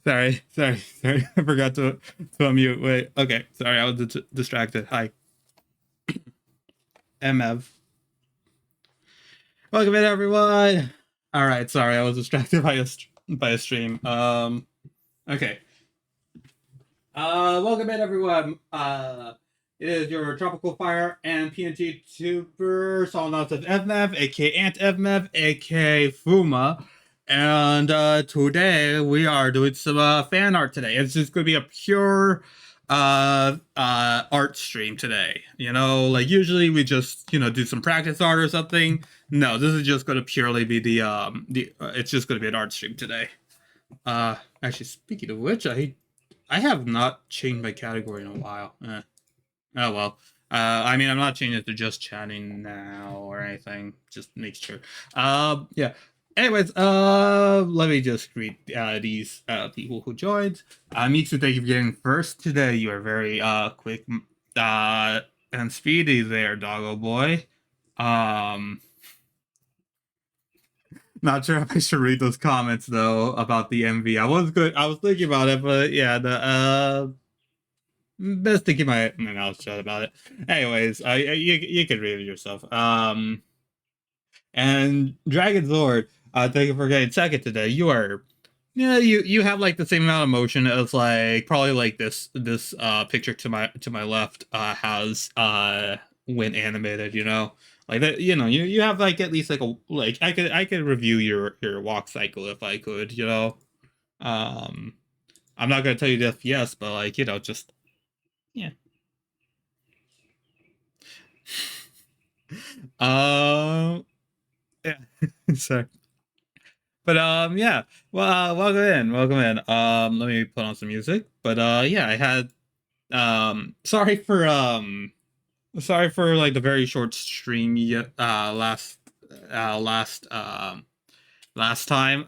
sorry. I forgot to unmute. Wait. Okay. Sorry, I was distracted. Hi, MF. Welcome in, everyone. All right. Sorry, I was distracted by a stream. Okay. Welcome in, everyone. It is your tropical fire and PNG tuber, song out of FMF, aka Ant FMF, aka Fuma. And today we are doing some fan art today. It's just gonna be a pure art stream today. You know, like usually we just, do some practice art or something. No, this is just gonna purely be the it's just gonna be an art stream today. Actually, speaking of which, I have not changed my category in a while. Oh well. I mean, I'm not changing it to just chatting now or anything. Just make sure. Yeah. Anyways, let me just greet these people who joined. Mitsu, thank you for getting first today. You are very quick uh and speedy there, doggo boy. Um, Not sure if I should read those comments though about the MV. I was good. I was thinking about it, but yeah, the best to keep my mouth shut about it. Anyways, you can read it yourself. And Dragon Lord, thank you for getting second today. You are, yeah, you have like the same amount of motion as like probably like this picture to my left has when animated. You know, like that. You know, you have like at least like a like I could review your walk cycle if I could. You know, um, I'm not gonna tell you this yes, but like just yeah. Um, yeah. Sorry. But yeah. Well, welcome in. Let me put on some music. But yeah, I had sorry for like the very short stream last time.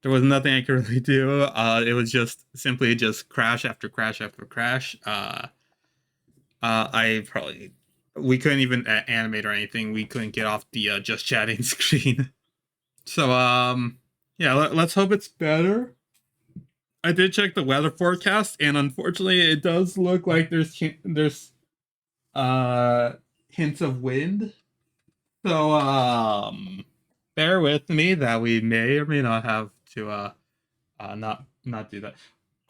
There was nothing I could really do. It was just simply just crash after crash after crash. I probably we couldn't even animate or anything. We couldn't get off the just chatting screen. So yeah, let's hope it's better. I did check the weather forecast, and unfortunately, it does look like there's uh hints of wind. So bear with me that we may or may not have to not do that.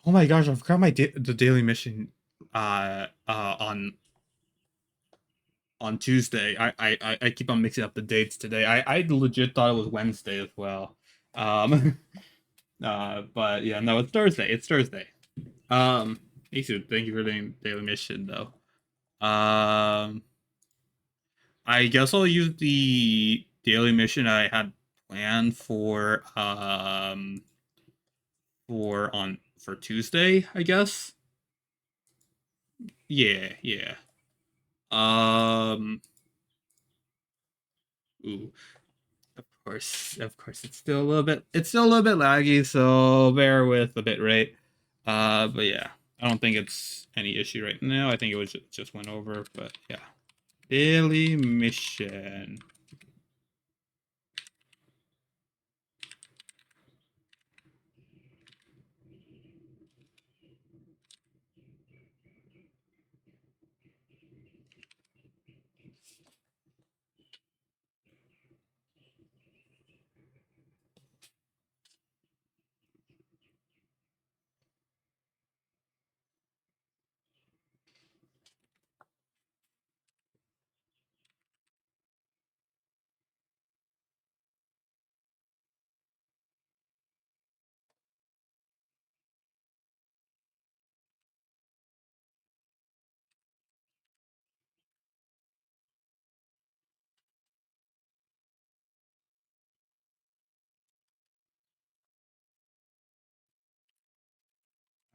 Oh my gosh, I forgot the daily mission on Tuesday. I keep on mixing up the dates today. I legit thought it was Wednesday as well. Um but yeah, no, it's Thursday. It's Thursday. Isu, thank you for the daily mission though. Um, I guess I'll use the daily mission I had planned for Tuesday, I guess. Yeah, yeah. Um, ooh, of course, it's still a little bit laggy, so bear with a bit rate. But yeah, I don't think it's any issue right now. I think it was just went over, but yeah. Daily mission.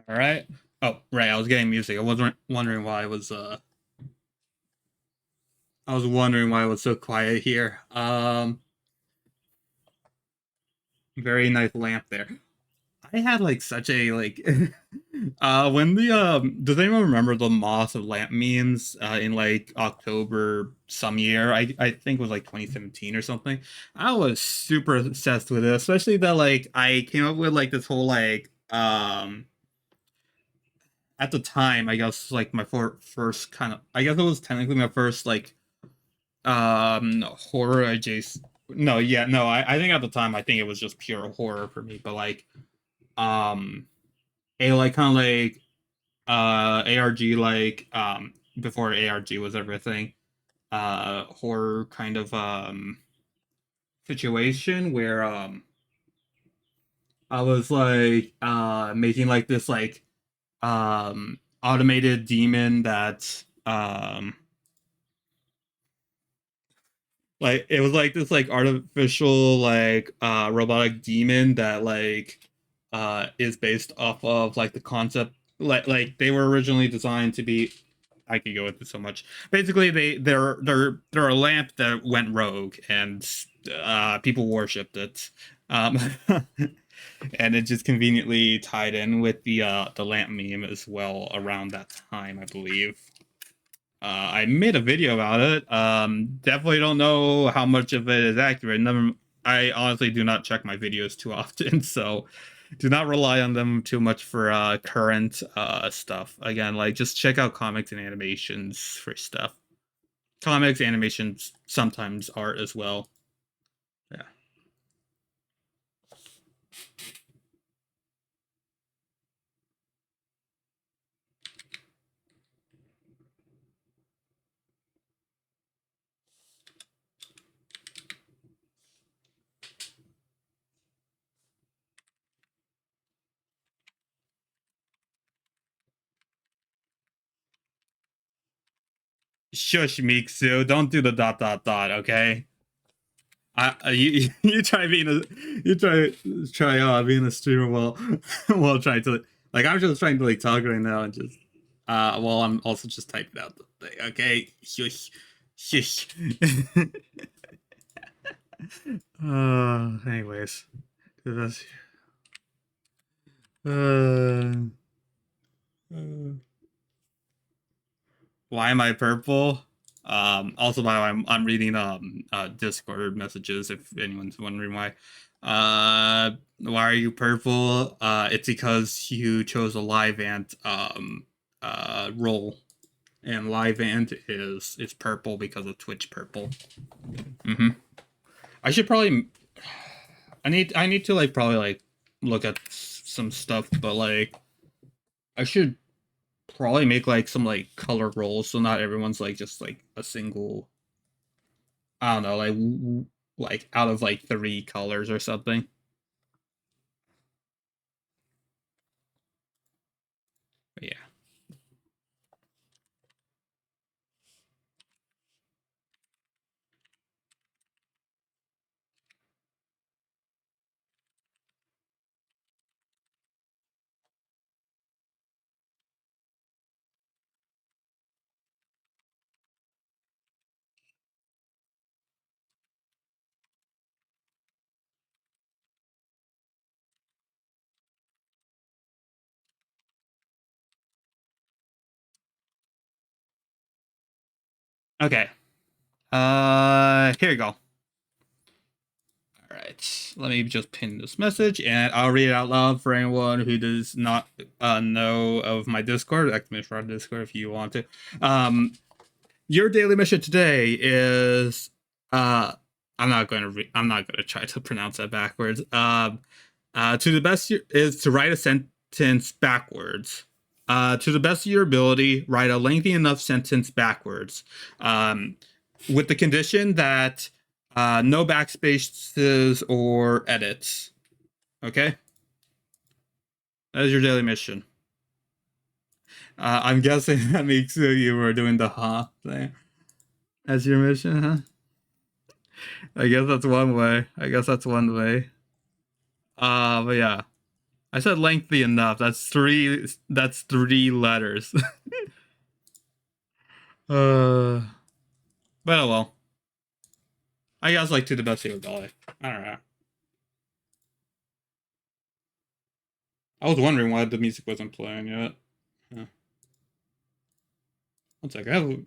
All right. Oh, right. I was getting music. I was wondering why I was wondering why it was so quiet here. Very nice lamp there. I had like such a like when the does anyone remember the Moss of Lamp memes in like October some year? I think it was like 2017 or something. I was super obsessed with it, especially that like I came up with like this whole like at the time, I guess like my first kind of, I guess it was technically my first like horror adjacent. No, yeah, no, I think at the time I think it was just pure horror for me, but like um a like kind of like ARG like before ARG was everything, horror kind of situation where I was like making like this like automated demon that like it was like this like artificial like robotic demon that like is based off of like the concept like they were originally designed to be. I could go into so much. Basically, they're a lamp that went rogue, and people worshipped it, um, and it just conveniently tied in with the lamp meme as well around that time, I believe. I made a video about it. Definitely don't know how much of it is accurate. Never, I honestly do not check my videos too often, so do not rely on them too much for current stuff. Again, like just check out comics and animations for stuff. Comics, animations, sometimes art as well. Yeah. Shush, Miksu. Don't do the dot dot dot. Okay. You try being a you try being a streamer while while trying to like I'm just trying to like talk right now and just while I'm also just typing out the thing. Okay, shush, shush. Anyways, that's uh, why am I purple? Also, by the way, I'm reading Discord messages if anyone's wondering why. Why are you purple? It's because you chose a live ant role, and live ant is purple because of Twitch purple. Mm-hmm. I should probably I need to like probably like look at some stuff, but like I should probably make like some like color rolls so not everyone's like just like a single. I don't know, like out of like three colors or something. But yeah. Okay. Here you go. All right. Let me just pin this message and I'll read it out loud for anyone who does not know of my Discord. Exclamation mark Discord if you want to. Your daily mission today is I'm not gonna try to pronounce that backwards. To the best is to write a sentence backwards. To the best of your ability, write a lengthy enough sentence backwards, with the condition that no backspaces or edits. Okay, that is your daily mission. I'm guessing that makes you were doing the thing as your mission, huh? I guess that's one way. I guess that's one way. But yeah, I said lengthy enough. That's three. That's three letters. uh, but oh well. I guess like to the best of your ability. I don't know. I was wondering why the music wasn't playing yet. Yeah. One sec. I don't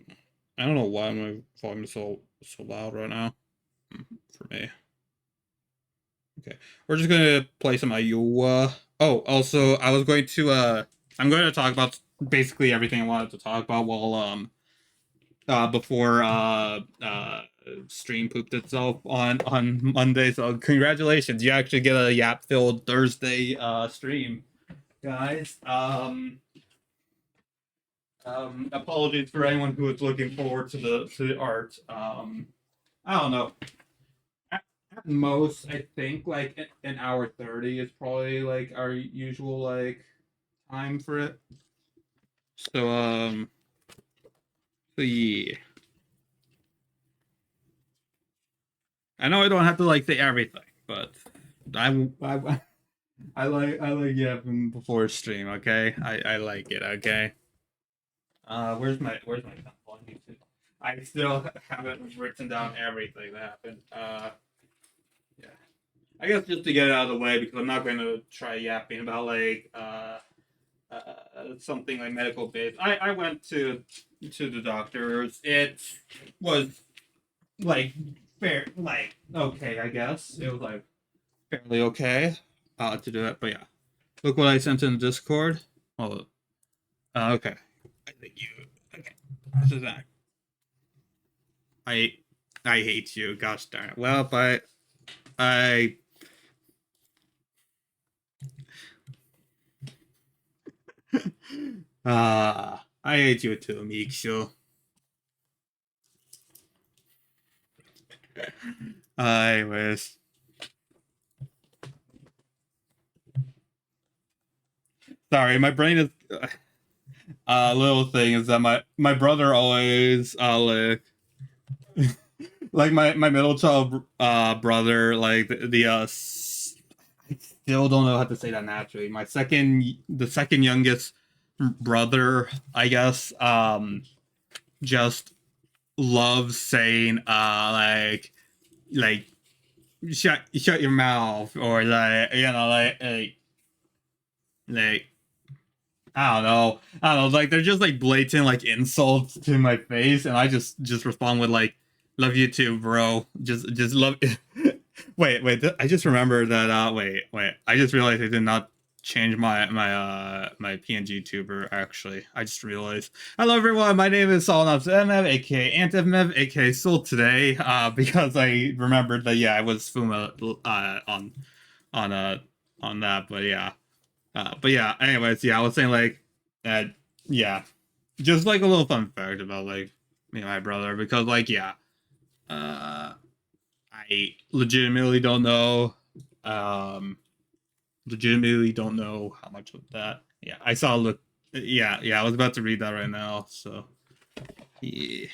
know why my volume is so loud right now. For me. Okay. We're just gonna play some Iowa. Oh, also I was going to I'm going to talk about basically everything I wanted to talk about while before stream pooped itself on Monday. So congratulations, you actually get a yap filled Thursday stream, guys. Apologies for anyone who was looking forward to the art. I don't know. At most, I think like an hour 30 is probably like our usual like time for it. So so yeah. I know I don't have to like say everything, but I I like yapping before stream. Okay, I like it. Okay. Where's my example on YouTube? I still haven't written down everything that happened. Yeah. I guess just to get it out of the way because I'm not going to try yapping about like something like medical based. I went to the doctors. It was like fair, like okay, I guess it was like fairly okay to do it. But yeah, look what I sent in Discord. Oh, okay. I think you. Okay, this is that. I I hate you. Gosh darn it. Well, but I I hate you too, Mikshu. I wish. Sorry, my brain is. Little thing is that my brother always like my middle child brother like I still don't know how to say that naturally. The second youngest brother, I guess, just loves saying like shut your mouth or like like I don't know, like they're just like blatant like insults to my face, and I just respond with like, "Love you too, bro." Just love. Wait. I just remembered that. Wait. I just realized I did not change my PNG tuber. Actually, I just realized. Hello everyone. My name is Solanops MF, aka Antimev, aka Soul today. Because I remembered that I was Fuma on uh on that, but yeah. But yeah, anyways, I was saying like that, yeah, just like a little fun fact about like me and my brother because like uh, I um, legitimately don't know how much of that. Yeah, I saw look. Yeah, I was about to read that right now. So yeah,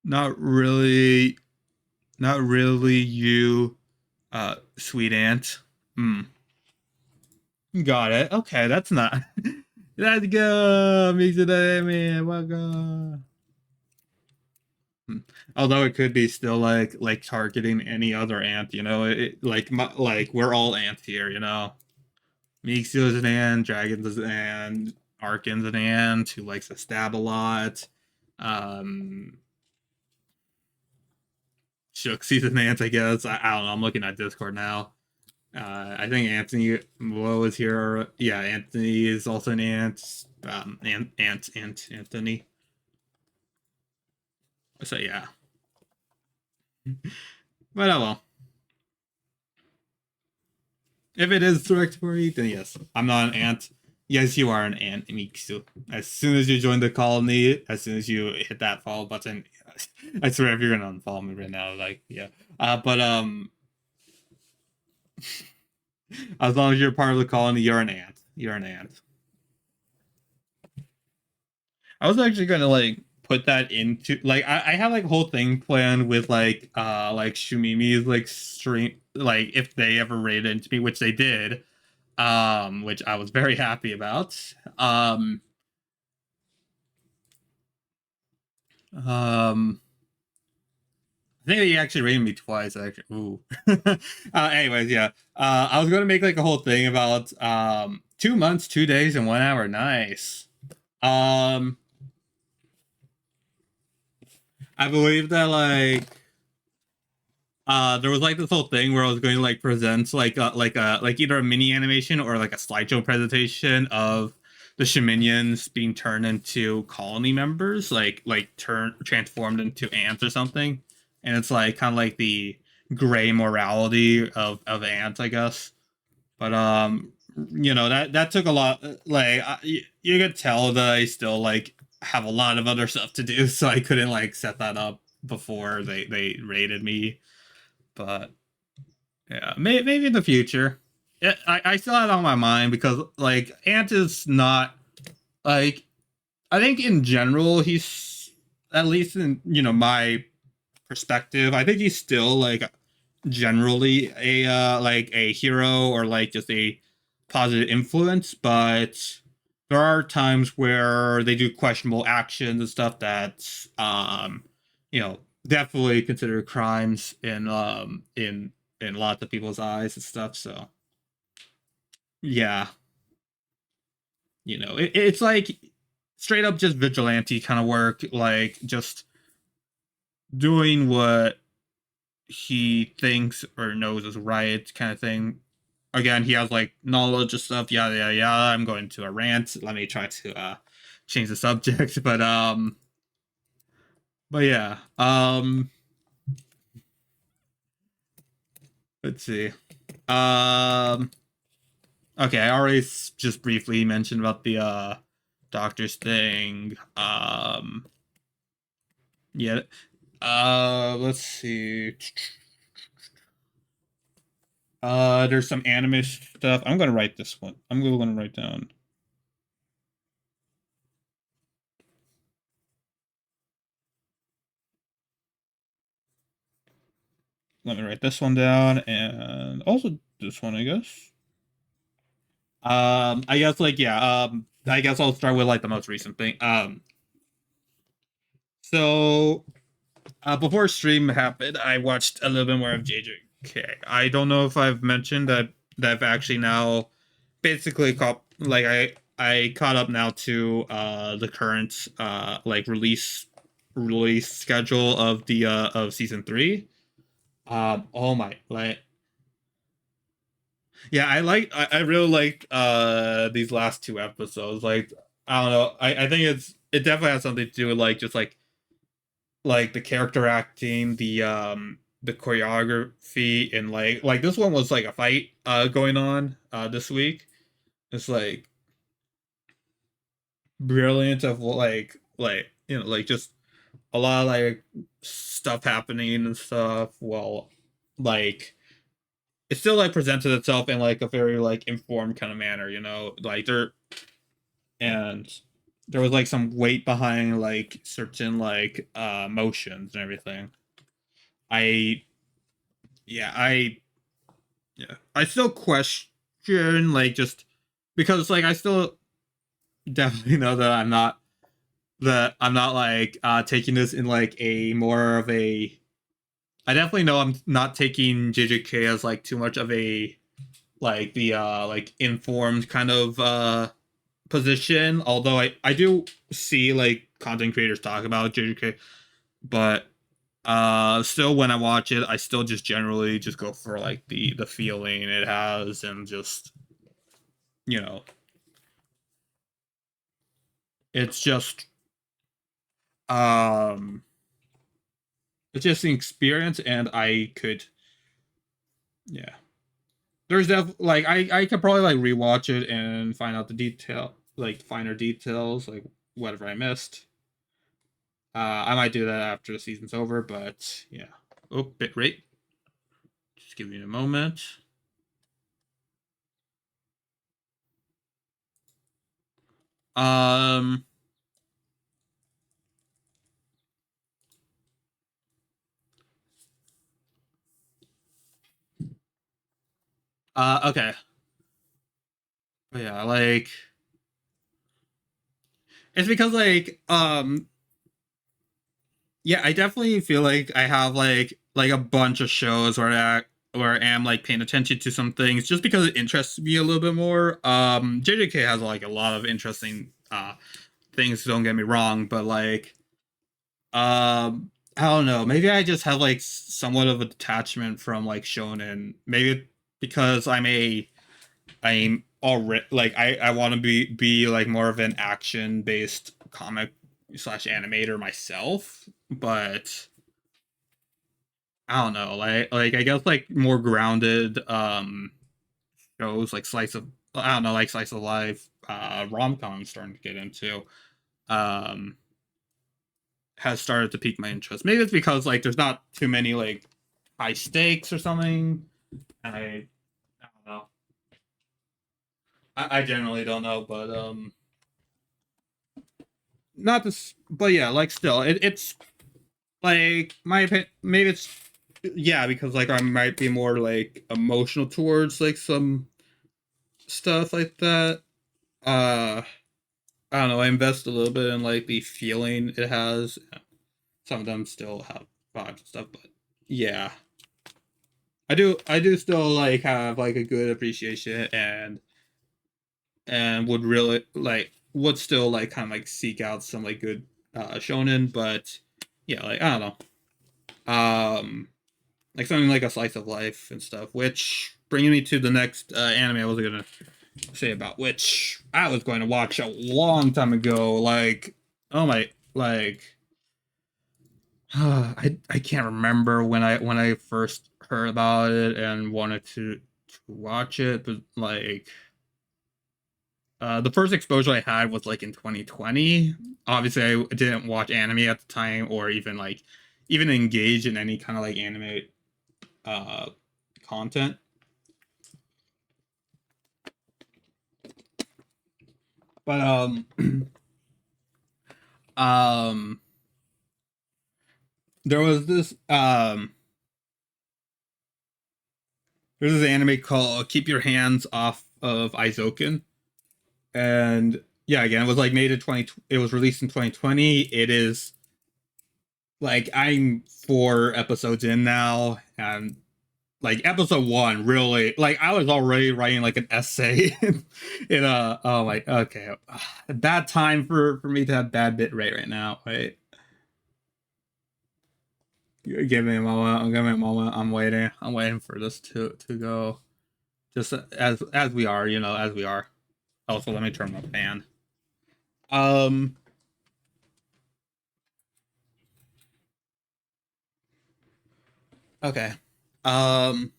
not really, not really you, sweet aunt. Hmm. Got it. Okay, that's not. Let's go, me today, man. Welcome. Hmm. Although it could be still like targeting any other ant, like we're all ants here, you know. Mixio is an ant, Dragon's is an ant, Arkin's an ant who likes to stab a lot. Um, Shooksy's an ant, I guess. I don't know. I'm looking at Discord now. I think Anthony Woe is here. Yeah, Anthony is also an ant. Anthony. So yeah, but oh well. If it is directory, then yes, I'm not an ant. Yes, you are an ant, Miksu. As soon as you join the colony, as soon as you hit that follow button, I swear if you're gonna unfollow me right now, like yeah. But as long as you're part of the colony, you're an ant. You're an ant. I was actually gonna like put that into like I have like a whole thing planned with like Shumimi's like stream like if they ever raided into me, which they did, which I was very happy about. Um think he actually rated me twice. Actually, ooh. Anyways, yeah. I was gonna make like a whole thing about 2 months, 2 days, and 1 hour. Nice. Um, I believe that like there was like this whole thing where I was going to like present like either a mini animation or like a slideshow presentation of the Shaminians being turned into colony members, like turn transformed into ants or something. And it's like kind of like the gray morality of ants, I guess. But that took a lot. Like you could tell that I still like have a lot of other stuff to do, so I couldn't like set that up before they rated me. But yeah, maybe in the future. I still have it on my mind because like Ant is not like I think in general he's at least in my perspective. I think he's still like generally a like a hero or like just a positive influence, but there are times where they do questionable actions and stuff that's definitely considered crimes in lots of people's eyes and stuff. So yeah, it's like straight up just vigilante kind of work, like just doing what he thinks or knows is right kind of thing. Again, he has like knowledge of stuff, yada yada yada. I'm going to a rant. Let me try to change the subject. But yeah. Let's see. Um okay, I already just briefly mentioned about the doctor's thing. Yeah. Let's see. There's some anime stuff. I'm gonna write this one. I'm gonna write down. Let me write this one down and also this one, I guess. I guess like yeah. I guess I'll start with like the most recent thing. So before stream happened, I watched a little bit more of JJK. I don't know if I've mentioned that I've actually now basically caught like I caught up now to the current like release schedule of the of season 3. Oh my, like yeah, I really liked these last two episodes. Like I don't know, I think it definitely has something to do with like just like the character acting, the choreography, and like this one was like a fight going on this week. It's like brilliant of like like just a lot of like stuff happening and stuff. Well, like it still like presented itself in like a very like informed kind of manner, like and there was like some weight behind like certain like motions and everything. I yeah, I still question like just because like I still definitely know that I'm not like taking this in like a more of a I definitely know I'm not taking JJK as like too much of a like the like informed kind of position, although I do see like content creators talk about JJK, but still when I watch it I still just generally just go for like the feeling it has and just you know it's just um it's just an experience and I could yeah there's like I could probably like rewatch it and find out the detail like finer details like whatever I missed. I might do that after the season's over, but yeah. Oh, bit rate. Just give me a moment. Um. Okay. But yeah, like it's because like yeah, I definitely feel like I have like like a bunch of shows where I am like paying attention to some things just because it interests me a little bit more. JJK has like a lot of interesting things, don't get me wrong, but like I don't know, maybe I just have like somewhat of a detachment from like shonen. Maybe because I'm already like I want to be like more of an action based comic slash animator myself, but I don't know, like I guess like more grounded shows like slice of I don't know, like slice of life rom-com I'm starting to get into um has started to pique my interest. Maybe it's because like there's not too many like high stakes or something. I don't know. I generally don't know, but not this, but yeah, like still, it's like my opinion. Maybe it's yeah, because like I might be more like emotional towards like some stuff like that. Uh, I don't know. I invest a little bit in like the feeling it has. Some of them still have vibes and stuff, but yeah, I do still like have like a good appreciation and would really like would still like kind of like seek out some like good shonen, but yeah, like I don't know. Like something like a slice of life and stuff, which bringing me to the next anime I was gonna say about, which I was going to watch a long time ago. Like, oh my, like, I can't remember when I first heard about it and wanted to watch it, but like, the first exposure I had was like in 2020. Obviously, I didn't watch anime at the time, or even like even engage in any kind of like anime uh content. But um there was this there's this anime called Keep Your Hands Off of Izoken. And yeah, again, it was like made in 20 it was released in 2020. It is like I'm 4 episodes in now, and like episode 1 really like I was already writing like an essay in a oh like okay, bad time for me to have bad bit rate right now, right? Give me a moment. Give me a moment. I'm waiting for this to go. Just as we are, you know, as we are. Also, let me turn my fan. Um. Okay. Um.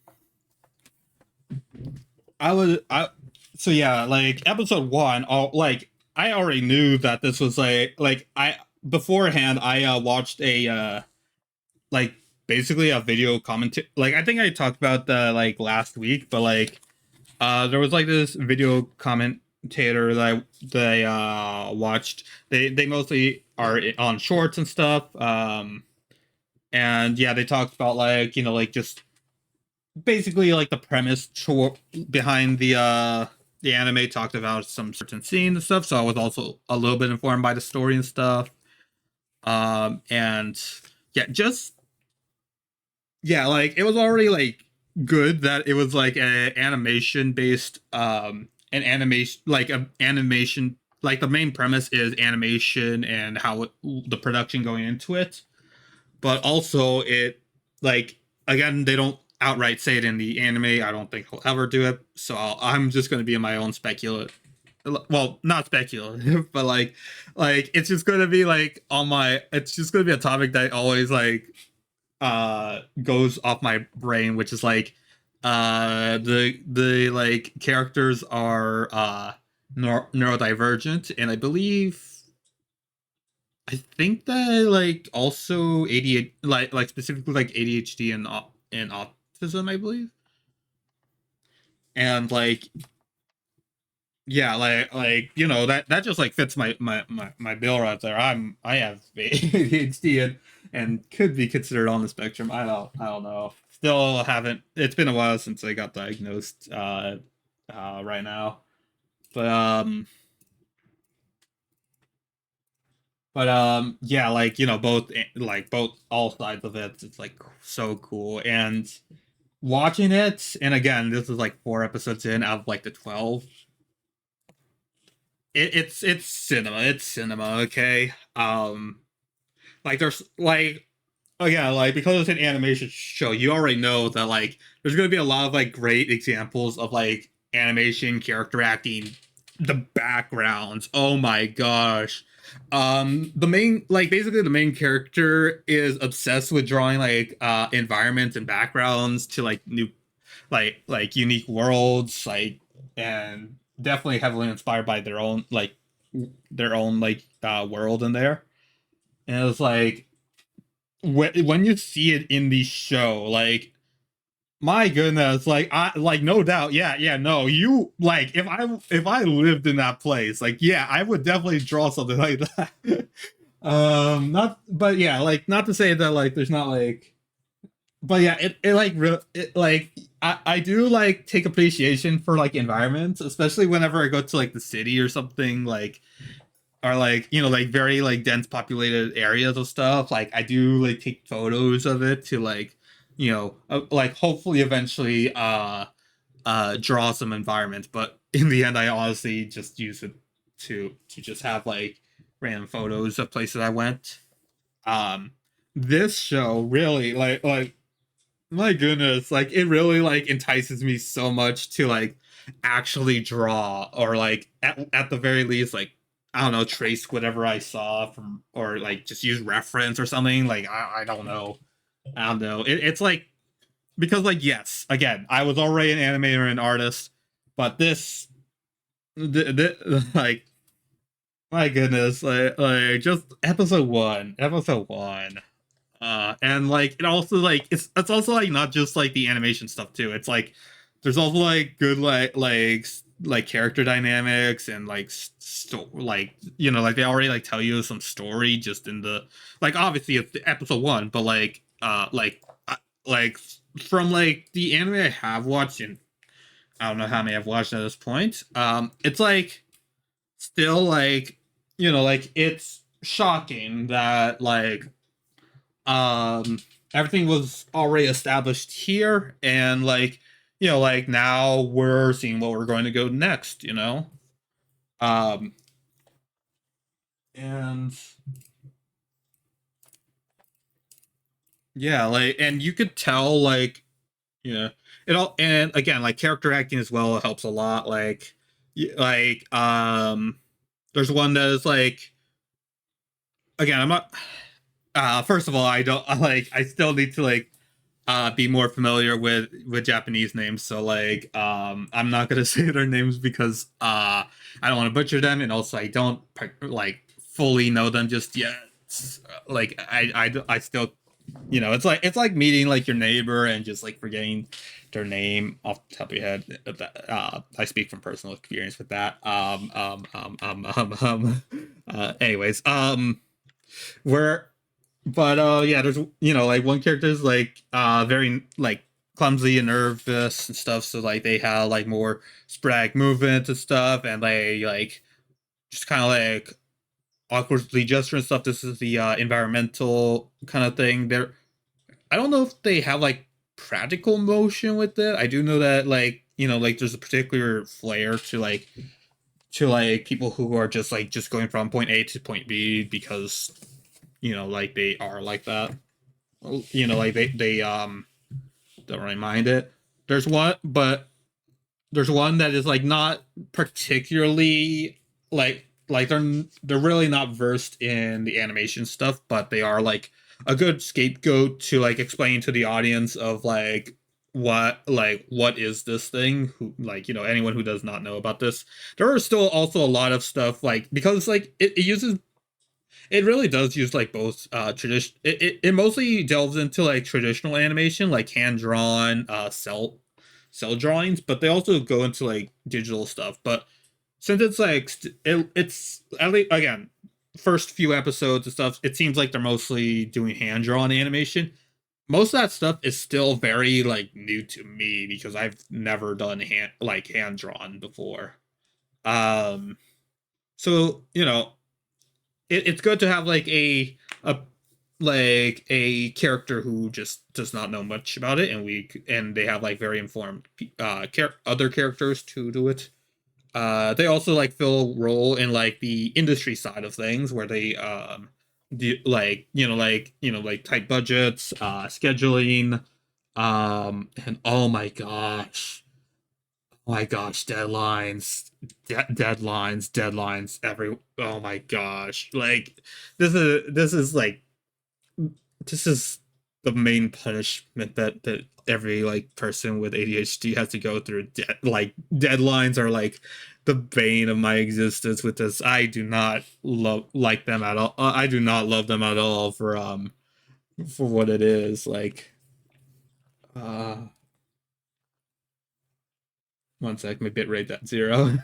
I was I. So yeah, like episode 1. All like I already knew that this was like I beforehand. I watched a like basically a video comment. Like I think I talked about the like last week, but like there was like this video commentator that I watched. They mostly are on shorts and stuff. And yeah, they talked about like you know like just basically like the premise behind the anime. Talked about some certain scenes and stuff. So I was also a little bit informed by the story and stuff. And yeah, just yeah, like it was already like good that it was like a animation based an animation like a animation like the main premise is animation and how the production going into it, but also it like again they don't outright say it in the anime. I don't think he'll ever do it, so I'm just going to be in my own speculative, well not speculative but like it's just going to be like on my it's just going to be a topic that always like goes off my brain, which is like the like characters are neurodivergent, and I think that like also ADHD, like specifically like ADHD and autism, I believe. And like yeah, like you know that just like fits my bill right there. I have ADHD and could be considered on the spectrum. I don't know. Still haven't. It's been a while since I got diagnosed. Right now, but But yeah, like both both all sides of it, it's like so cool. And watching it, and again, this is like 4 episodes in out of like the 12. It's cinema. It's cinema, okay? Like there's like again, like because it's an animation show, you already know that like there's gonna be a lot of like great examples of like animation, character acting, the backgrounds. Oh my gosh. The main like basically the main character is obsessed with drawing like environments and backgrounds to like new like unique worlds, like, and definitely heavily inspired by their own like world in there. And it's like when you see it in the show, like my goodness, like I like no doubt, yeah, no, you like if I lived in that place, like yeah, I would definitely draw something like that. Not, but yeah, like not to say that like there's not like, but yeah, it like it like I do like take appreciation for like environments, especially whenever I go to like the city or something, like are like like very like dense populated areas of stuff. Like I do like take photos of it to like like hopefully eventually draw some environments, but in the end I honestly just use it to just have like random photos of places I went. um this show really like my goodness, like it really like entices me so much to like actually draw, or like at the very least, like I don't know, trace whatever I saw from, or like just use reference or something. Like I don't know. I don't know. It's like because like yes, again, I was already an animator and artist, but this like my goodness, like just episode one. And like it also like it's also like not just like the animation stuff too. It's like there's also like good like character dynamics and like like like they already like tell you some story just in the, like obviously it's the episode one, but like from like the anime I have watched, and I don't know how many I've watched at this point. It's like still like like it's shocking that like um everything was already established here, and like like now we're seeing what we're going to go next, um and yeah, like, and you could tell like yeah it all, and again like character acting as well helps a lot, like there's one that is like, again, I'm not first of all, I don't I still need to like be more familiar with Japanese names. So like I'm not gonna say their names because I don't want to butcher them, and also I don't like fully know them just yet. Like I still it's like meeting like your neighbor and just like forgetting their name off the top of your head. I speak from personal experience with that. Anyways, where but yeah, there's like one character is like very like clumsy and nervous and stuff, so like they have like more sporadic movements and stuff, and they like just kind of like awkwardly gesture and stuff. This is the environmental kind of thing. There, I don't know if they have like practical motion with it. I do know that like like there's a particular flair to like people who are just going from point A to point B because like they are like that. Like they don't really mind it. There's one, but there's one that is like not particularly like they're really not versed in the animation stuff, but they are like a good scapegoat to like explain to the audience of what is this thing, who like anyone who does not know about this. There are still also a lot of stuff like, because like it uses, it really does use like both tradition. It mostly delves into like traditional animation, like hand drawn, cell drawings, but they also go into like digital stuff. But since it's like it's at least again first few episodes and stuff, it seems like they're mostly doing hand drawn animation. Most of that stuff is still very like new to me because I've never done hand drawn before. Um, so it's good to have like a like a character who just does not know much about it, and they have like very informed other characters to do it. They also like fill a role in like the industry side of things where they do like like tight budgets, scheduling, and oh my gosh, deadlines. Oh my gosh, like this is like this is the main punishment that every like person with ADHD has to go through. Like deadlines are like the bane of my existence with this. I do not love like them at all. I do not love them at all for what it is. Like uh one sec, my bitrate at 0.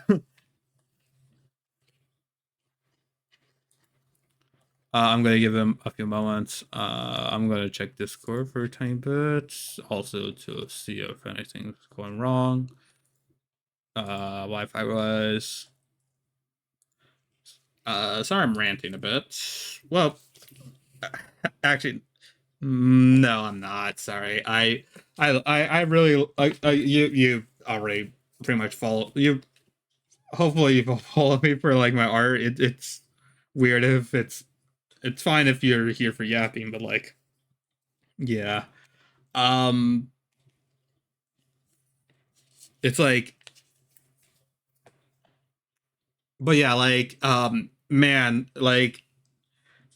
I'm gonna give him a few moments. I'm gonna check Discord for a tiny bit, also to see if anything's going wrong. Wi-Fi wise. Sorry, I'm ranting a bit. Well, actually, no, I'm not. Sorry, I really, you already pretty much follow you. Hopefully, you follow me for like my art. It's weird if it's fine if you're here for yapping, but like, yeah, um, it's like, but yeah, like, man, like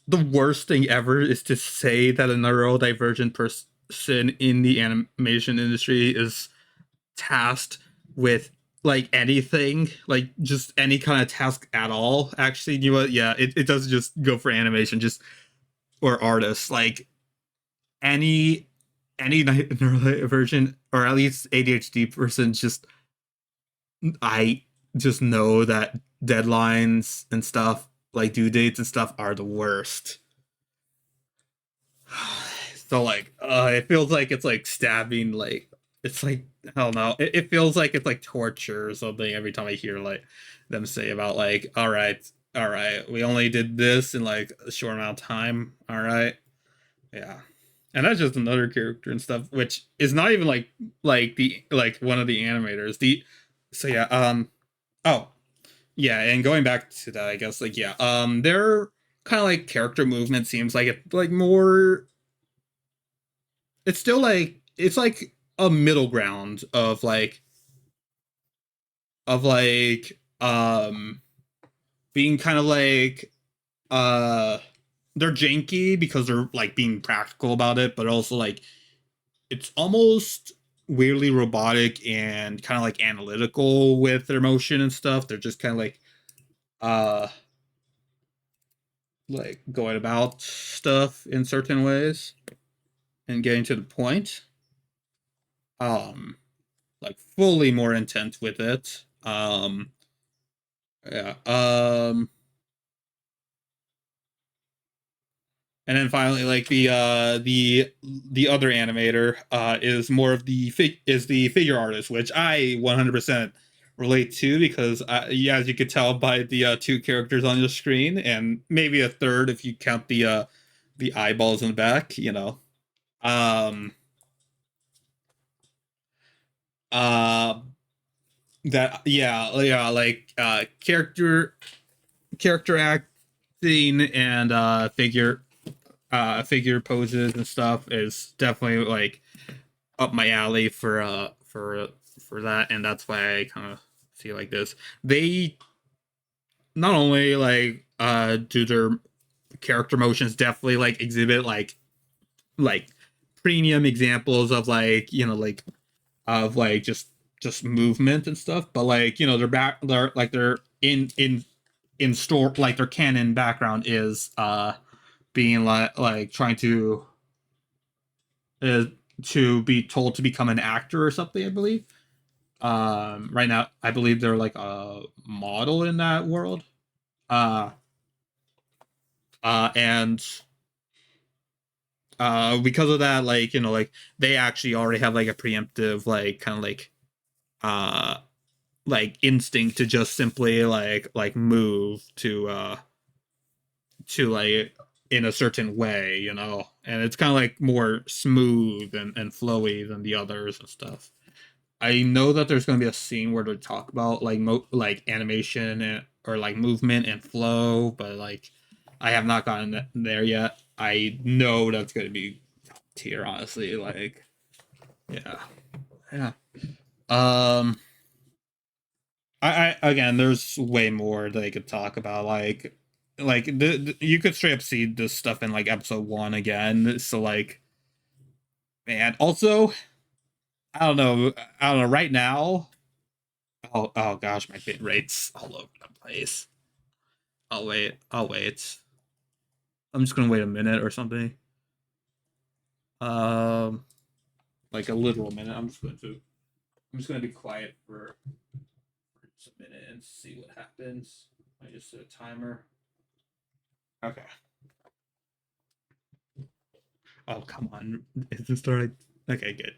the worst thing ever is to say that a neurodivergent person in the animation industry is tasked with like anything, like just any kind of task at all. Actually, you know what? Yeah, it doesn't just go for animation, just or artists. Like any neurodivergent or at least ADHD person, just I just know that deadlines and stuff, like due dates and stuff, are the worst. So like it feels like it's like stabbing, like it's like I don't know, it feels like it's like torture or something every time I hear like them say about like all right, we only did this in like a short amount of time, all right, yeah. And that's just another character and stuff, which is not even like the like one of the animators, the so yeah, oh yeah, and going back to that, I guess, like, yeah, their kind of like character movement seems like it like more, it's still like it's like a middle ground of like being kind of like uh they're janky because they're like being practical about it, but also like it's almost weirdly robotic and kind of like analytical with their motion and stuff. They're just kind of uh like going about stuff in certain ways and getting to the point. Um like fully more intent with it. Yeah. And then finally, like the other animator is more of is the figure artist, which I 100% relate to because yeah, as you could tell by the two characters on your screen, and maybe a third if you count the eyeballs in the back, you know. Um uh that yeah, like character acting and figure poses and stuff is definitely like up my alley for that, and that's why I kind of see like this. They not only like do their character motions definitely like exhibit like premium examples of like like of like just movement and stuff, but like they're like they're in store, like their canon background is being like trying uh, to be told to become an actor or something, I believe. Right now I believe they're like a model in that world. Uh and because of that, like like they actually already have like a preemptive like kind of uh like instinct to just simply like move to like in a certain way, and it's kind of like more smooth and flowy than the others and stuff. I know that there's going to be a scene where they talk about like like animation or like movement and flow, but like I have not gotten there yet. I know that's going to be top tier, honestly. Like, yeah, yeah. Um, I again, there's way more they could talk about. Like you could straight up see this stuff in like episode one again. So like, man. Also, I don't know. I don't know. Right now, oh gosh, my bit rate's all over the place. I'll wait. I'll wait. I'm just gonna wait a minute or something. Um, like a literal minute. I'm just gonna be quiet for just a minute and see what happens. I just set a timer. Okay. Oh come on! Is this starting? Okay, good.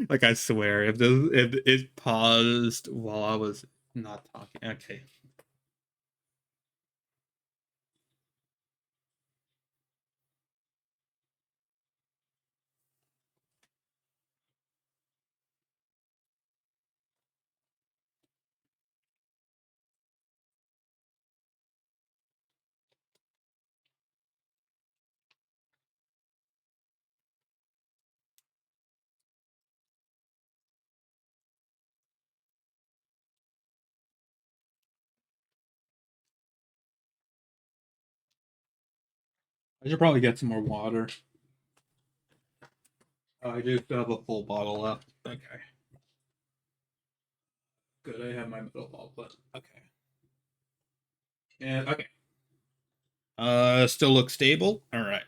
Like I swear, if it paused while I was not talking. Okay. I should probably get some more water. I do have a full bottle left. Okay. Good. I have my middle bottle, but okay. And okay. Still look stable. All right.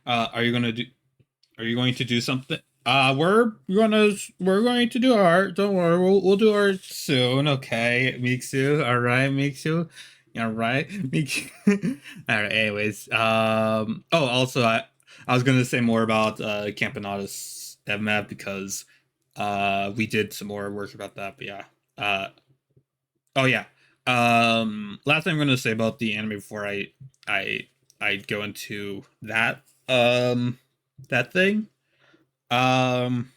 Are you gonna do? Are you going to do something? We're going to do art. Don't worry, we'll do art soon. Okay, Miksu. All right, Miksu. All right, Miksu. All right. Anyways, Oh, also, I was gonna say more about Campanatus map because we did some more work about that. But yeah. Oh yeah. Last thing I'm gonna say about the anime before I I go into that thing. Um,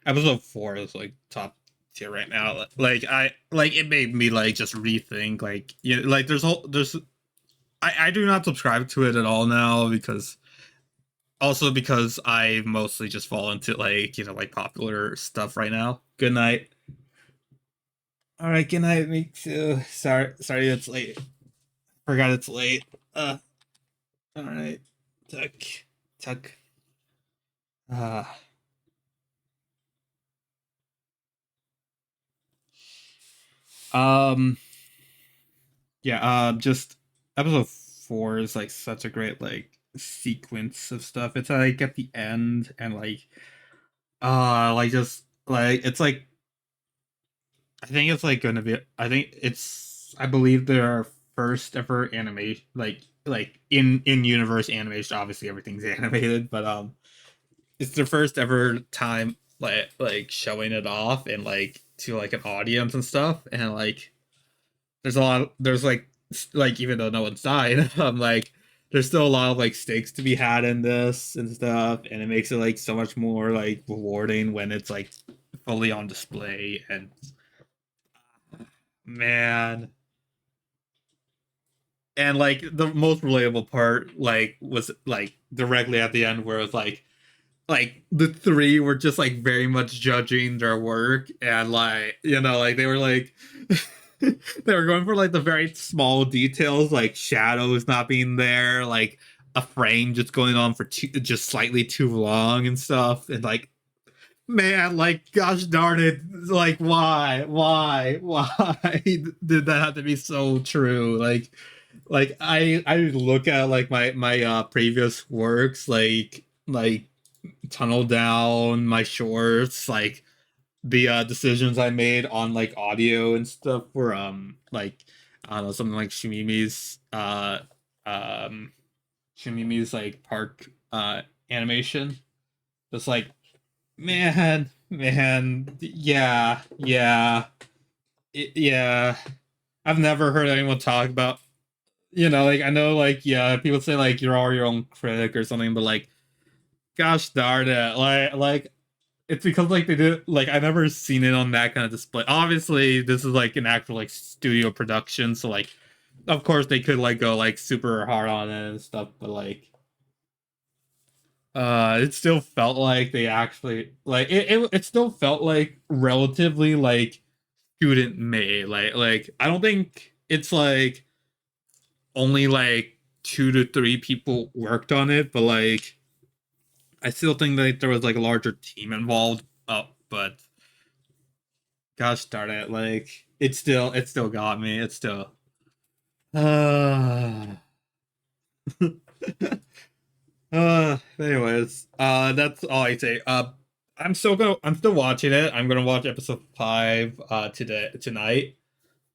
Episode 4 is like top tier right now. Like I like it made me like just rethink like there's I do not subscribe to it at all now because also because I mostly just fall into like like popular stuff right now. Good night. All right, good night. Me too. Sorry, it's late. Forgot it's late. All right. Tuck, tuck. Uh, um. Yeah. Just episode 4 is like such a great like sequence of stuff. It's like at the end and like just like it's like I think it's like gonna be. I think it's. I believe their first ever animation like in universe animation. Obviously, everything's animated, but it's their first ever time like showing it off and like to like an audience and stuff and like there's like even though no one's died like there's still a lot of like stakes to be had in this and stuff and it makes it like so much more like rewarding when it's like fully on display and man and like the most relatable part like was like directly at the end where it was like the three were just like very much judging their work and like like they were like they were going for like the very small details like shadows not being there like a frame just going on for just slightly too long and stuff and like man like gosh darn it like why did that have to be so true like I look at like my previous works like tunnel down my shorts like the decisions I made on like audio and stuff were like I don't know something like um Shimimi's like park animation just like man yeah I've never heard anyone talk about you know, like I know, like yeah, people say like you're all your own critic or something, but like, gosh darn it, like it's because like they did like I never seen it on that kind of display. Obviously, this is like an actual like studio production, so like, of course they could like go like super hard on it and stuff, but like, it still felt like they actually like it still felt like relatively like student made. Like I don't think it's like only like 2 to 3 people worked on it, but like I still think that there was like a larger team involved. Oh, but gosh darn it, like it still got me. It's still uh anyways, that's all I say. I'm still watching it. I'm gonna watch episode 5 tonight.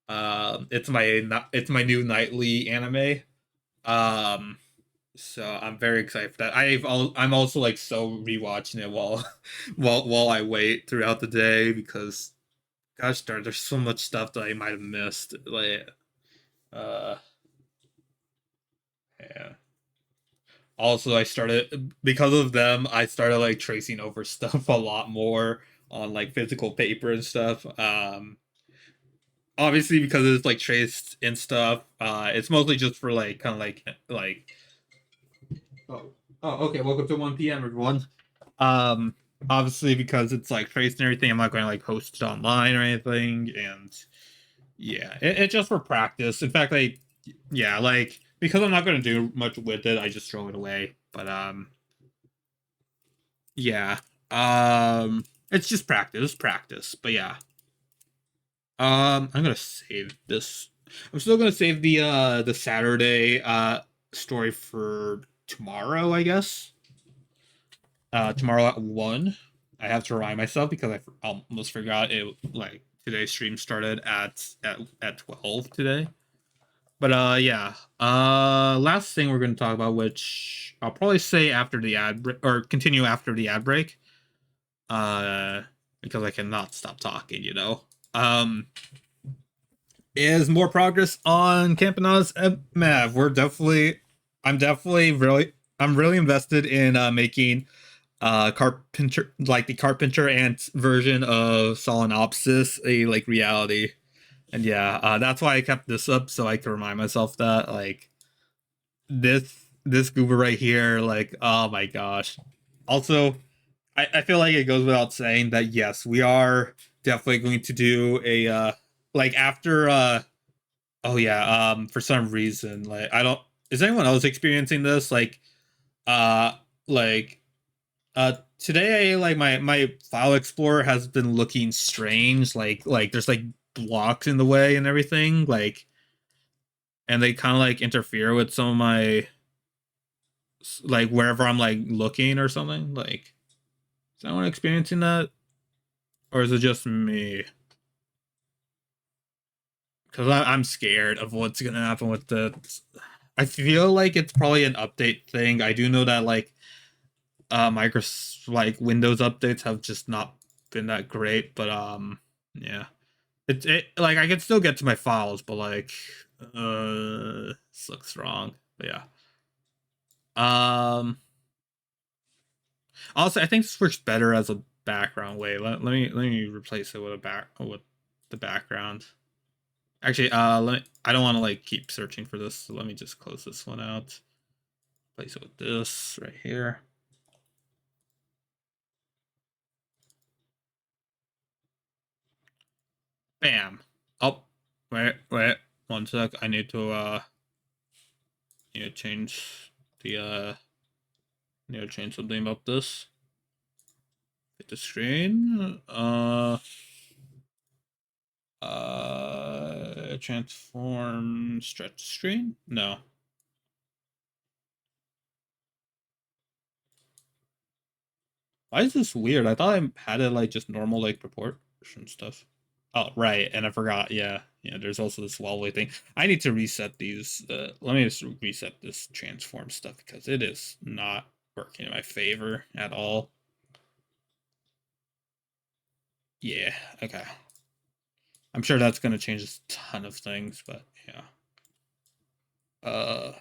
It's my new nightly anime. Um so I'm very excited for that. I'm also like so rewatching it while while I wait throughout the day because gosh darn, there's so much stuff that I might have missed. Like uh yeah. Also I started because of them, I started like tracing over stuff a lot more on like physical paper and stuff. Obviously because it's like traced and stuff. It's mostly just for like kind of like oh okay, welcome to 1 p.m. everyone. Um, Obviously because it's like traced and everything, I'm not going to like post it online or anything, and yeah, it's just for practice. In fact, yeah, like because I'm not going to do much with it, I just throw it away. But yeah, it's just practice. But yeah, I'm gonna save this. I'm still gonna save the Saturday story for tomorrow, I guess. Tomorrow at 1. I have to remind myself because I almost forgot it. Like today's stream started at 12 today. But yeah. Last thing we're gonna talk about, which I'll probably say after the ad break or continue after the ad break. Uh, because I cannot stop talking. Um, is more progress on Campana's Mav. I'm really invested in making carpenter like the carpenter ant version of Solenopsis a like reality. And yeah, that's why I kept this up so I could remind myself that like this goober right here, like oh my gosh. Also, I feel like it goes without saying that yes, we are definitely going to do a like after oh yeah, for some reason, like I don't is anyone else experiencing this? Uh like today like my file explorer has been looking strange, like there's like blocks in the way and everything, like and they kind of like interfere with some of my like wherever I'm like looking or something. Like is anyone experiencing that? Or is it just me? Because I'm scared of what's gonna happen with the. I feel like it's probably an update thing. I do know that like Microsoft like Windows updates have just not been that great, but yeah, it like I can still get to my files, but like this looks wrong. But yeah. Um. Also, I think this works better as a background. Wait, let me replace it with with the background. Actually, I don't want to like keep searching for this, so let me just close this one out. Place it with this right here. Bam. Oh, wait, 1 sec. Need to change the need to change something about this. Hit the screen. Transform stretch screen? No. Why is this weird? I thought I had it like just normal like proportion stuff. Oh, right, and I forgot. Yeah, yeah. There's also this wobbly thing. I need to reset these. Let me just reset this transform stuff because it is not working in my favor at all. Yeah. Okay. I'm sure that's gonna change a ton of things, but yeah. Uh,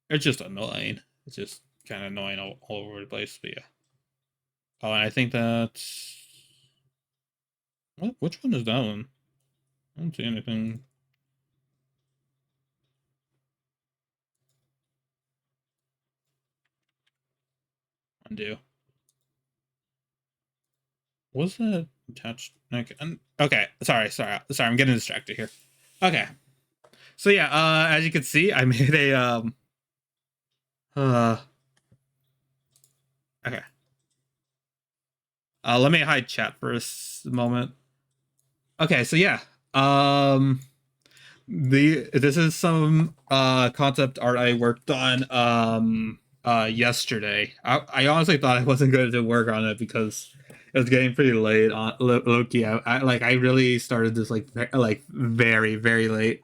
it's just annoying. It's just kind of annoying all over the place. But yeah. Oh, and I think that's what? Which one is that one? I don't see anything. Undo. Was that attached? Okay. Okay. Sorry. I'm getting distracted here. Okay. So yeah, as you can see, I made a uh okay. Let me hide chat for a moment. Okay, so yeah. Um this is some concept art I worked on yesterday. I honestly thought I wasn't going to work on it because it was getting pretty late on Loki. I really started this like very late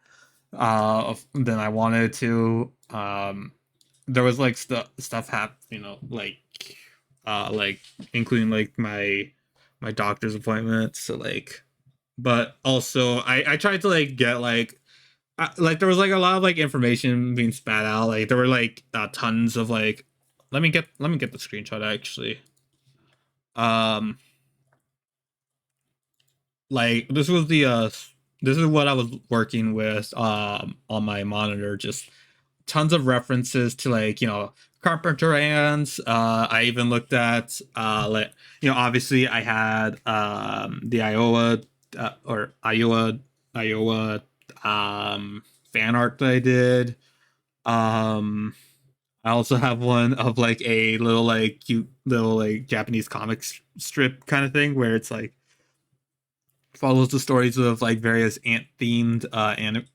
than I wanted to. There was like stuff happen, like including like my doctor's appointment. So like, but also I tried to like get like there was like a lot of like information being spat out. Like there were like tons of like. Let me get the screenshot actually. Um, like this is what I was working with on my monitor. Just tons of references to like carpenter ants. I even looked at like obviously I had the Iowa fan art that I did. um I also have one of like a little like cute little like Japanese comic strip kind of thing where it's like follows the stories of like various ant themed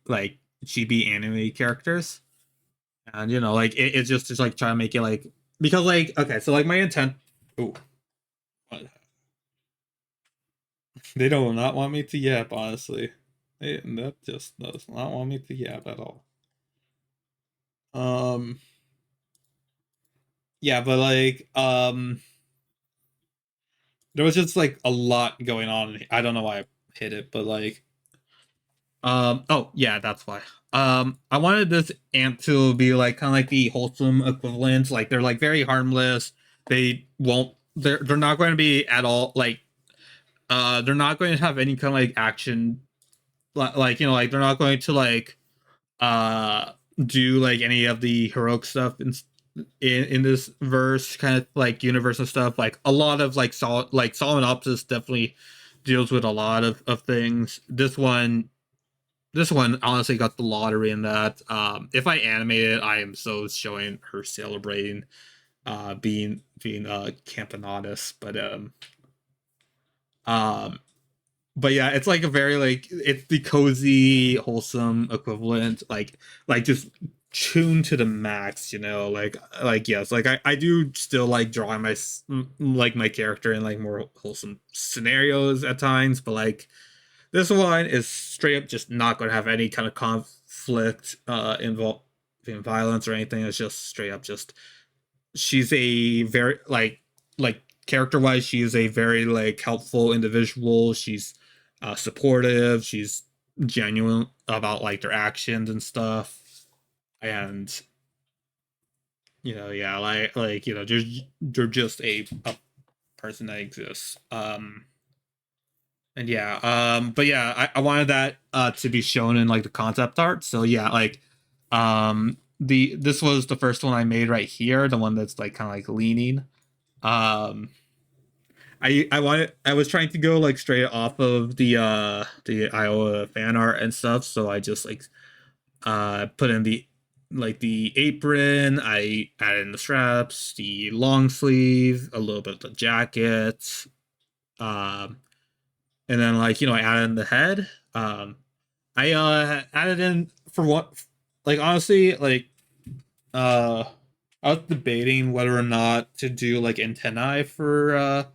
like chibi anime characters. And like it's just like trying to make it like, because like okay, so like my intent. Oh, they do not want me to yap, honestly. That just does not want me to yap at all. um yeah, but like there was just like a lot going on. I don't know why I hit it, but like oh yeah, that's why. I wanted this ant to be like kind of like the wholesome equivalent. Like they're like very harmless. They won't. They're not going to be at all like they're not going to have any kind of like action, like like they're not going to like uh do like any of the heroic stuff in this verse kind of like universe and stuff. Like a lot of like Solid Optus definitely deals with a lot of things. This one honestly got the lottery in that. If I animate it, I am so showing her celebrating being Campanatus. Um but yeah, it's like a very like it's the cozy, wholesome equivalent, like just tuned to the max, like yes, like I do still like drawing like my character in like more wholesome scenarios at times, but like this one is straight up just not going to have any kind of conflict involved in violence or anything. It's just straight up just she's a very like character wise, she is a very like helpful individual. She's supportive. She's genuine about like their actions and stuff. And yeah, like they're just a person that exists. And yeah, but yeah, I wanted that to be shown in like the concept art. So yeah, like this was the first one I made right here, the one that's like kind of like leaning. um I was trying to go like straight off of the Iowa fan art and stuff, so I just like put in the apron, I added in the straps, the long sleeve, a little bit of the jacket, um and then like I added in the head. I added in for what, like honestly, like uh I was debating whether or not to do like antennae for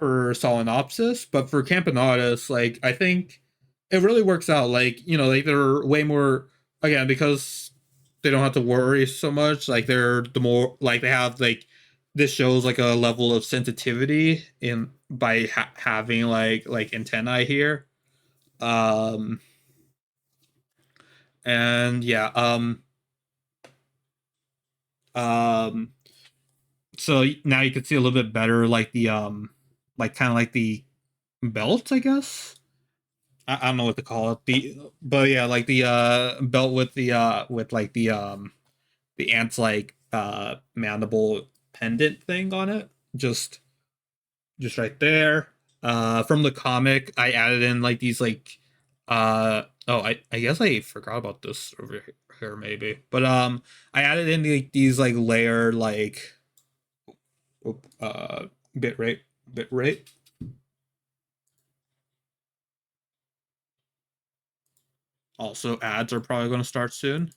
Solenopsis, but for Campanatus, like I think it really works out. Like like they're way more, again, because they don't have to worry so much. Like they're the more like they have like this shows like a level of sensitivity in by having like antennae here. Um and yeah, So now you can see a little bit better, like the like kind of like the belt, I guess. I don't know what to call it. But yeah, like the belt with like the ant's like mandible pendant thing on it. Just right there. From the comic, I added in like these like oh, I guess I forgot about this over here maybe. But I added in like these like layer like uh bit rate. Also, ads are probably going to start soon.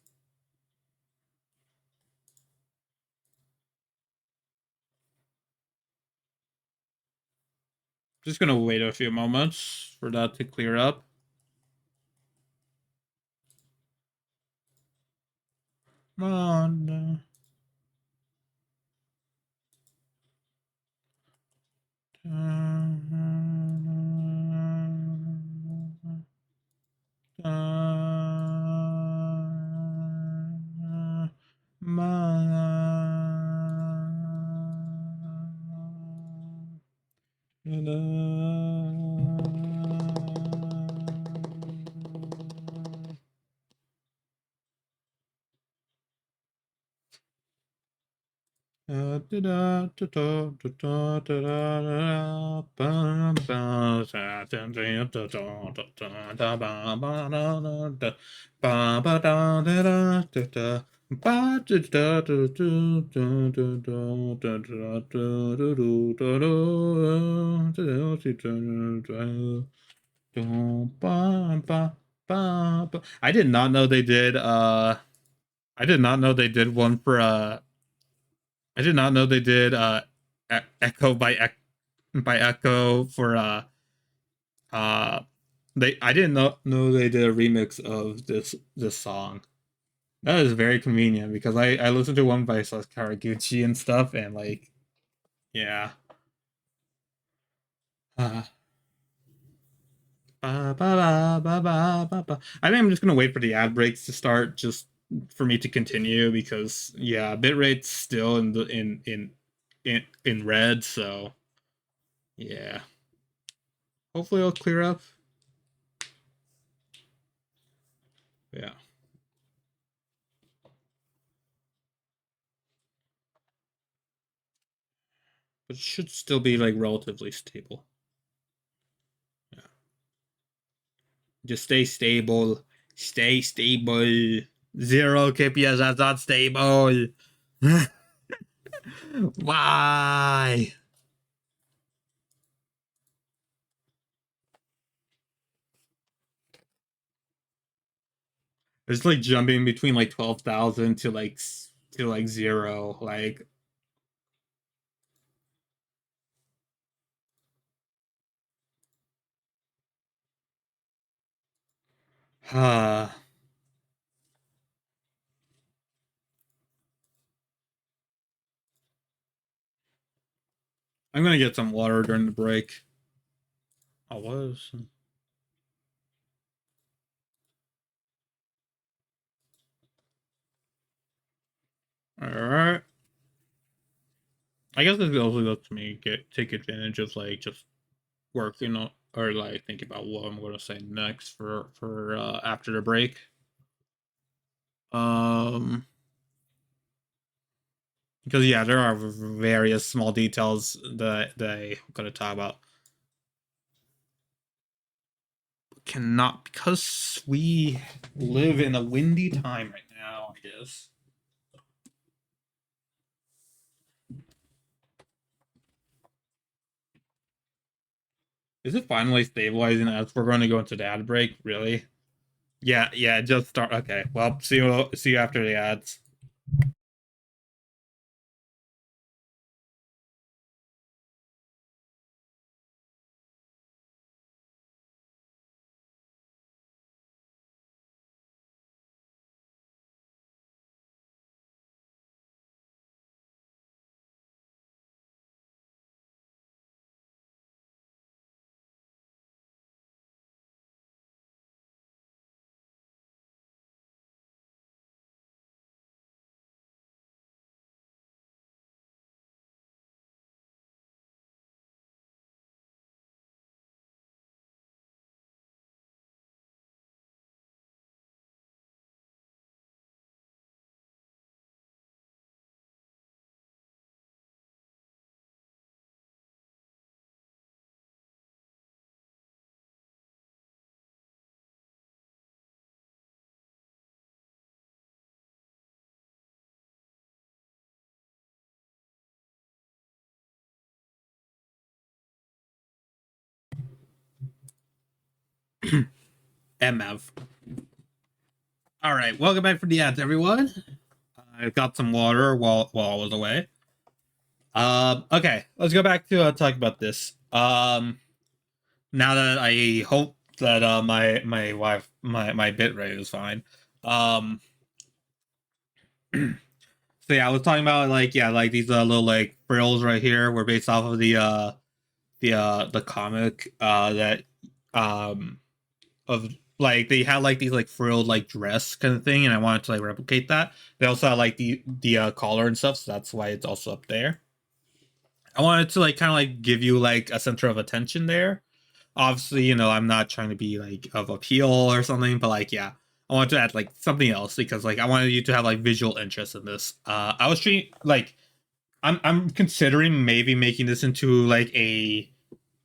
Just going to wait a few moments for that to clear up. Come on. I did not know they did I did not know they did one for I did not know they did Echo by Echo for they I didn't know they did a remix of this song. That is very convenient because I listened to one by Sakaguchi and stuff and like yeah. Uh, I think I'm just gonna wait for the ad breaks to start just for me to continue because yeah, bitrate's still in the in red, so yeah. Hopefully it'll clear up. Yeah. But it should still be like relatively stable. Yeah. Just stay stable. Stay stable. Zero KPS, that's not stable. Why? It's like jumping between like 12,000 to like zero. Like, I'm gonna get some water during the break. I was. Alright. I guess this also lets me take advantage of like just working on or like think about what I'm gonna say next for after the break. Um, because yeah, there are various small details that I'm gonna talk about. Cannot because we live in a windy time right now. I guess. Is it finally stabilizing as we're going to go into the ad break? Really? Yeah, yeah. Just start. Okay. Well, see you after the ads. MF. All right, welcome back for the ads, everyone. I got some water while I was away. Okay, let's go back to talk about this. Now that I hope that my bit rate is fine. So yeah, I was talking about like like these little like frills right here were based off of the comic that um of like they had like these like frilled like dress kind of thing, and I wanted to like replicate that. They also had like the collar and stuff, so that's why it's also up there. I wanted to like kind of like give you like a center of attention there. Obviously, I'm not trying to be like of appeal or something, but like yeah, I wanted to add like something else because like I wanted you to have like visual interest in this. I was treating like I'm considering maybe making this into like a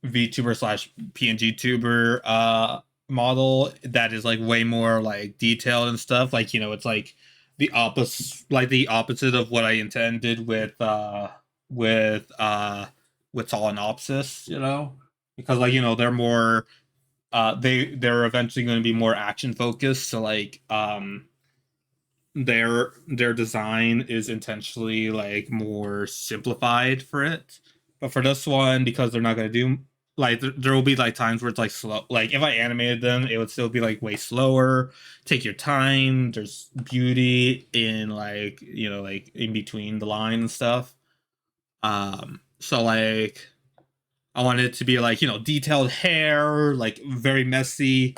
VTuber slash PNG tuber model that is like way more like detailed and stuff. Like, it's like the opposite of what I intended with with Solenopsis, because like, they're more they're eventually going to be more action focused. So like their design is intentionally like more simplified for it. But for this one, because they're not gonna do like there will be like times where it's like slow. Like if I animated them, it would still be like way slower. Take your time. There's beauty in like like in between the line and stuff. So like I wanted it to be like detailed hair, like very messy,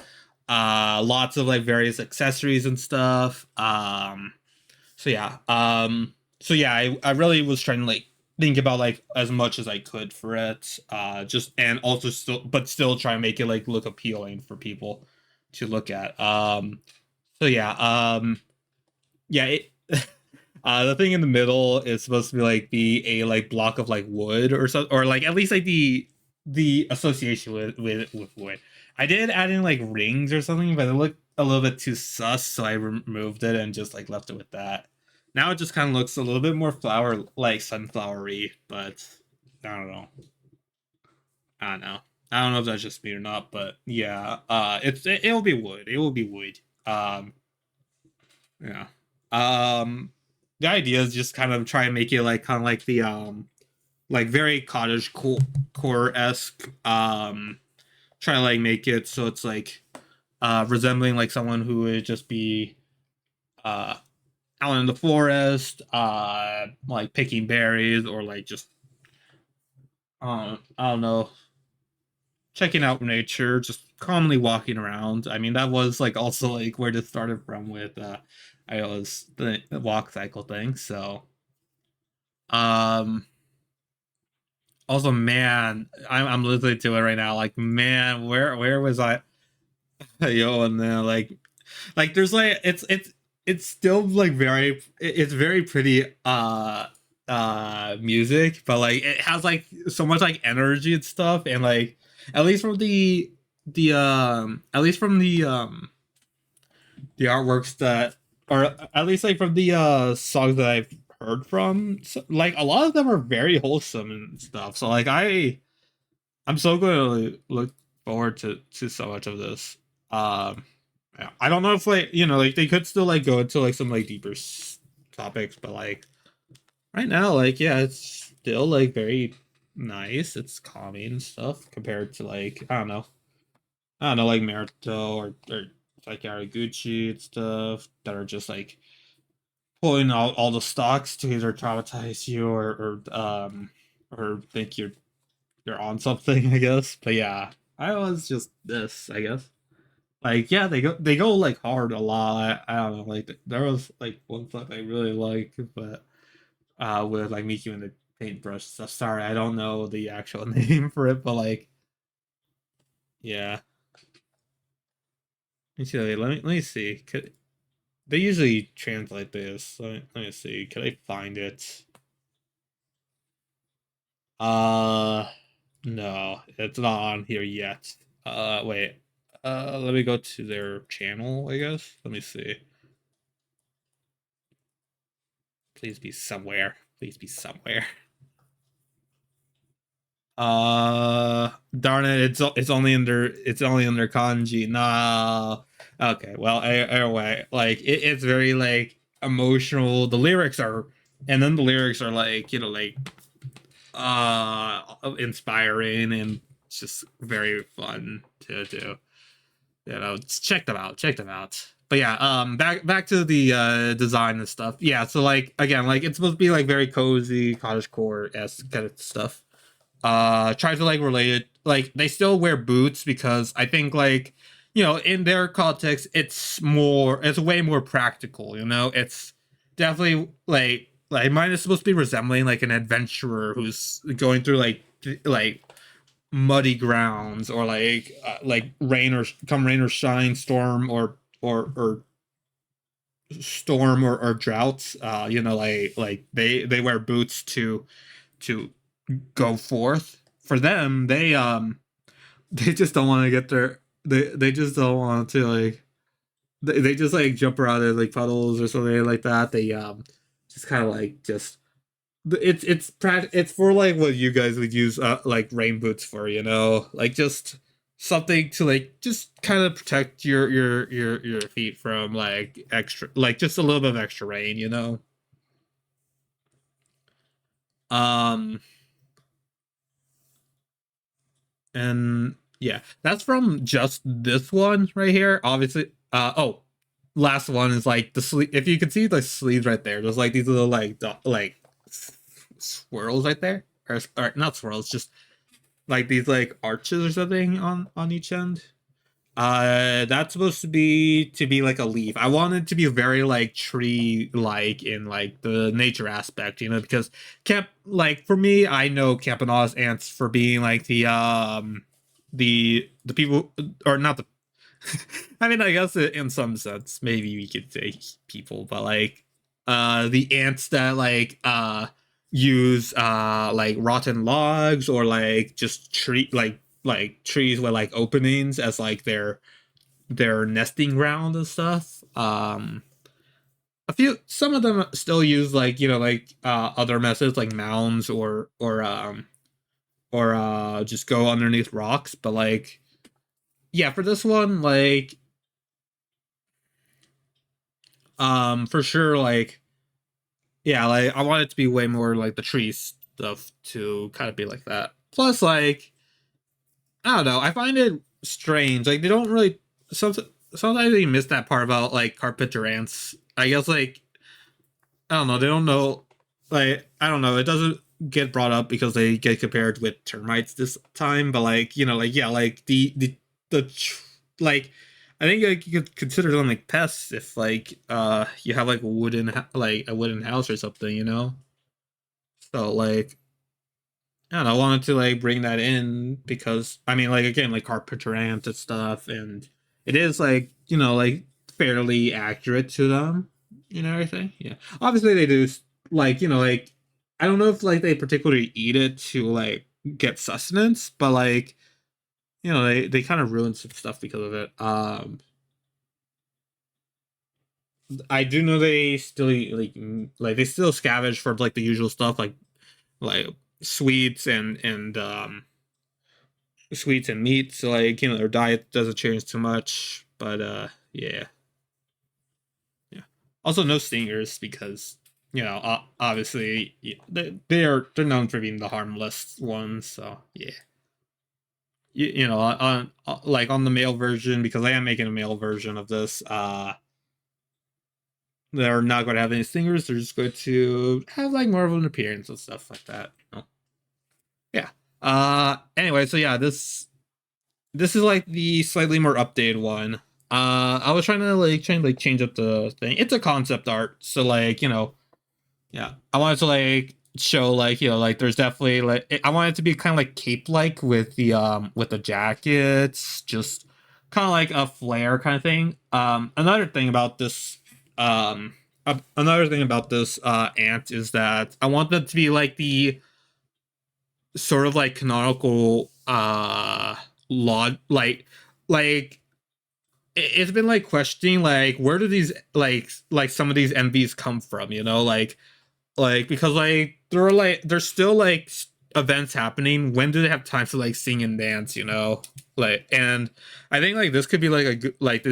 lots of like various accessories and stuff. I really was trying to like think about like as much as I could for it. Just and also still try and make it like look appealing for people to look at. So yeah, yeah, it the thing in the middle is supposed to be a like block of like wood or so, or like at least like the association with wood. I did add in like rings or something, but it looked a little bit too sus, so I removed it and just like left it with that. Now it just kind of looks a little bit more like sunflowery, but I don't know. I don't know. I don't know if that's just me or not, but yeah, it'll be wood. It will be wood. Yeah. The idea is just kind of try and make it like kind of like the like very cottage core esque. Try to like make it so it's like resembling like someone who would just be uh out in the forest, like picking berries or like just I don't know, checking out nature, just calmly walking around. I mean, that was like also like where this started from with I was the walk cycle thing. So um also man, I'm listening to it right now. Like man, where was I? Yo, and then like there's like it's still like it's very pretty music, but like it has like so much like energy and stuff, and like at least from the artworks that, or at least like from the songs that I've heard from, so, like a lot of them are very wholesome and stuff. So like I'm so going to look forward to so much of this. Um, yeah, I don't know if like like they could still like go into like some like deeper topics, but like right now, like yeah, it's still like very nice. It's calming and stuff compared to like I don't know like Naruto or like Gucci and stuff that are just like pulling out all the stocks to either traumatize you or think you're on something, I guess. But yeah, I was just this, I guess. Like yeah, they go like hard a lot. I don't know, like there was like one clip I really like, but with like Miku and the paintbrush stuff. Sorry, I don't know the actual name for it, but like yeah. Let me see. They usually translate this. Let me see. Can I find it? Uh no, it's not on here yet. Wait. Let me go to their channel, I guess. Let me see. Please be somewhere. Please be somewhere. Darn it, it's only under kanji. Nah. Okay, well, anyway, like it's very like emotional. And then the lyrics are like like inspiring, and it's just very fun to do. Just check them out. Check them out. But yeah, back to the design and stuff. Yeah, so like again, like it's supposed to be like very cozy, cottagecore esque kind of stuff. Try to like relate it. Like they still wear boots because I think like in their context it's way more practical. It's definitely like mine is supposed to be resembling like an adventurer who's going through like muddy grounds, or like rain or shine, storm or storm or droughts. Like they wear boots to go forth. For them, they just don't want to get their they just don't want to like they just like jump around in like puddles or something like that. They just kind of like just it's for like what you guys would use like rain boots for, like just something to like just kind of protect your feet from like extra, like just a little bit of extra rain. um and yeah, that's from just this one right here, obviously. Oh, last one is like the sleeve. If you can see the sleeves right there, there's like these little like like swirls right there, or not swirls, just like these like arches or something on each end. That's supposed to be like a leaf. I want it to be very like tree like in like the nature aspect, because camp like for me, I know Campana's ants for being like the people, or not the I mean, I guess in some sense maybe we could say people, but like the ants that use like rotten logs, or like just like trees with like openings as like their nesting ground and stuff. Some of them still use like like other methods like mounds, or just go underneath rocks, but like yeah, for this one, like for sure, like yeah, like I want it to be way more like the tree stuff to kind of be like that. Plus, like I don't know, I find it strange. Like they don't really sometimes they miss that part about like carpenter ants. I guess like I don't know, they don't know, like I don't know, it doesn't get brought up because they get compared with termites this time, but like like yeah, like like I think like you could consider them like pests if like you have like like a wooden house or something. So like I don't know, I wanted to like bring that in because I mean, like again, like carpenter ant and stuff, and it is like like fairly accurate to them, everything. Yeah, obviously they do like like I don't know if like they particularly eat it to like get sustenance, but like they kind of ruin some stuff because of it. I do know they still eat, like they still scavenge for like the usual stuff, like sweets and meat. So like their diet doesn't change too much, but yeah, yeah. Also no stingers because obviously they're known for being the harmless ones. So yeah. Like on the male version, because I am making a male version of this. They're not going to have any stingers. They're just going to have like more of an appearance and stuff like that. Yeah. Anyway, so yeah, this is like the slightly more updated one. I was trying to change up the thing. It's a concept art, so like yeah, I wanted to like show like like there's definitely like I want it to be kind of like cape like with the jackets, just kind of like a flare kind of thing. Another thing about this ant is that I want that to be like the sort of like canonical law, like it's been like questioning like where do these like some of these MVs come from, like because like they're still like events happening, when do they have time to like sing and dance, you know? Like, and I think like this could be like a good, like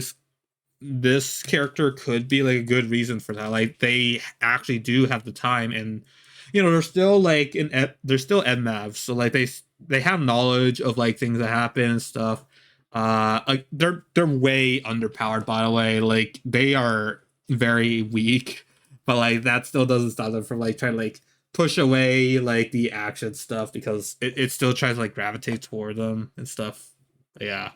this character could be like a good reason for that. Like they actually do have the time, and you know they're still like they're still edmavs, so like they have knowledge of like things that happen and stuff. Like they're way underpowered, by the way. Like they are very weak, but like that still doesn't stop them from like trying to like push away like the action stuff, because it still tries to like gravitate toward them and stuff. But yeah.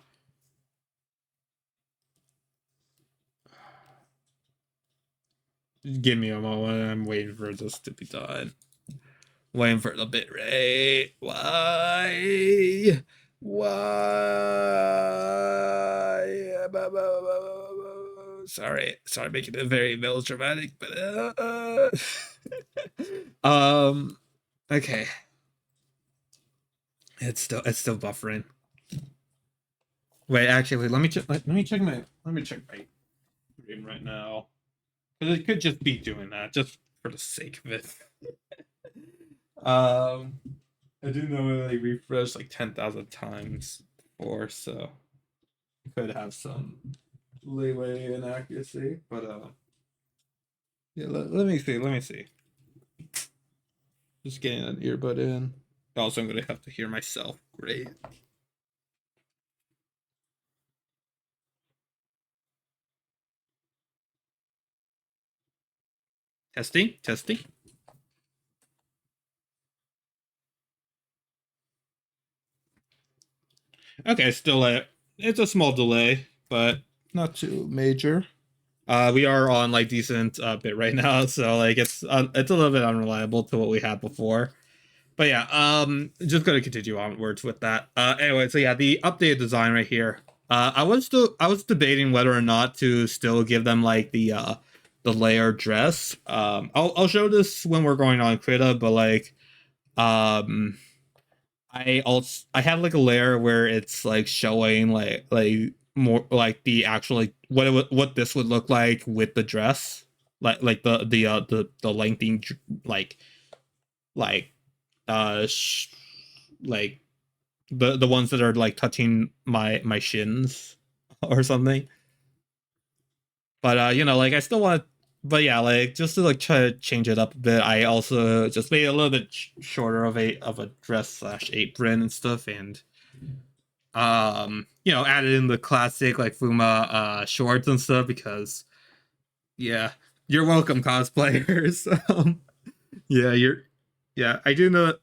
Give me a moment. I'm waiting for this to be done. Waiting for the bit rate. Why? Why? Sorry, making it very melodramatic, but okay. It's still buffering. Wait, actually, let me check. Let me check my stream right now, because it could just be doing that just for the sake of it. Um, I do know they refresh like 10,000 times before, so it could have some leeway in accuracy. But yeah, let me see. Let me see. Just getting an earbud in. Also, I'm gonna have to hear myself. Great. Testing, testing. Okay, still it's a small delay, but not too major. We are on like decent bit right now, so like it's a little bit unreliable to what we had before. But yeah, just gonna continue onwards with that. Anyway, so yeah, the updated design right here. I was debating whether or not to still give them like the layer dress. I'll show this when we're going on Krita, but like um I have like a layer where it's like showing like more like the actual like what this would look like with the dress, like the lengthening like like sh- like the ones that are like touching my shins or something. But you know, like I still want, but yeah, like just to like try to change it up a bit. I also just made it a little bit shorter of a dress slash apron and stuff, and you know, added in the classic like Fuma shorts and stuff, because yeah, you're welcome, cosplayers. Yeah, yeah, I do know.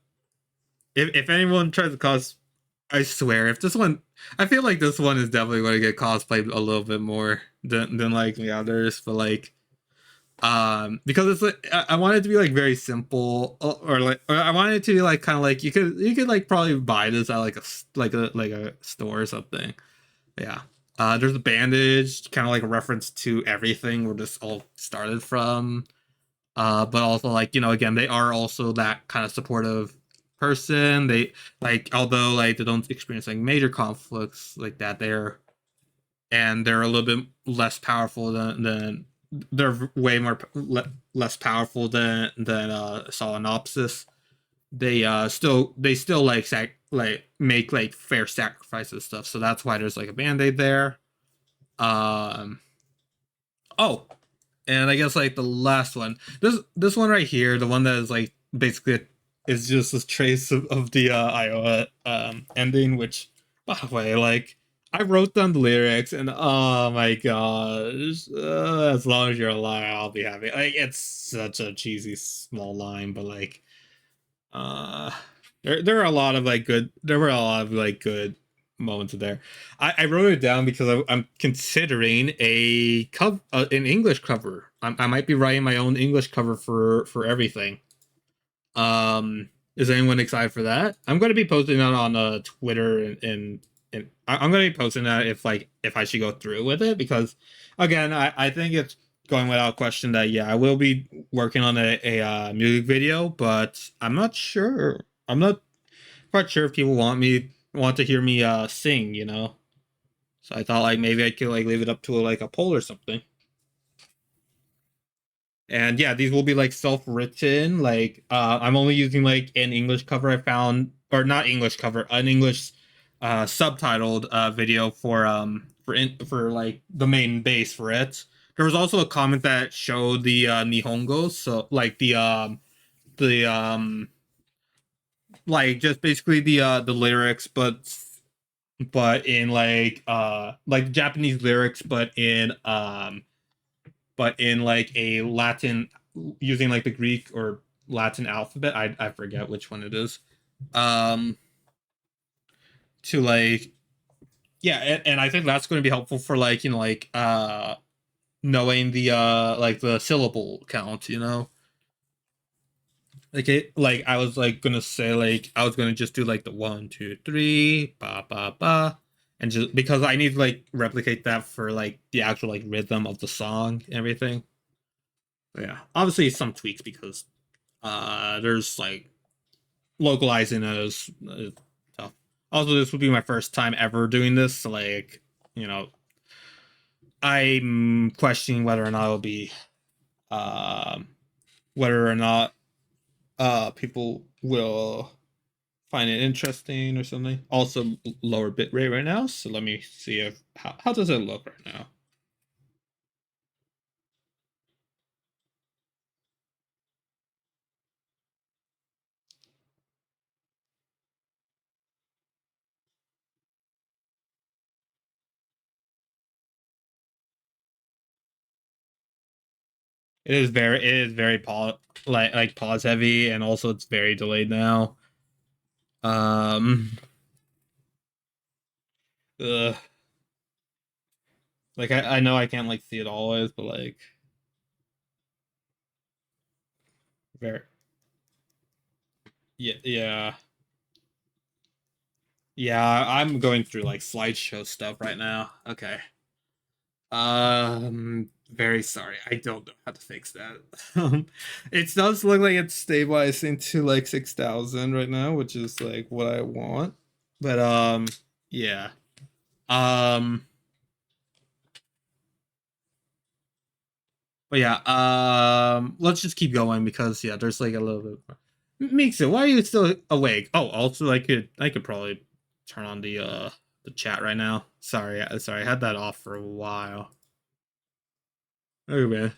If anyone tries to cos, I swear, if this one, I feel like this one is definitely going to get cosplayed a little bit more than like the others, but like, because it's like I want it to be like very simple, or I want it to be like kind of like you could like probably buy this at like a store or something. Yeah. There's a bandage, kind of like a reference to everything where this all started from. But also like, you know, again, they are also that kind of supportive person. They like, although like they don't experience like major conflicts like that, they're a little bit less powerful than they're way more less powerful than Solenopsis. They still like like make like fair sacrifices stuff. So that's why there's like a band-aid there. Um oh, and I guess like the last one, this one right here, the one that is like basically is just a trace of the Iowa ending, which by the way, like I wrote down the lyrics, and oh my gosh, as long as you're alive, I'll be happy. Like it's such a cheesy small line, but like uh there are a lot of like good there were a lot of like good moments there. I wrote it down because I'm considering an English cover. I might be writing my own English cover for everything. Is anyone excited for that? I'm going to be posting that on Twitter, and I'm going to be posting that if I should go through with it, because again, I think it's going without question that yeah, I will be working on a music video, but I'm not sure. I'm not quite sure if people want to hear me sing, you know. So I thought like maybe I could like leave it up to like a poll or something. And yeah, these will be like self-written. Like I'm only using like an English cover I found, or not English cover, an English subtitled video for like the main base for it. There was also a comment that showed the Nihongos, so like the like just basically the lyrics, but in like Japanese lyrics, but in like a Latin, using like the Greek or Latin alphabet. I forget which one it is. Um, to like yeah, and I think that's going to be helpful for like like knowing the like the syllable count. Like it, like I was like gonna say, like I was gonna just do like the 1 2 3 ba ba ba, and just because I need to like replicate that for like the actual like rhythm of the song and everything. Yeah, obviously some tweaks because there's like localizing is tough. Also, this would be my first time ever doing this, so like you know, I'm questioning whether or not it'll be um whether or not people will find it interesting or something. Also, lower bit rate right now, so let me see if how does it look right now. It is very like pause heavy, and also it's very delayed now. Um, ugh. Like I know I can't like see it always, but like very yeah yeah. I'm going through like slideshow stuff right now. Okay. Very sorry. I don't know how to fix that. It does look like it's stabilizing to like 6,000 right now, which is like what I want. But yeah. Um, but yeah. Let's just keep going because yeah, there's like a little bit more. Mixer, why are you still awake? Oh, also I could probably turn on the chat right now. Sorry, I had that off for a while. Oh man.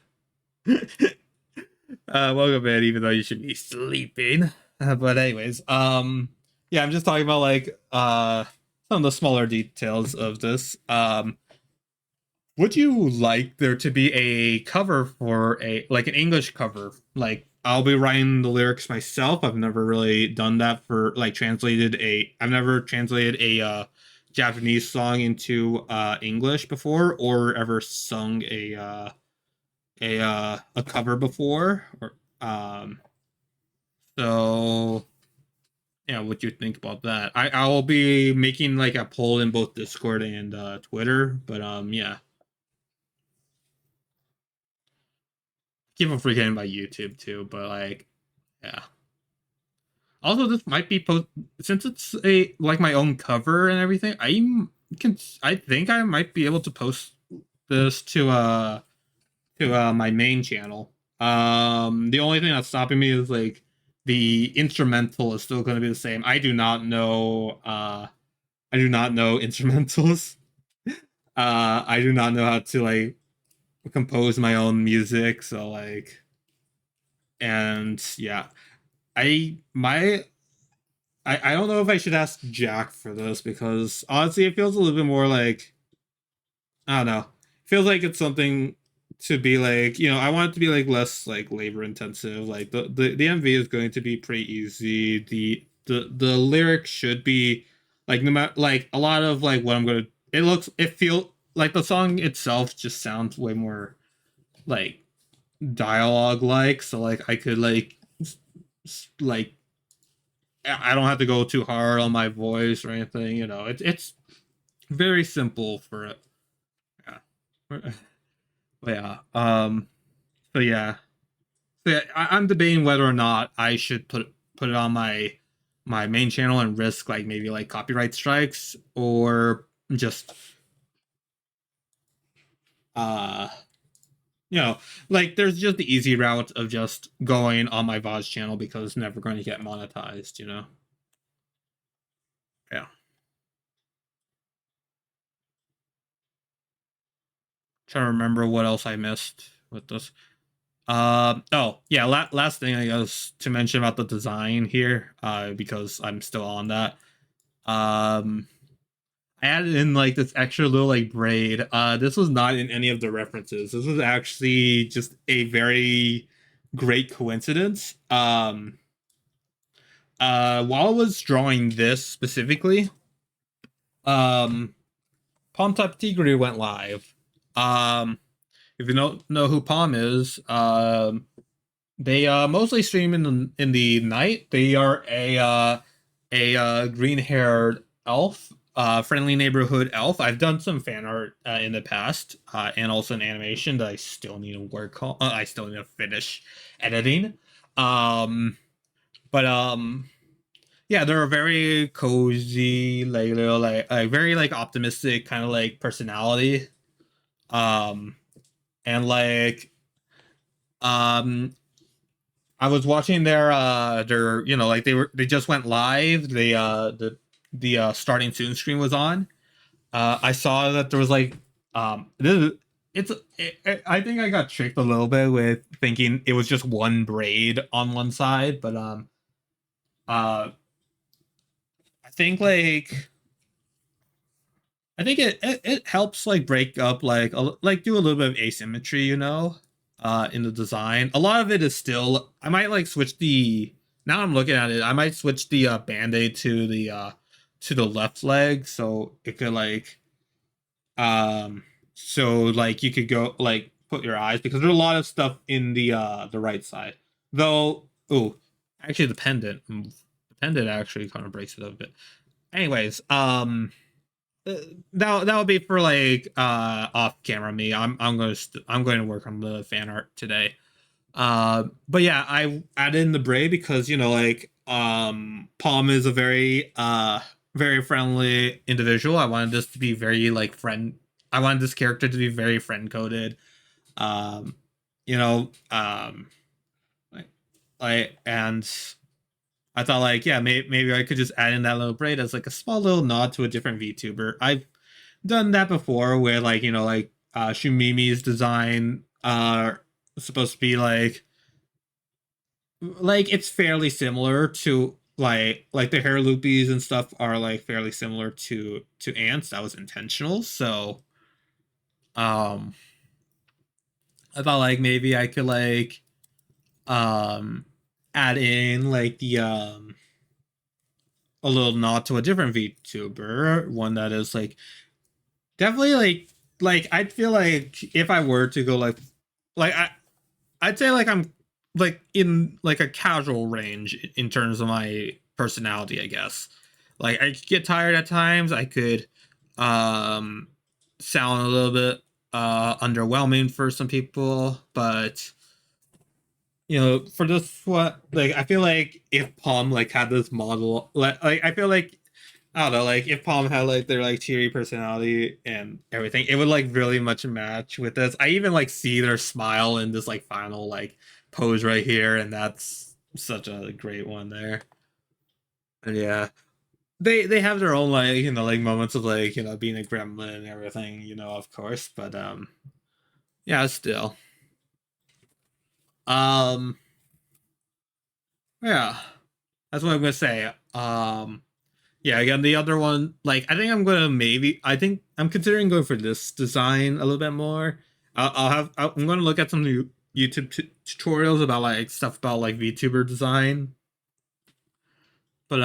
Welcome in, even though you should be sleeping. But anyways, yeah, I'm just talking about like some of the smaller details of this. Would you like there to be a cover for a like an English cover? Like I'll be writing the lyrics myself. I've never really done that for like I've never translated a Japanese song into English before, or ever sung a cover before, or so yeah, what you think about that? I will be making like a poll in both Discord and Twitter, but yeah, keep on forgetting about YouTube too, but like yeah. Also, this might be post since it's a like my own cover and everything. I think I might be able to post this to my main channel. The only thing that's stopping me is like the instrumental is still going to be the same. I do not know instrumentals. I do not know how to like compose my own music, so like and yeah. I my I don't know if I should ask Jack for this because honestly it feels a little bit more like I don't know. Feels like it's something to be like, I want it to be like less like labor intensive. Like the MV is going to be pretty easy. The lyrics should be like no matter like a lot of like what I'm gonna it feel like the song itself just sounds way more like dialogue like, so like I could like like I don't have to go too hard on my voice or anything, it's very simple for it. Yeah. But yeah. So yeah. So yeah, I'm debating whether or not I should put it on my main channel and risk like maybe like copyright strikes, or just uh you know, like there's just the easy route of just going on my VOD channel because it's never going to get monetized, you know. Yeah. Trying to remember what else I missed with this. Oh yeah, last thing I guess to mention about the design here, because I'm still on that. Um, I added in like this extra little like braid. This was not in any of the references. This was actually just a very great coincidence. While I was drawing this specifically, um, Palm Top Tigre went live. Um, if you don't know who Palm is, they mostly stream in the night. They are a green haired elf, friendly neighborhood elf. I've done some fan art in the past, and also an animation that I still need to work on. I still need to finish editing. Um, but yeah, they're a very cozy, like little, like very like optimistic kind of like personality. Um, and like um I was watching their like they just went live. The starting soon stream was on. I saw that there was like this is I think I got tricked a little bit with thinking it was just one braid on one side, but uh I think like I think it helps like break up like like do a little bit of asymmetry, you know, in the design. A lot of it is still I might like switch the now I'm looking at it, I might switch the band-aid to the left leg so it could like so like you could go like put your eyes because there's a lot of stuff in the right side. Though oh actually the pendant actually kind of breaks it up a bit. Anyways, that would be for like off camera me. I'm going to work on the fan art today. But yeah, I added in the braid because you know like Palm is a very friendly individual. I wanted this to be very like friend. I wanted this character to be very friend coded. Um, you know like, and I thought like yeah maybe I could just add in that little braid as like a small little nod to a different VTuber. I've done that before where like you know like Shumimi's design supposed to be like it's fairly similar to like the hair loopies and stuff are like fairly similar to ants. That was intentional. So um I thought like maybe I could like um add in like the a little nod to a different VTuber, one that is like definitely like I'd feel like if I were to go like I'd say like I'm like in like a casual range in terms of my personality, I guess. Like I get tired at times. I could um sound a little bit underwhelming for some people, but you know, for this what like I feel like if Palm like had this model like I feel like I don't know, like if Palm had like their like cheery personality and everything, it would like really much match with this. I even like see their smile in this like final like pose right here, and that's such a great one there. And yeah. They have their own like, you know, like moments of like, you know, being a gremlin and everything, you know, of course. But yeah, still. Um yeah. That's what I'm gonna say. Yeah, again, the other one, like, I think I'm gonna maybe, I think I'm considering going for this design a little bit more. I'm gonna look at some new YouTube tutorials about like stuff about like VTuber design. But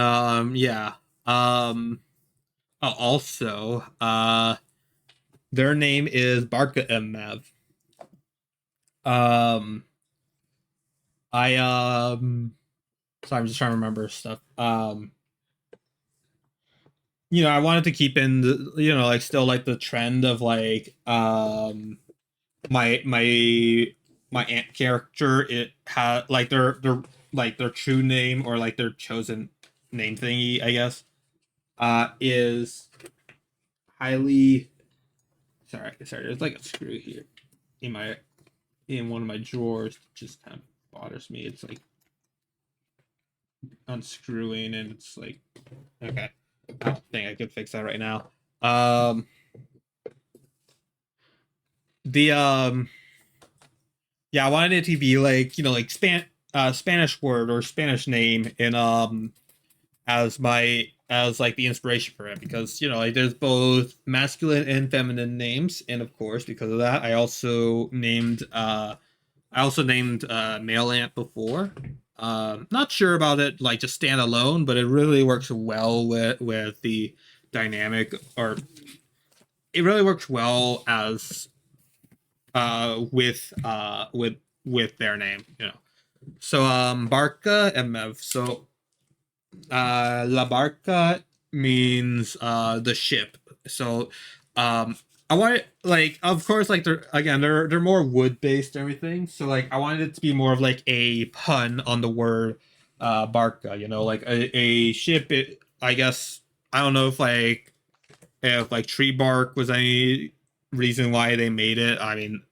yeah. Um, also, their name is Barka Mev. Um, I sorry, I'm just trying to remember stuff. You know, I wanted to keep in the, you know, like still like the trend of like my aunt character it had like their true name or like their chosen name thingy I guess is highly sorry there's like a screw here in my in one of my drawers that just kind of bothers me. It's like unscrewing, and it's like, okay, I don't think I could fix that right now. The yeah, I wanted it to be like, like Spanish word or Spanish name in as like the inspiration for it, because like there's both masculine and feminine names, and of course because of that I also named male ant before. Not sure about it like just stand alone, but it really works well with the dynamic, or it really works well as with their name. So Barca and Mev. So La Barca means the ship. So I want it, like, of course, like they're more wood based and everything. So like I wanted it to be more of like a pun on the word Barca. Like a ship. I guess I don't know if tree bark was any reason why they made it. I mean,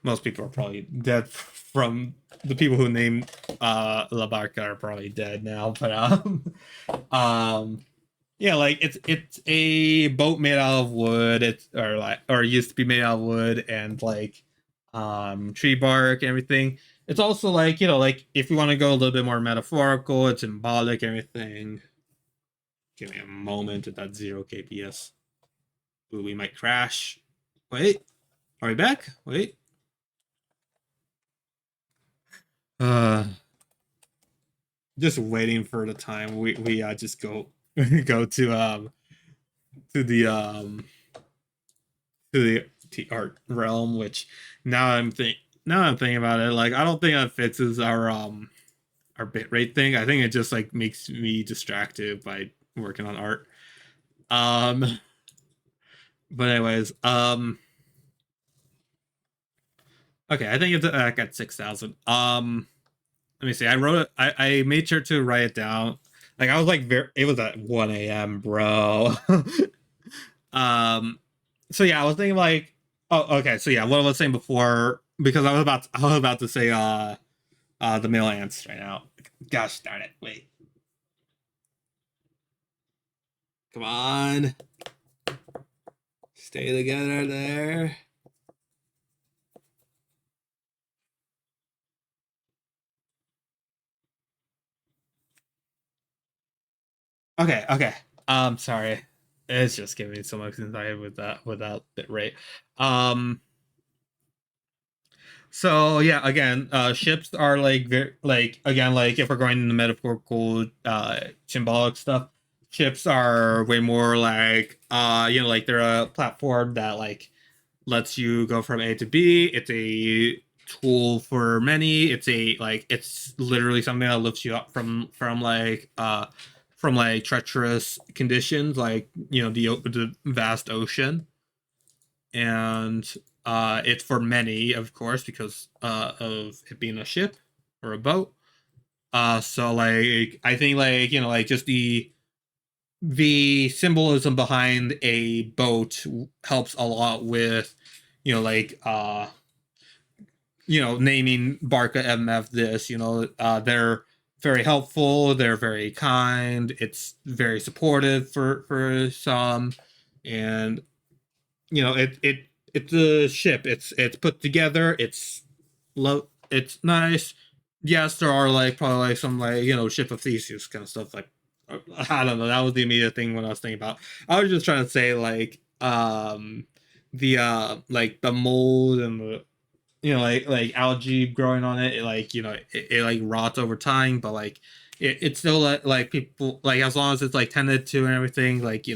most people are probably dead from the people who named La Barca are probably dead now, but yeah, like it's a boat made out of wood. Or used to be made out of wood and like tree bark and everything. It's also like, like if you want to go a little bit more metaphorical, it's symbolic and everything. Give me a moment at that 0 kps. Ooh, we might crash. Wait, are we back? Wait. Uh just waiting for the time we just go go to the to the art realm, which now I'm thinking about it, like I don't think that fixes our bitrate thing. I think it just like makes me distracted by working on art. um but anyways, okay, I think it's back at 6,000. Let me see. I made sure to write it down. Like I was like it was at 1 a.m., bro. um so yeah, I was thinking like, oh, okay, so yeah, what I was saying before, because I was about to say the male ants right now. Gosh darn it. Wait. Come on. Stay together there. Okay, okay. Sorry. It's just giving me so much anxiety with that bit rate. Um So yeah, again, ships are like very, like, again, like if we're going into metaphorical, symbolic stuff, ships are way more like, like they're a platform that like lets you go from A to B. It's a tool for many. It's literally something that lifts you up from treacherous conditions, like the vast ocean. And it's for many, of course, because of it being a ship or a boat. So like I think, like like just the symbolism behind a boat helps a lot with like naming Barca MF this. They're very helpful, they're very kind, it's very supportive for some. And it's a ship. It's put together. It's nice. Yes, there are like probably like some like ship of Theseus kind of stuff. Like I don't know. That was the immediate thing when I was thinking about. I was just trying to say like the like the mold and the like algae growing on it. Like it like rots over time, but like it's still like people, like as long as it's like tended to and everything, like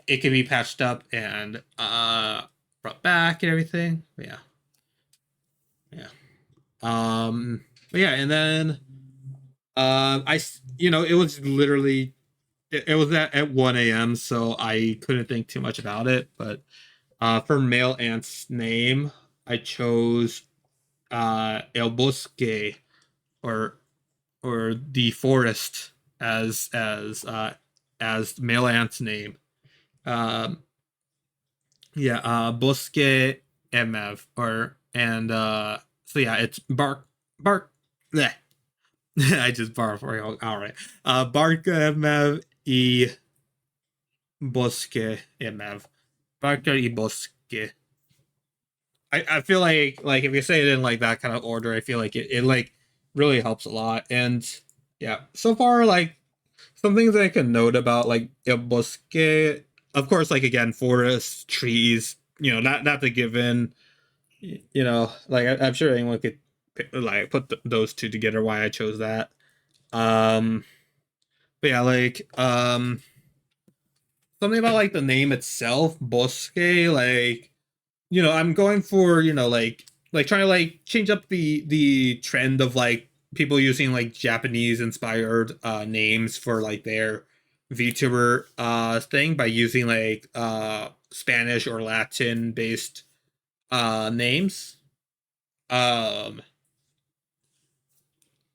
it can be patched up and brought back and everything. But yeah, yeah. But yeah, and then it was literally it was at 1 a.m., so I couldn't think too much about it. But for male ant's name, I chose El Bosque, or the forest, as male ant's name. Um, yeah, Bosque MF, or And so yeah, it's bark. Bleh. I just barked for you. All right. Barca Mev e Bosque Mev. Barca e Bosque. I feel like if you say it in like that kind of order, I feel like it like really helps a lot. And yeah, so far like some things I can note about like El Bosque, of course, like again, forests, trees, not the given, like I'm sure anyone could like put those two together why I chose that. Um, but yeah, like something about like the name itself, Bosque, like I'm going for like trying to like change up the trend of like people using like Japanese inspired names for like their VTuber thing by using like Spanish or Latin based names. Um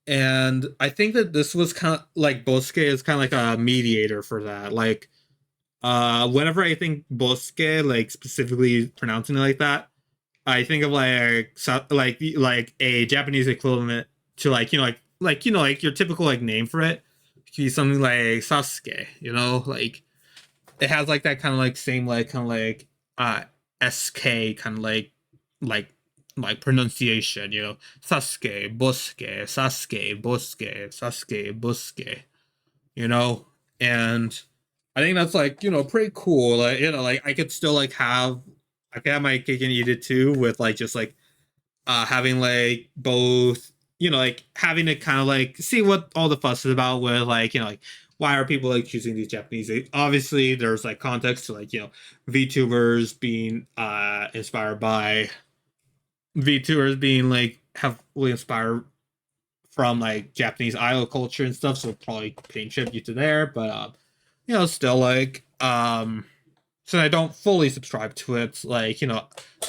and I think that this was kind of like Bosque is kind of like a mediator for that. Like whenever I think Bosque, like specifically pronouncing it like that, I think of like a Japanese equivalent to like your typical like name for it. It could be something like Sasuke, like it has like that kind of like same like kind of like SK kind of like like pronunciation, Sasuke, Bosuke, Sasuke, Bosuke, Sasuke, Bosuke, you know? And I think that's like, pretty cool. Like, like I could have my cake and eat it too with like just like having like both, like having to kind of like see what all the fuss is about with like, like why are people like choosing these Japanese? Obviously there's like context to like, VTubers being inspired by VTubers being like heavily inspired from like Japanese idol culture and stuff, so probably paying tribute to there, but still like so I don't fully subscribe to it, like,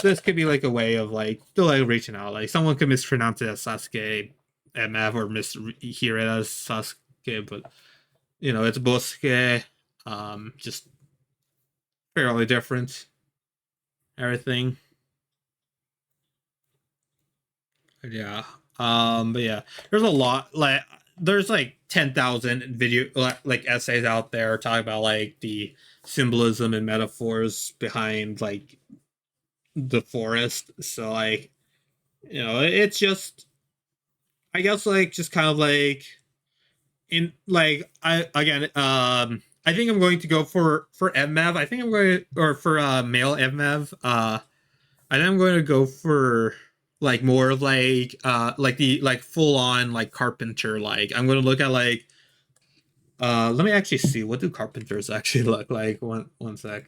this could be like a way of like still like reaching out. Like someone could mispronounce it as Sasuke MF or mishear it as Sasuke, but it's Bosuke. Just fairly different. Everything. Yeah. But yeah, there's a lot there's like 10,000 video like essays out there talking about like the symbolism and metaphors behind like the forest. So like, it's just I guess like just kind of like in like I again I think I'm going to go for MMAV. I think I'm going or for male MMAV. I think I'm going to go for like more of like the like full on like carpenter. Like I'm going to look at like let me actually see what do carpenters actually look like. One sec.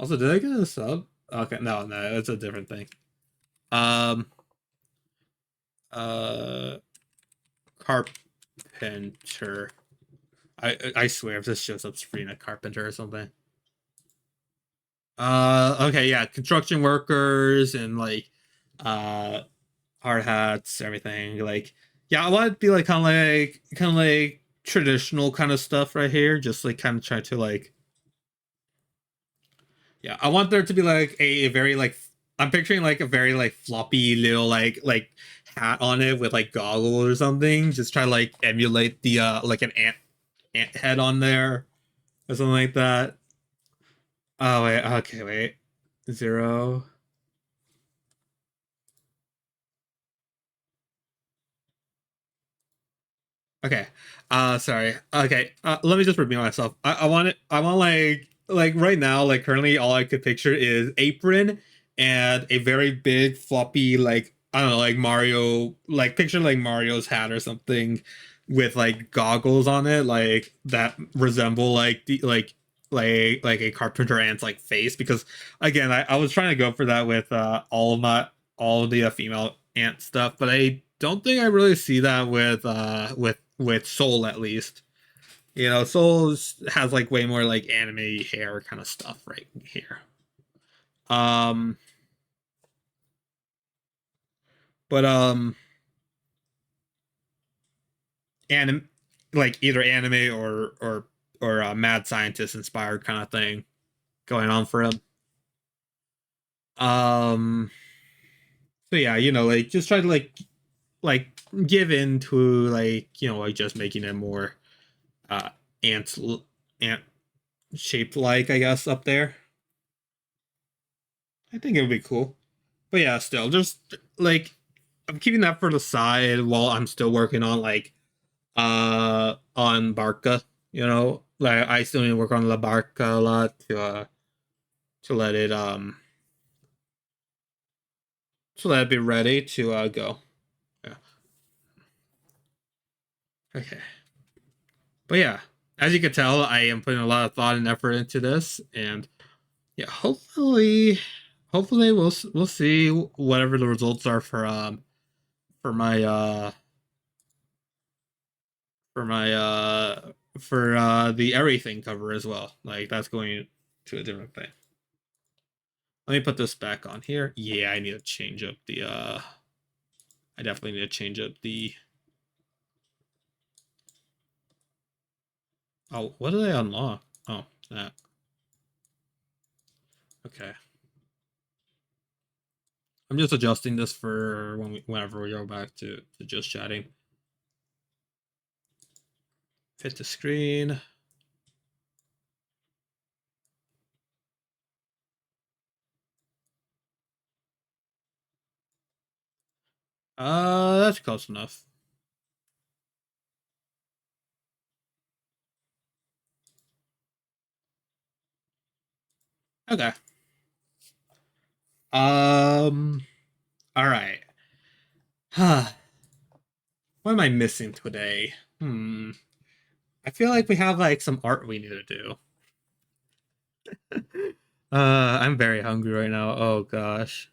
Also, did I get a sub? Okay, no, that's a different thing. Um uh Carpenter. I swear if this shows up Sabrina Carpenter or something. Okay, yeah, construction workers and like uh hard hats, everything. Like, yeah, I want it to be like kind of like traditional kind of stuff right here. Just like kind of try to like, yeah, I want there to be like a very like I'm picturing like a very like floppy little like hat on it with like goggles or something. Just try to like emulate the like an ant head on there or something like that. Oh wait, okay, wait. Zero. Okay. Sorry. Okay. Let me just repeat myself. I want it. I want like right now, like currently, all I could picture is apron and a very big floppy like I don't know, like Mario, like picture like Mario's hat or something with like goggles on it, like that resemble like the like a carpenter ant's like face. Because again, I was trying to go for that with all of the female ant stuff, but I don't think I really see that with Soul at least. Soul has like way more like anime hair kind of stuff right here. Um, but anim like either anime or mad scientist inspired kind of thing going on for him. Um, So yeah, you know, like just try to like give in to like, you know, like just making it more uh ant ant shaped like, I guess, up there. I think it would be cool. But yeah, still just like I'm keeping that for the side while I'm still working on Barca, you know. Like I still need to work on La Barca a lot to let it to let it be ready to go. Yeah. Okay. But yeah, as you can tell, I am putting a lot of thought and effort into this, and yeah, hopefully we'll see whatever the results are for my for my for the everything cover as well. Like that's going to a different thing. Let me put this back on here. Yeah, I need to change up the I definitely need to change up the oh, what did I unlock? Oh, that. Okay. I'm just adjusting this for whenever we go back to just chatting. Fit the screen. That's close enough. Okay. All right. Huh. What am I missing today? I feel like we have like some art we need to do. I'm very hungry right now. Oh gosh.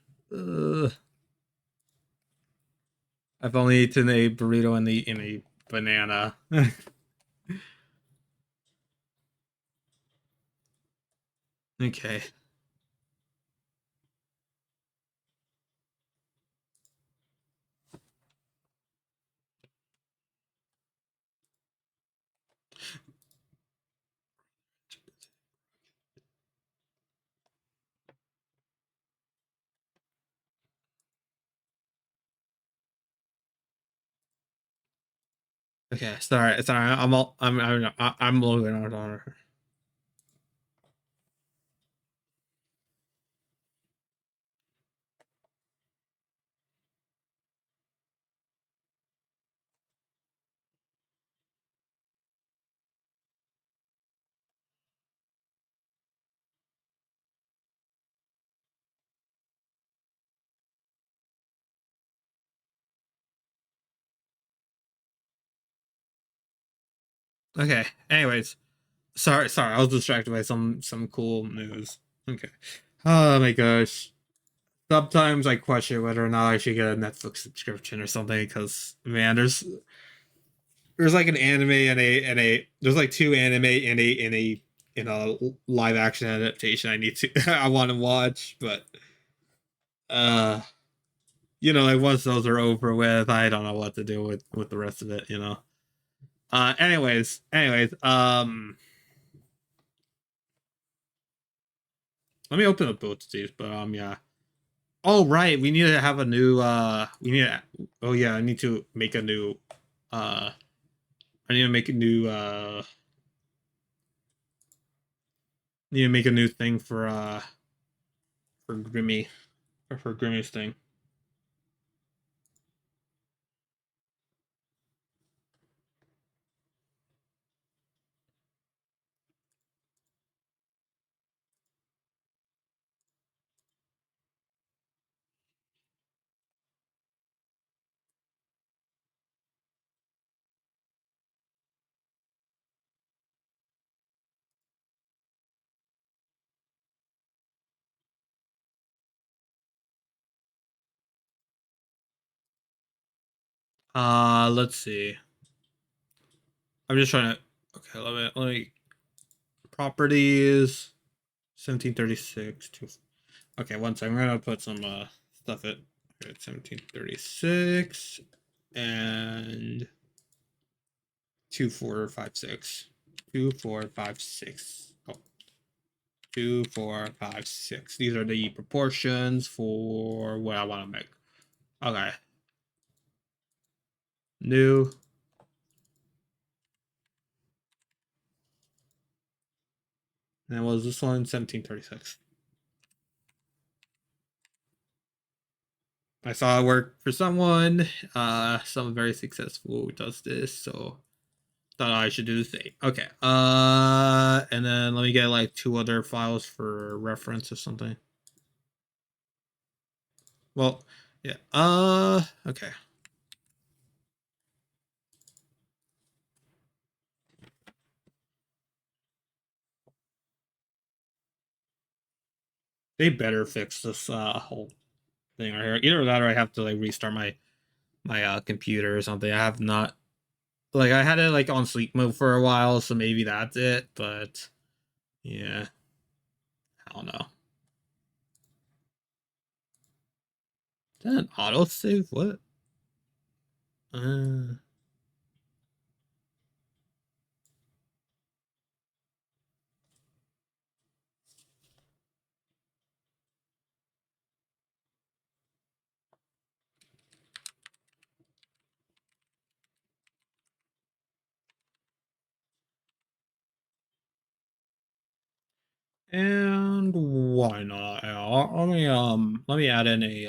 I've only eaten a burrito and a banana. Okay. Okay. Sorry. Sorry. I'm losing out on her. Okay. Anyways, sorry. I was distracted by some cool news. Okay. Oh my gosh. Sometimes I question whether or not I should get a Netflix subscription or something because man, there's like an anime and a there's like two anime in a live action adaptation I need to I want to watch, but uh you know, like once those are over with, I don't know what to do with the rest of it, you know. Anyways, let me open up both of these, but yeah. Oh right, we need to have a new oh yeah, I need to make a new uh I need to make a new need to make a new thing for Grimmy or for Grimmy's thing. Let's see. I'm just trying to. Okay, let me properties 1736 to. Okay, one second. I'm gonna put some stuff at 1736 and 2456. 2456. Oh, 2456. These are the proportions for what I want to make. Okay. New. And was this one 1736? I saw it work for someone. Someone very successful who does this, so thought I should do the same. Okay. And then let me get like 2 other files for reference or something. Well, yeah. Okay. They better fix this whole thing right here. Either that or I have to like restart my computer or something. I have not, like, I had it like on sleep mode for a while, so maybe that's it, but yeah. I don't know. Is that an autosave? What? Uh and why not? Let me add in a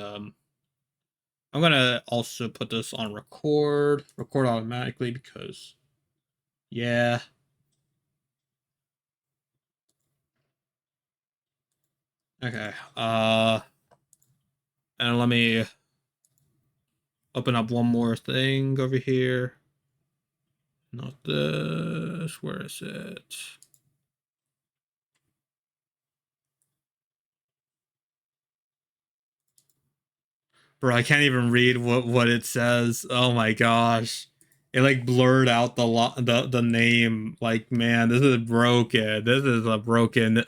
I'm gonna also put this on record automatically because yeah. Okay. And let me open up one more thing over here. Not this. Where is it? Bro, I can't even read what it says. Oh my gosh. It like blurred out the name. Like, man, this is broken. This is a broken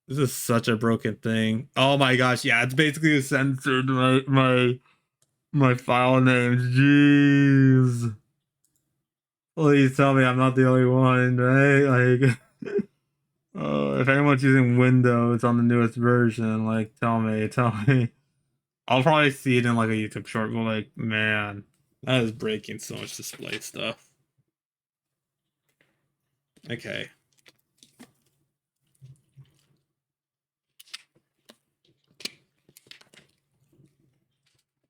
this is such a broken thing. Oh my gosh, yeah, it's basically censored my file names. Jeez. Please tell me I'm not the only one, right? Like if anyone's using Windows on the newest version, like tell me. I'll probably see it in like a YouTube short, but like, man, that is breaking so much display stuff. Okay.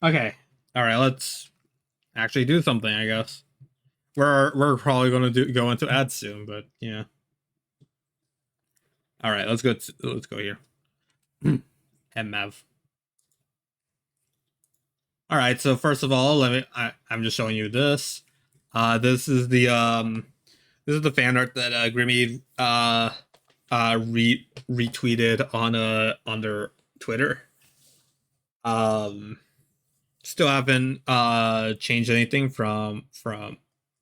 Okay. All right, let's actually do something, I guess. We're probably going to go into ads soon, but yeah. All right, let's go here. MF. All right, so first of all, I'm just showing you this. This is the fan art that Grimmy retweeted on their Twitter. Still haven't changed anything from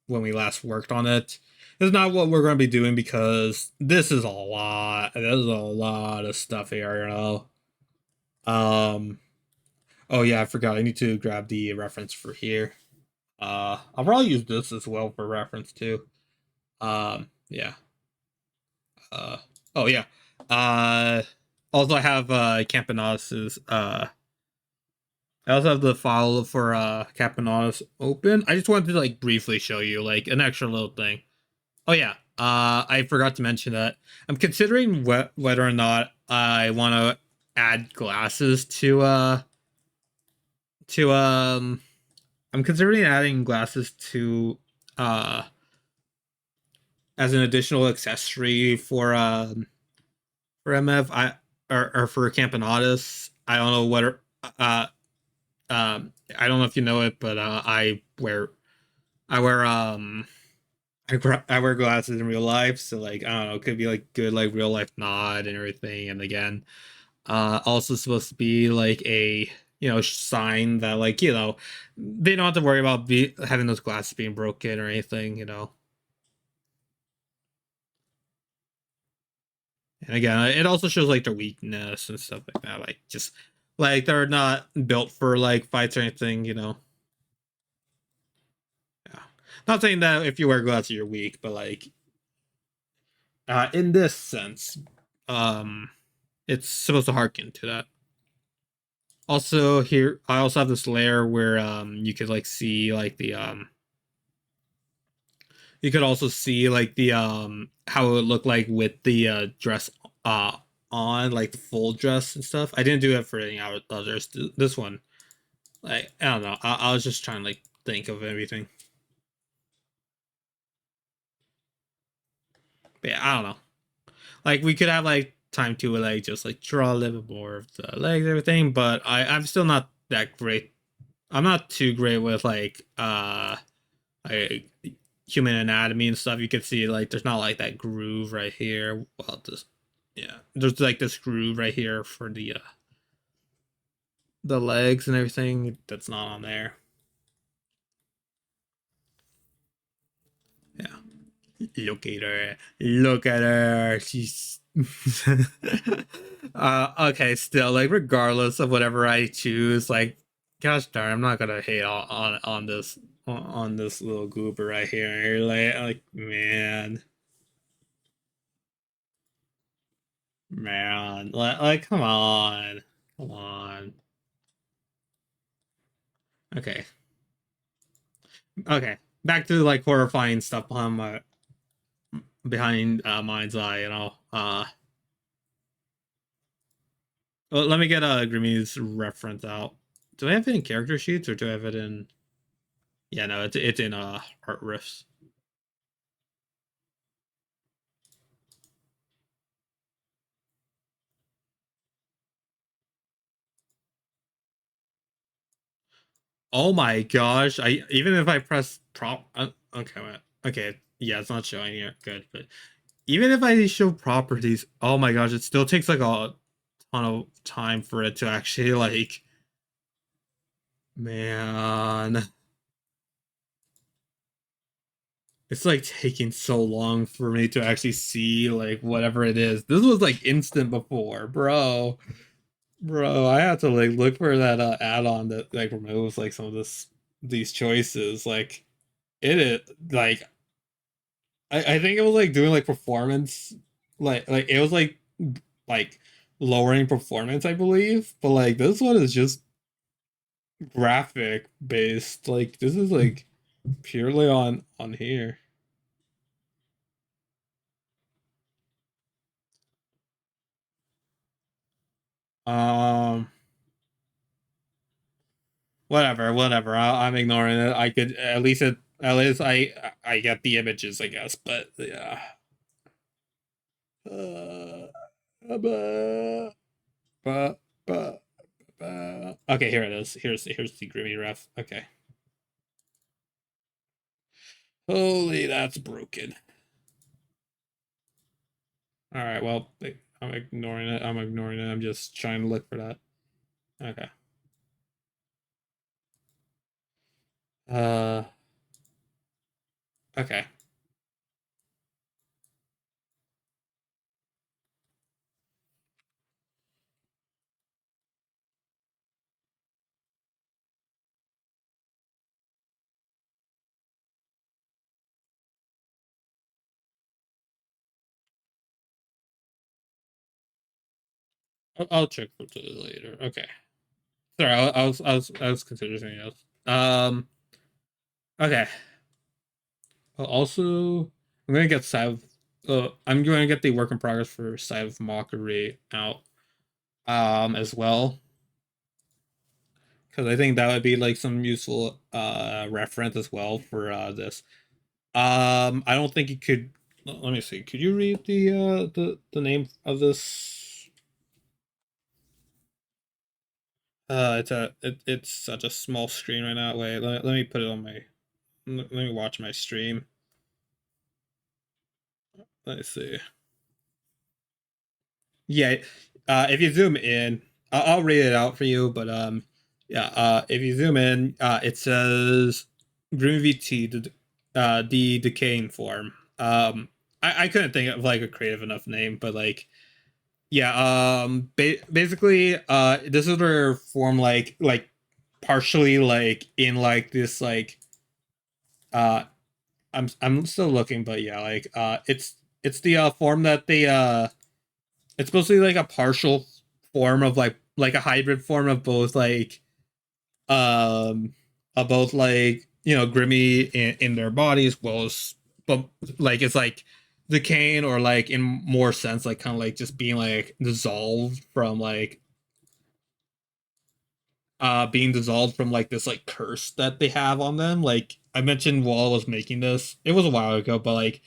when we last worked on it. This is not what we're going to be doing because this is a lot. There's a lot of stuff here, you know. Um. Oh yeah, I forgot. I need to grab the reference for here. I'll probably use this as well for reference too. Yeah. Uh. Oh yeah. Uh. Also, I have Campanaus's I also have the file for Capanatus open. I just wanted to like briefly show you like an extra little thing. Oh yeah, I forgot to mention that I'm considering whether or not I want to add glasses to I'm considering adding glasses to uh as an additional accessory for MF or for Campanatus. I don't know what uh I don't know if you know it, but I wear I wear glasses in real life, so like I don't know, it could be like good like real life nod and everything. And again, also supposed to be like a sign that like they don't have to worry about having those glasses being broken or anything, you know. And again, it also shows like their weakness and stuff like that, like just like they're not built for like fights or anything, you know. Yeah, not saying that if you wear glasses you're weak, but like in this sense, um, it's supposed to harken to that. Also here, I also have this layer where you could like see like the you could also see like the how it would look like with the dress uh on, like the full dress and stuff. I didn't do that for any others. This one, like I don't know. I was just trying to like think of everything. But yeah, I don't know. Like we could have like time to like just like draw a little bit more of the legs and everything, but I'm still not that great. I'm not too great with like human anatomy and stuff. You can see like there's not like that groove right here. Well, this, yeah, there's like this groove right here for the legs and everything that's not on there. Yeah, look at her, look at her. She's okay. Still, like regardless of whatever I choose, like gosh darn, I'm not gonna hate on this on this little goober right here. Like man. Man, like, come on, come on. Okay, okay. Back to like horrifying stuff behind my behind mind's eye. Well, let me get Grimmy's reference out. Do I have it in character sheets or do I have it in? Yeah, no, it's in art riffs. Oh my gosh! I even if I press prop, okay, wait, okay, yeah, it's not showing here. Good, but even if I show properties, oh my gosh, it still takes like a ton of time for it to actually like, man, it's like taking so long for me to actually see like whatever it is. This was like instant before, bro. I had to like look for that add-on that like removes like some of these choices. Like it is like I think it was like doing like performance, like it was like lowering performance, I believe. But like this one is just graphic based. Like this is like purely on here. Um, whatever. I'm ignoring it. I could at least I get the images, I guess. But yeah. Uh, ba, ba, ba, okay, here it is. Here's the Grimmy ref. Okay. Holy, that's broken. All right. Well, I'm ignoring it. I'm ignoring it. I'm just trying to look for that. Okay. Uh. Okay. I'll check for it later. Okay. Sorry, I was considering something else. Okay. Also, I'm gonna get Sav. I'm going to get the work in progress for Sav Mockery out as well, because I think that would be like some useful reference as well for this. I don't think you could. Let me see. Could you read the name of this? It's such a small screen right now. Wait, let me put it on my. Let me watch my stream. Let me see. Yeah, if you zoom in, I'll read it out for you. But yeah, if you zoom in, it says GrimmiVT, the decaying form. I couldn't think of like a creative enough name, but like, yeah, basically, this is their form, like partially like in like this like, uh, I'm still looking, but yeah, like, it's the form that they it's supposed to be like a partial form of like like a hybrid form of both like um of both like Grimmy in their bodies, well as but like it's like decaying or like in more sense like kind of like just being like dissolved from like being dissolved from like this like curse that they have on them. Like I mentioned while I was making this, it was a while ago, but like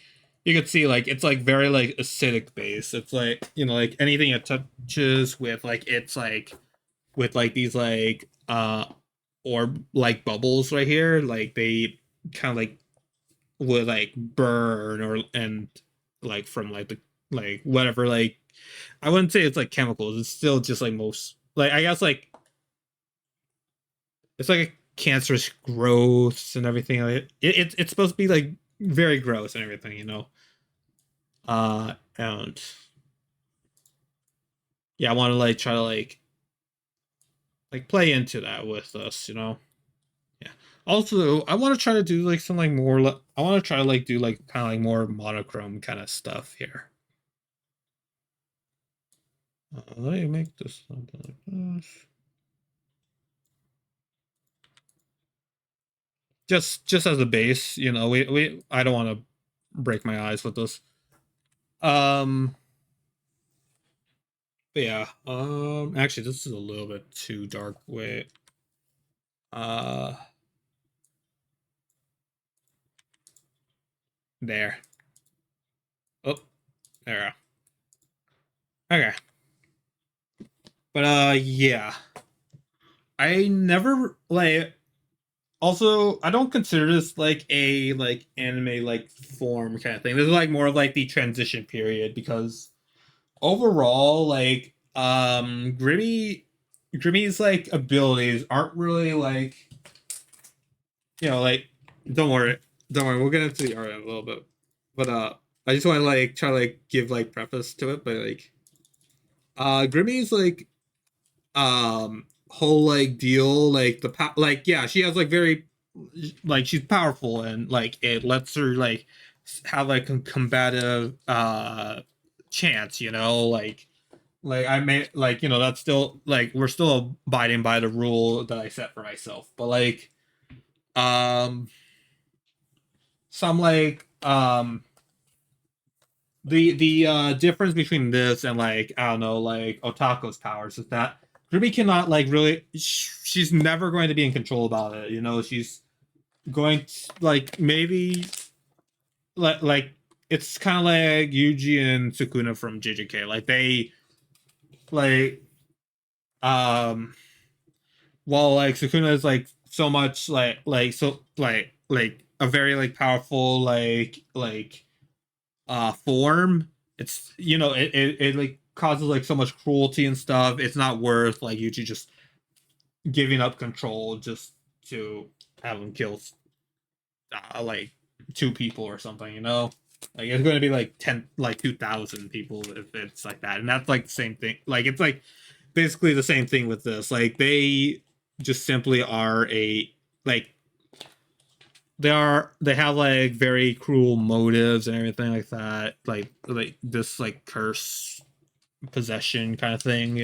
you could see like it's like very like acidic base. It's like like anything it touches with like it's like with like these like orb like bubbles right here, like they kind of like would like burn or and like from like the like whatever like I wouldn't say it's like chemicals. It's still just like most like I guess like it's like a cancerous growths and everything. Like it's supposed to be like very gross and everything. And yeah, I want to like try to like play into that with us. Yeah. Also, I want to try to do like some like more. I want to try to like do like kind of like more monochrome kind of stuff here. Let me make this something like this. Just as a base, we I don't want to break my eyes with this. Um, but yeah. Actually, this is a little bit too dark. Wait. Uh, there. Oh, there. Okay. But yeah. I never like also, I don't consider this like a like anime like form kind of thing. This is like more of like the transition period because overall, like Grimmy's like abilities aren't really like like don't worry, don't worry, we'll get into the art in a little bit. But I just want to like try to like give like preface to it, but like Grimmy's like whole like deal like like yeah she has like very like she's powerful and like it lets her like have like a combative chance like I may like that's still like we're still abiding by the rule that I set for myself, but like um some like the difference between this and like I don't know like Otako's powers is that Ruby cannot like really she's never going to be in control about it. She's going to, like maybe like it's kind of like Yuji and Sukuna from JJK. Like they like um while like Sukuna is like so much like so like a very like powerful like form, it's it like causes like so much cruelty and stuff. It's not worth like you to just giving up control just to have him kill like two people or something. Like it's going to be like 10 like 2,000 people if it's like that, and that's like the same thing. Like it's like basically the same thing with this. Like they just simply are a like they have like very cruel motives and everything like that, like this like curse possession kind of thing.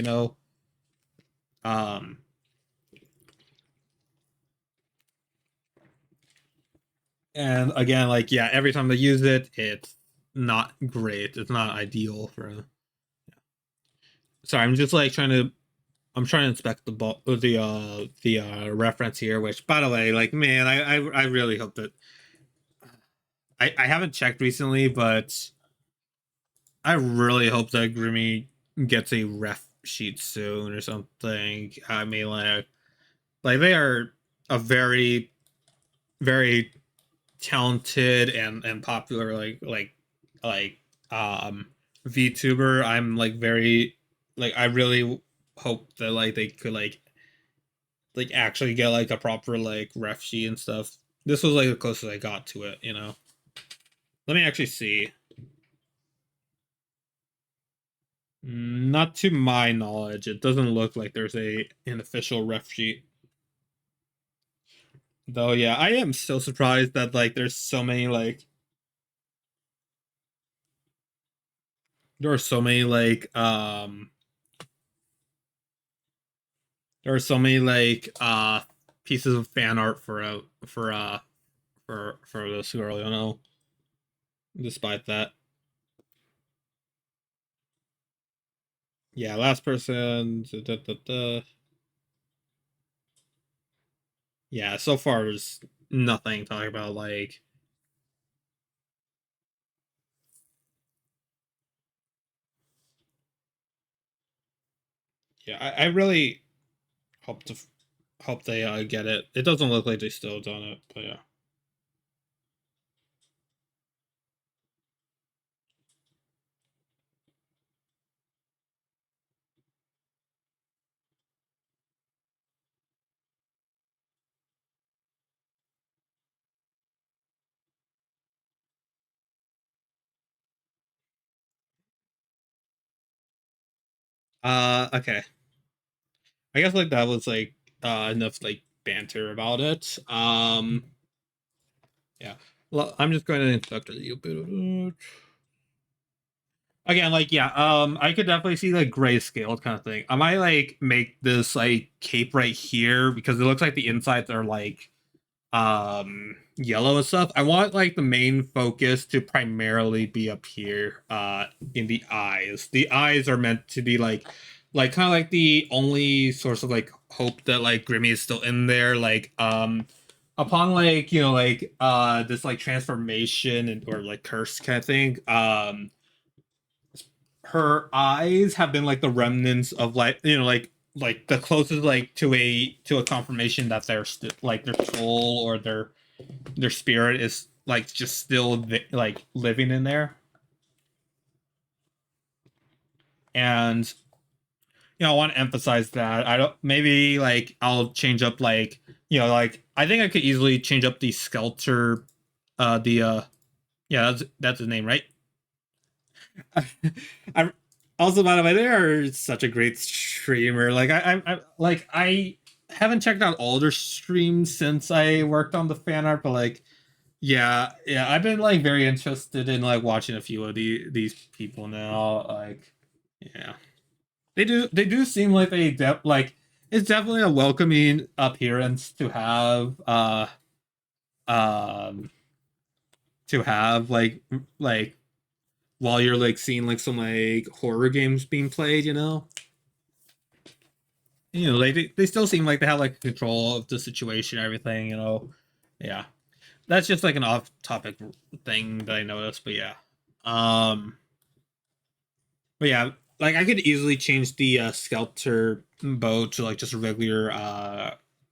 um and again, like yeah, every time they use it, it's not great, it's not ideal for sorry, I'm just like I'm trying to inspect the reference here, which by the way, like man, I really hope that I haven't checked recently, but I really hope that Grimmy gets a ref sheet soon or something. I mean, like they are a very, very talented and popular like VTuber. I'm like very like I really hope that like they could like actually get like a proper like ref sheet and stuff. This was like the closest I got to it. Let me actually see. Not to my knowledge. It doesn't look like there's an official ref sheet. Though yeah, I am still surprised that like there's so many like there are so many There are so many like pieces of fan art for this girl, you know. Despite that, yeah, last person. Yeah, so far there's nothing talking about like. Yeah, I really hope to hope they get it. It doesn't look like they still done it, but yeah. Okay. I guess like that was like enough like banter about it. Yeah. Well, I'm just going to instruct you a bit of it. Again, like yeah, I could definitely see like grayscale kind of thing. I might like make this like cape right here because it looks like the insides are like yellow and stuff. I want like the main focus to primarily be up here in the eyes. The eyes are meant to be like kind of like the only source of like hope that like Grimmy is still in there. Like upon like you know like this like transformation and or like curse kind of thing. Her eyes have been like the remnants of like you know like the closest like to a confirmation that they're like their soul or their spirit is like just still like living in there. And you know I want to emphasize that I don't maybe like I'll change up like you know like I think I could easily change up the skelter the yeah that's his name, right? I'm also, by the way, they are such a great streamer. Like I haven't checked out all their streams since I worked on the fan art, but like yeah, I've been like very interested in like watching a few of these people now. Like yeah, they do seem like like it's definitely a welcoming appearance um to have like while you're like seeing like some like horror games being played, you know. You know, they still seem like they have like control of the situation, everything, you know. Yeah, that's just like an off-topic thing that I noticed, but yeah, um, but yeah, like I could easily change the sculptor bow to like just a regular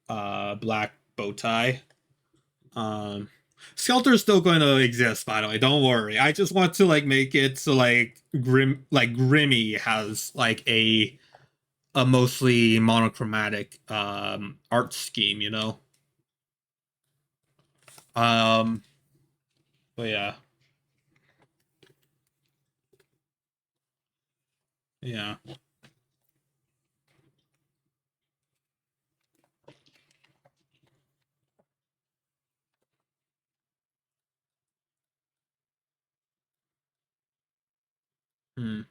black bow tie. Um, Skelter is still going to exist, by the way. Don't worry. I just want to like make it so like Grimmy has like a mostly monochromatic art scheme, you know. Um, but yeah, yeah. Hmm.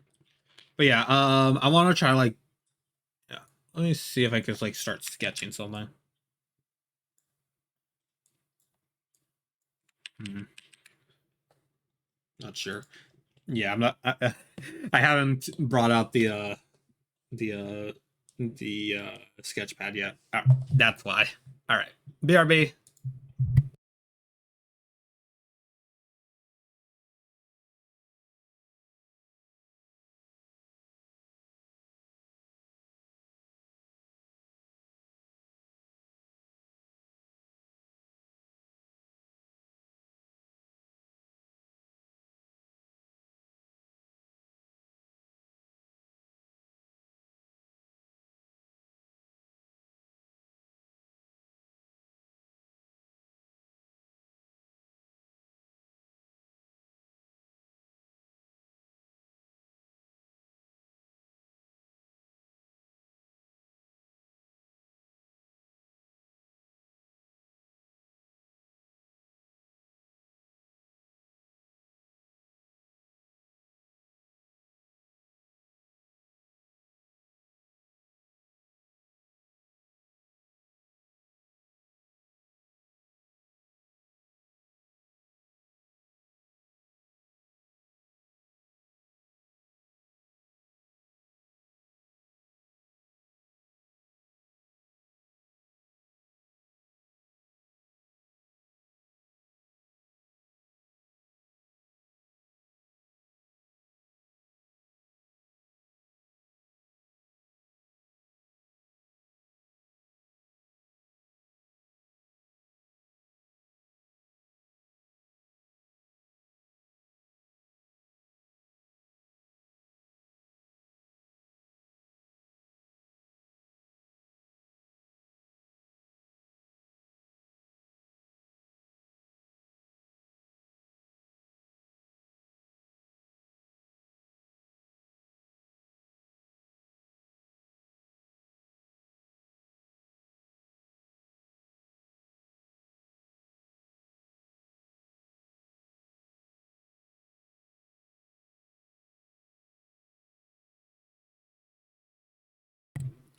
But yeah, I want to try like yeah. Let me see if I could like start sketching something. Hmm. Not sure. Yeah, I'm not. I haven't brought out the uh sketch pad yet. That's why. All right, BRB.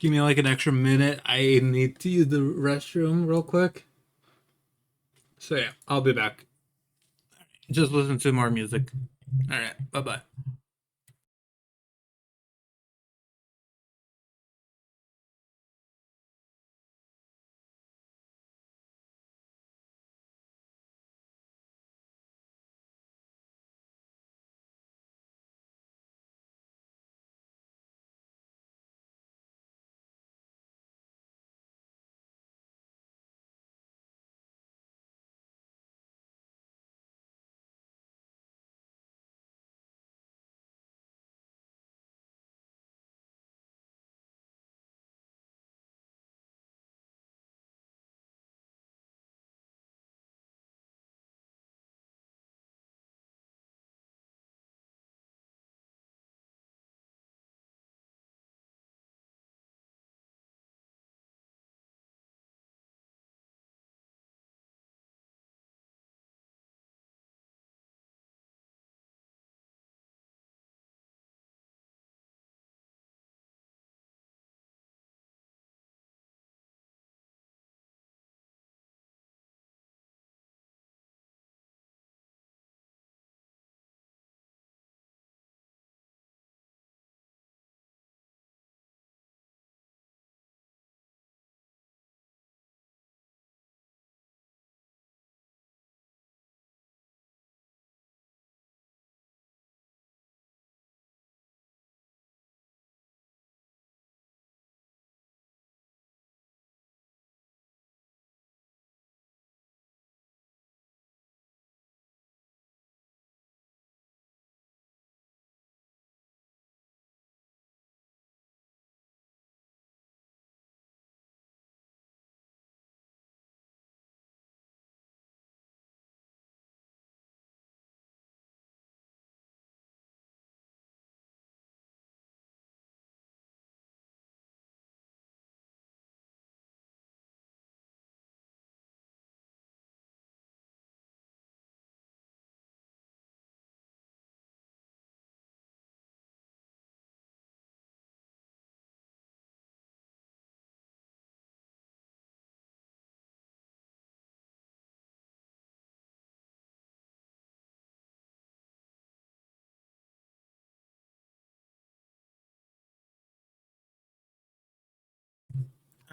Give me like an extra minute. I need to use the restroom real quick. So yeah, I'll be back. Just listen to more music. All right, bye bye.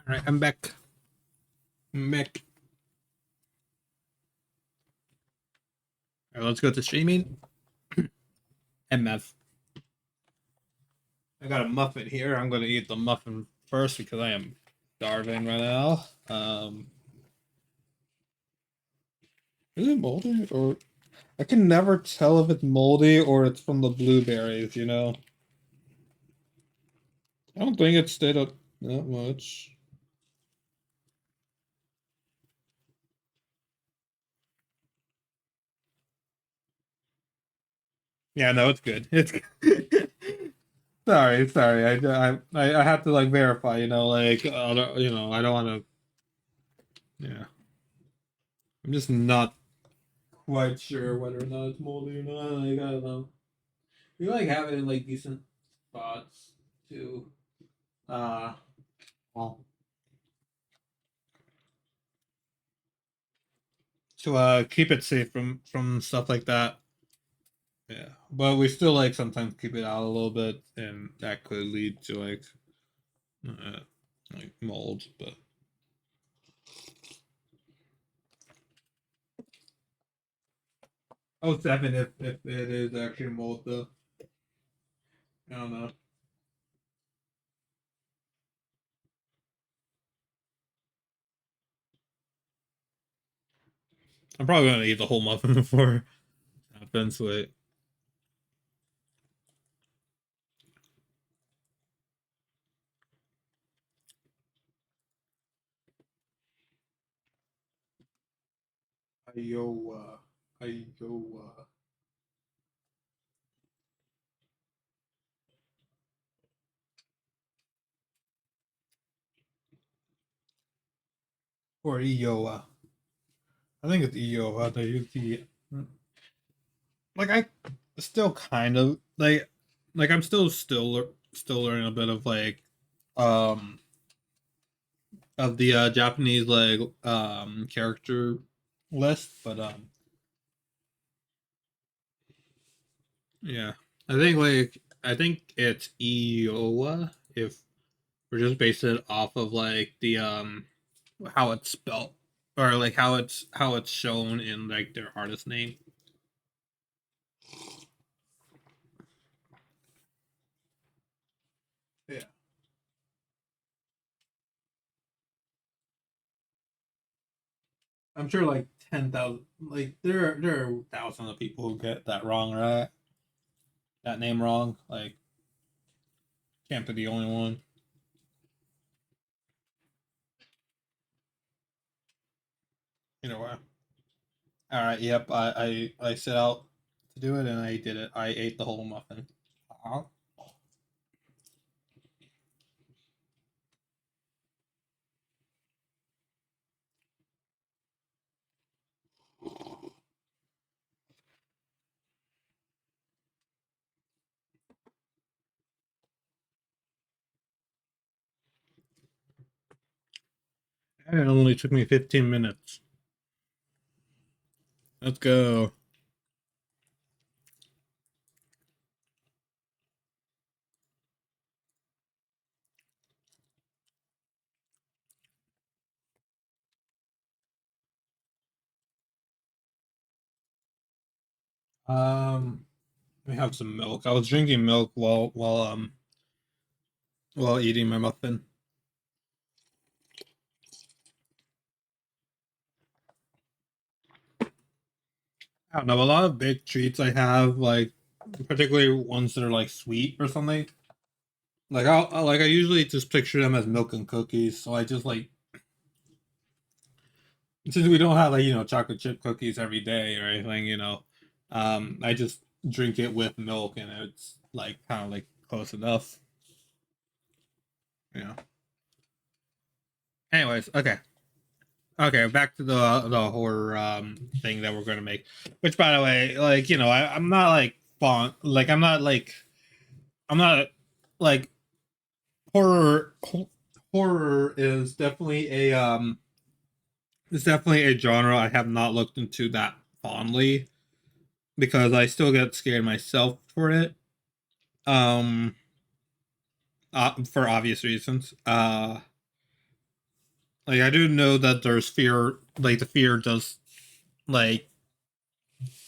All right, I'm back. I'm back. All right, let's go to streaming. MF. I got a muffin here. I'm gonna eat the muffin first because I am starving right now. Is it moldy or I can never tell if it's moldy or it's from the blueberries, you know? I don't think it stayed up that much. Yeah, no, it's good. It's good. Sorry. I have to like verify, you know, like you know, I don't want to. Yeah, I'm just not quite sure whether or not it's moldy or not. Like I don't know. We like have it in like decent spots too. Uh, well, to keep it safe from stuff like that. Yeah, but we still like sometimes keep it out a little bit, and that could lead to uh, like mold. But oh, seven if it is actually mold though. I don't know. I'm probably gonna eat the whole muffin before it happens. Wait, Iowa, Iowa, or Iowa. I think it's Iowa. They use the like I still kind of like I'm still learning a bit of like um of the Japanese like character list, but yeah, I think it's Iowa if we're just basing it off of like the how it's spelled or like how it's shown in like their artist name. Yeah. I'm sure like 10,000 like there are thousands of people who get that wrong, right? That name wrong. Like can't be the only one. You know what? All right, yep. I set out to do it and I did it. I ate the whole muffin. Uh-huh. And it only took me 15 minutes. Let's go. Let me have some milk. I was drinking milk while eating my muffin. I don't know. A lot of big treats I have, like particularly ones that are like sweet or something. Like I usually just picture them as milk and cookies. So I just like since we don't have like chocolate chip cookies every day or anything, I just drink it with milk and it's like kind of like close enough. You know. Anyways, okay. Okay, back to the horror thing that we're gonna make. Which, by the way, like I'm not like font like I'm not like horror. Horror is definitely a it's definitely a genre I have not looked into that fondly because I still get scared myself for it. Um, for obvious reasons. Like I do know that there's fear. Like the fear does like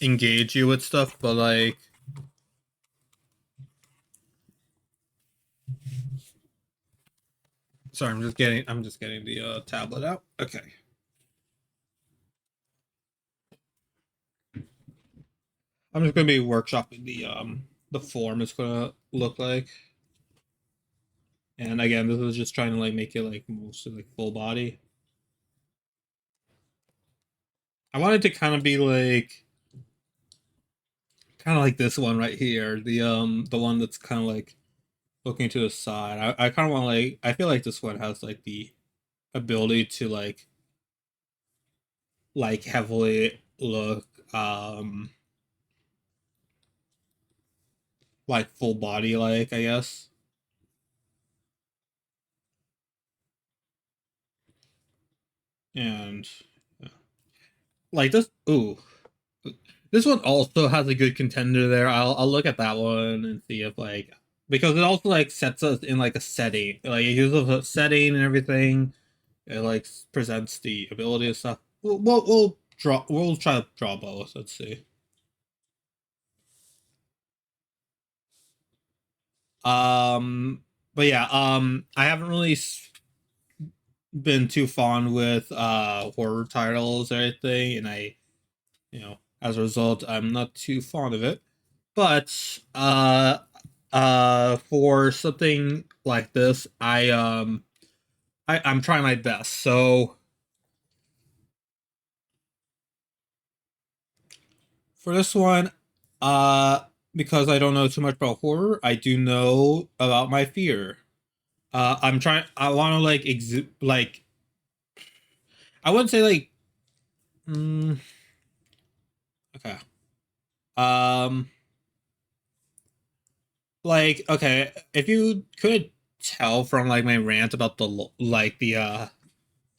engage you with stuff, but like sorry, I'm just getting the tablet out. Okay. I'm just gonna be workshopping the form it's gonna look like. And again, this is just trying to like make it like mostly like full body. I wanted to kind of like this one right here, the one that's kind of like looking to the side. I kind of want like I feel like this one has like the ability to like heavily look like full body like I guess. And yeah. Like this ooh. This one also has a good contender there. I'll look at that one and see if like because it also like sets us in like a setting. Like it gives us a setting and everything. It like presents the ability and stuff. We'll draw. We'll try to draw both. Let's see. But yeah. I haven't really been too fond with horror titles or anything, and as a result, I'm not too fond of it. But for something like this, I'm trying my best. So for this one, uh, because I don't know too much about horror, I do know about my fear. I'm trying. I want to like. I wouldn't say like. Mm, okay. Um. Like okay, if you could tell from like my rant about the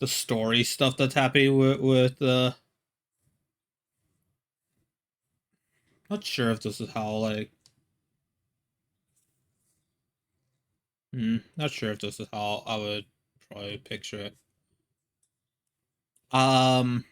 story stuff that's happening with. Not sure if this is how like. Not sure if this is how I would probably picture it. Um.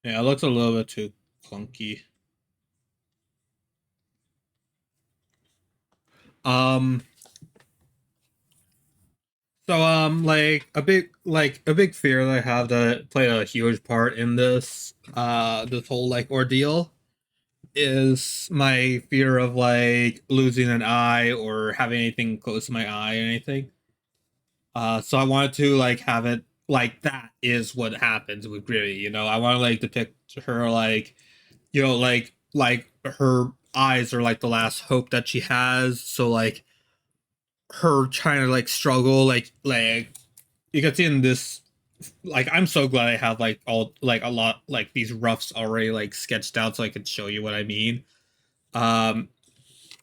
Yeah, it looks a little bit too clunky. Um. So like a big fear that I have that played a huge part in this whole like ordeal is my fear of like losing an eye or having anything close to my eye or anything. So I wanted to like have it like that is what happens with Gritty, you know. I want to like depict her like, you know, like her eyes are like the last hope that she has. So like her trying to like struggle, like you can see in this, like I'm so glad I have like all like a lot like these roughs already like sketched out so I could show you what I mean. Um,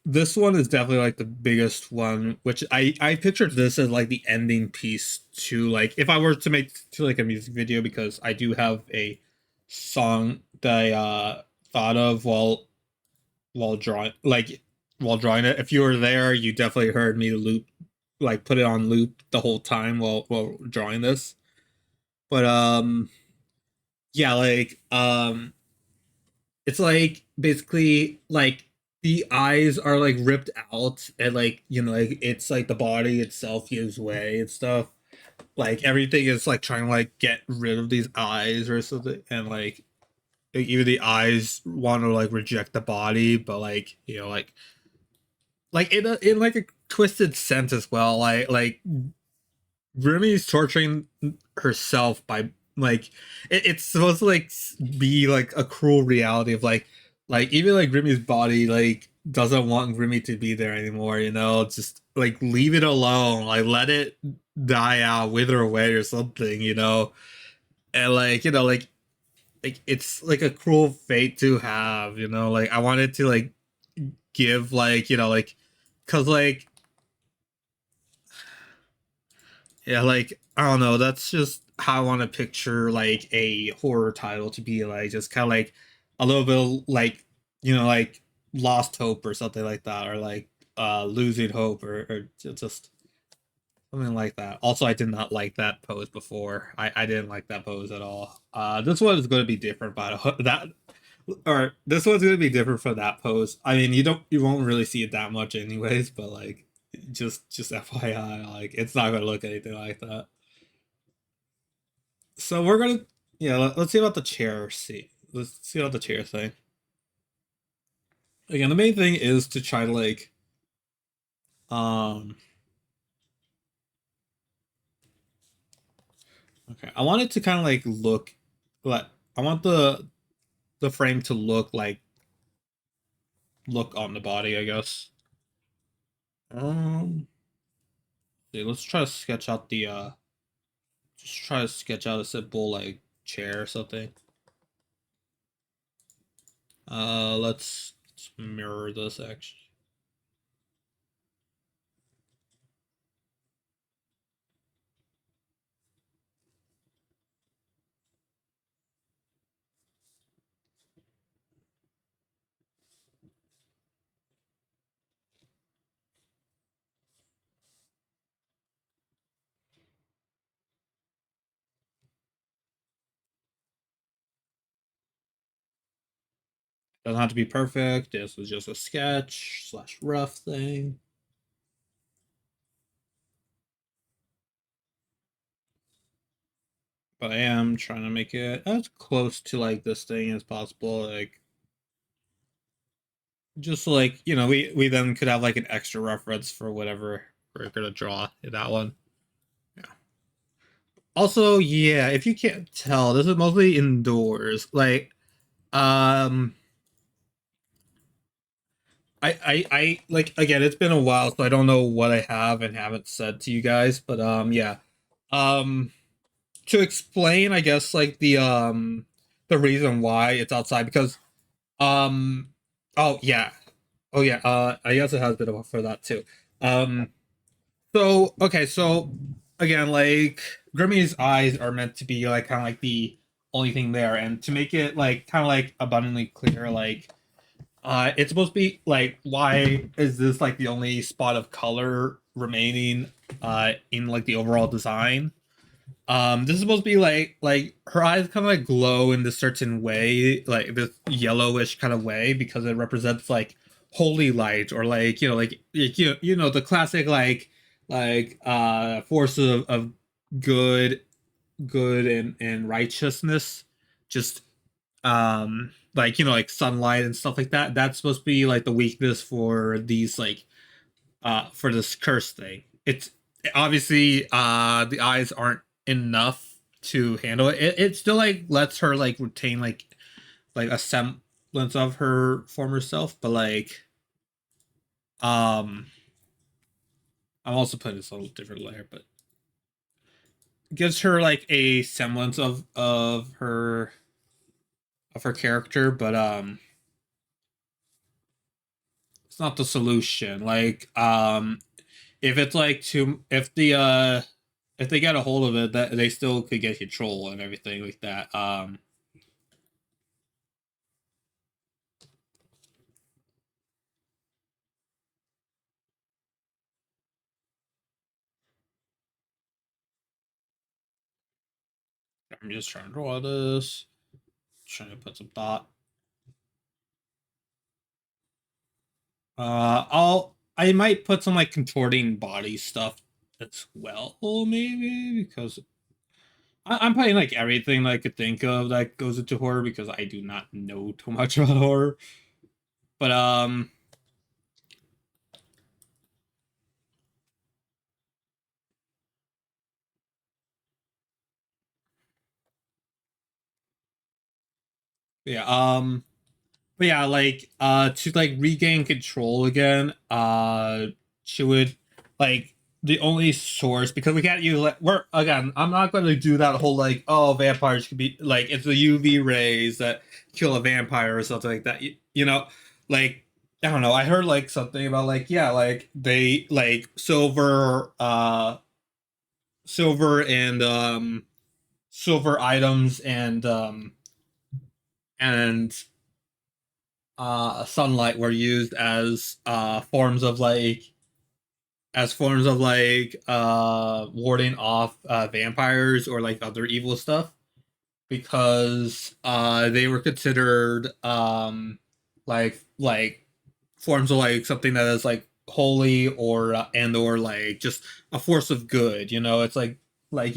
this one is definitely like the biggest one, which I pictured this as like the ending piece to like if I were to make to like a music video, because I do have a song that I thought of while drawing while drawing it. If you were there, you definitely heard me loop like put it on loop the whole time while drawing this. But yeah, like it's like basically like the eyes are like ripped out and like you know like it's like the body itself gives way and stuff. Like everything is like trying to like get rid of these eyes or something, and like even the eyes want to like reject the body, but like you know like in like a twisted sense as well. Like Grimmy's torturing herself by like it's supposed to like be like a cruel reality of like even like Grimmy's body like doesn't want Grimmy to be there anymore, you know, just like leave it alone, like let it die out, wither away or something, you know. And like you know like it's like a cruel fate to have, you know, like I wanted to like give like you know like because like yeah, like I don't know. That's just how I want to picture like a horror title to be like, just kind of like a little bit of, like you know like lost hope or something like that, or like losing hope or just something like that. Also, I did not like that pose before. I didn't like that pose at all. This one is going to be different, but that or this one's going to be different for that pose. I mean, you won't really see it that much anyways, but like just FYI, like it's not going to look anything like that. So we're gonna, yeah. Let's see about the chair. Let's see about the chair thing. Again, the main thing is to try to like, um. Okay, I want it to kind of like look, like I want the frame to look on the body, I guess. Um. See, let's try to sketch out the just try to sketch out a simple like chair or something. Let's mirror this actually. Doesn't have to be perfect. This was just a sketch slash rough thing. But I am trying to make it as close to like this thing as possible. Like just like you know, we then could have like an extra reference for whatever we're gonna draw in that one. Yeah. Also, yeah, if you can't tell, this is mostly indoors. Um I like again, it's been a while, so I don't know what I have and haven't said to you guys, but yeah. Um to explain, I guess like the reason why it's outside because um oh yeah. Oh yeah, I guess it has a bit of for that too. Um so okay, so again, like Grimmy's eyes are meant to be like kind of like the only thing there, and to make it like kind of like abundantly clear, like it's supposed to be like, why is this like the only spot of color remaining in like the overall design? This is supposed to be like her eyes kind of like glow in this certain way, like this yellowish kind of way, because it represents like holy light, or like you know the classic forces of good and righteousness, just like like sunlight and stuff like that. That's supposed to be like the weakness for these like for this curse thing. It's obviously the eyes aren't enough to handle it. It still like lets her like retain like a semblance of her former self, but like um I'm also putting this a little different layer, but gives her like a semblance of her character, but it's not the solution. Like if it's like too if they get a hold of it, that they still could get control and everything like that. I'm just trying to draw this, trying to put some thought. I might put some like contorting body stuff as well, maybe, because I'm putting like everything that I could think of that goes into horror, because I do not know too much about horror. But yeah, but yeah, like to like regain control again, she would like the only source, because we can't use like, we're again, I'm not going to do that whole like, oh, vampires could be like, it's the UV rays that kill a vampire or something like that. You know, like I don't know, I heard like something about like, yeah, like they like silver and silver items and sunlight were used as forms of like warding off vampires or like other evil stuff, because they were considered like forms of like something that is like holy, or or like just a force of good. It's like like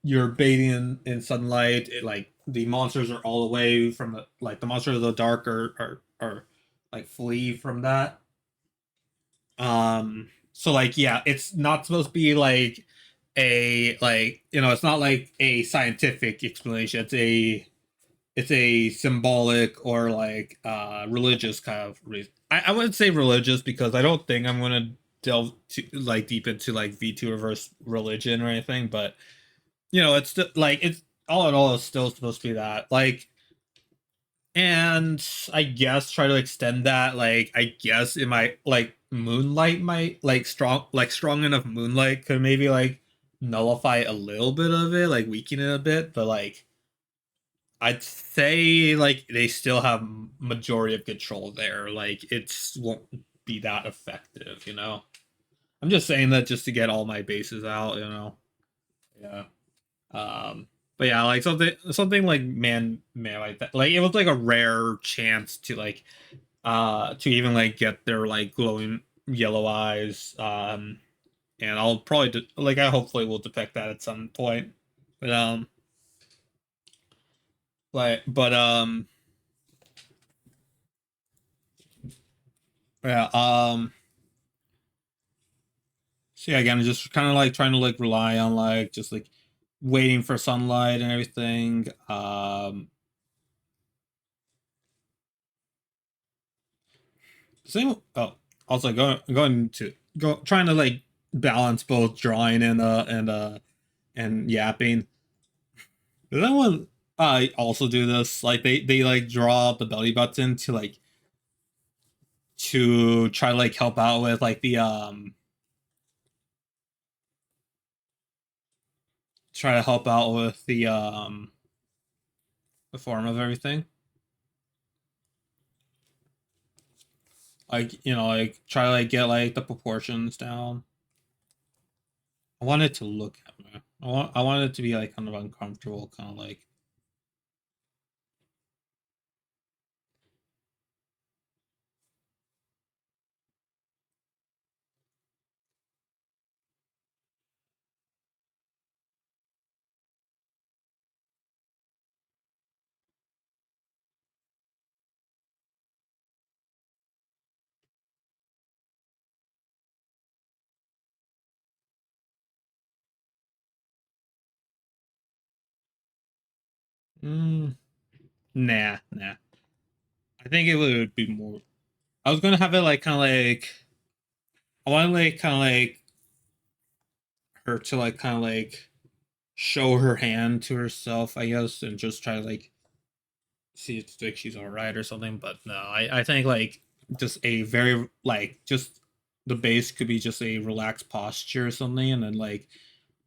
you're bathing in sunlight. Like the monsters are all away from like the monsters of the dark are like flee from that. So like, yeah, it's not supposed to be like a like it's not like a scientific explanation. It's a symbolic or like religious kind of reason. I wouldn't say religious, because I don't think I'm gonna delve to like deep into like Vtuber versus religion or anything, but it's still like, it's all in all, it's still supposed to be that, like. And I guess try to extend that, like, I guess it might like moonlight might like strong enough moonlight could maybe like nullify a little bit of it, like weaken it a bit, but like I'd say like they still have majority of control there. Like it's won't be that effective. I'm just saying that just to get all my bases out. Yeah. Um but yeah, like something like man like that. Like it was like a rare chance to even like get their like glowing yellow eyes. And I'll probably like I hopefully will depict that at some point. But yeah, so yeah, again, just kind of like trying to like rely on like just like waiting for sunlight and everything. Same. Oh, also going to go trying to like balance both drawing and yapping. Does anyone also do this? Like they like draw the belly button to try to like help out with like the try to help out with the form of everything. Like like try to like get like the proportions down. I want it to look at me. I want it to be like kind of uncomfortable, kind of like. Mm, nah. I think it would be more. I was gonna have it like kind of like. I want to like kind of like her to like kind of like show her hand to herself, I guess, and just try to like see if like she's all right or something. But no, I think like just a very like just the base could be just a relaxed posture or something, and then like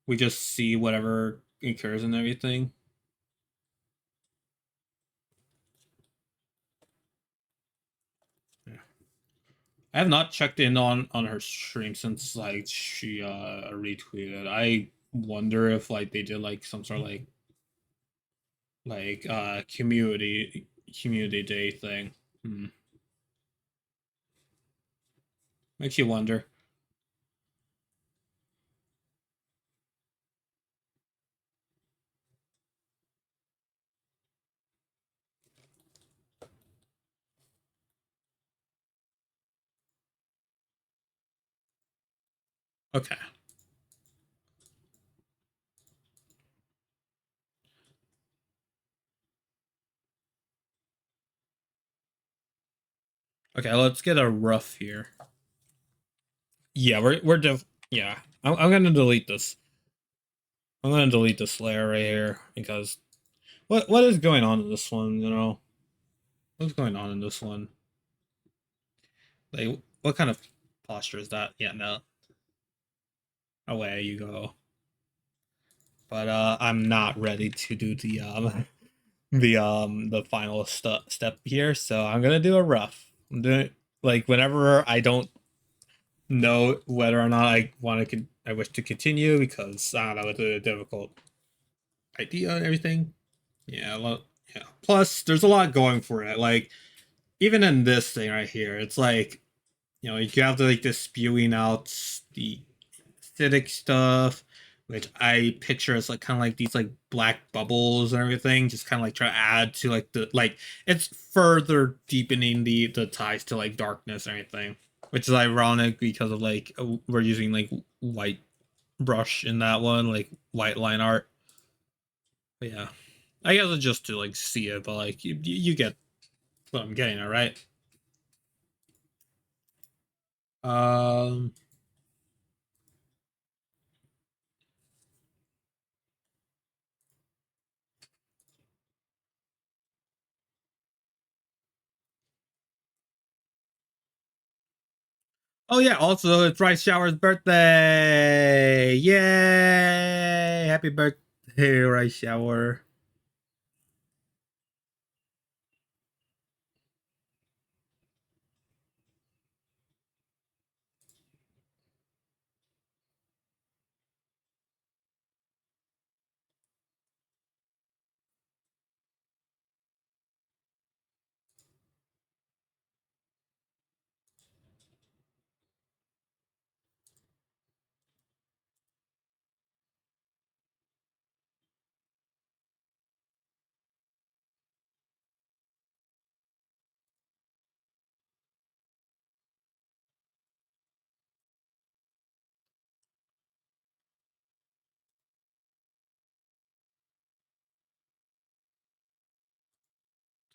we just see whatever occurs and everything. Yeah. I have not checked in on her stream since like she retweeted. I wonder if like they did like some sort of like community day thing. Hmm. Makes you wonder. Okay. Okay, let's get a rough here. Yeah, yeah. I'm gonna delete this. I'm gonna delete this layer right here because what is going on in this one, you know? What's going on in this one? Like what kind of posture is that? Yeah, no. Away you go. But I'm not ready to do the the final step here, so I'm gonna do a rough. I'm doing like whenever I don't know whether or not I wish to continue because I don't know, it's a difficult idea and everything. Yeah, yeah. Plus, there's a lot going for it. Like even in this thing right here, it's like you have to like this spewing out the acidic stuff, which I picture as like kind of like these like black bubbles and everything, just kind of like try to add to like the like it's further deepening the ties to like darkness and everything, which is ironic because of like we're using like white brush in that one, like white line art. But yeah, I guess it's just to like see it, but like you get what I'm getting, all right. Um. Oh yeah. Also, it's Rice Shower's birthday. Yay! Happy birthday, Rice Shower.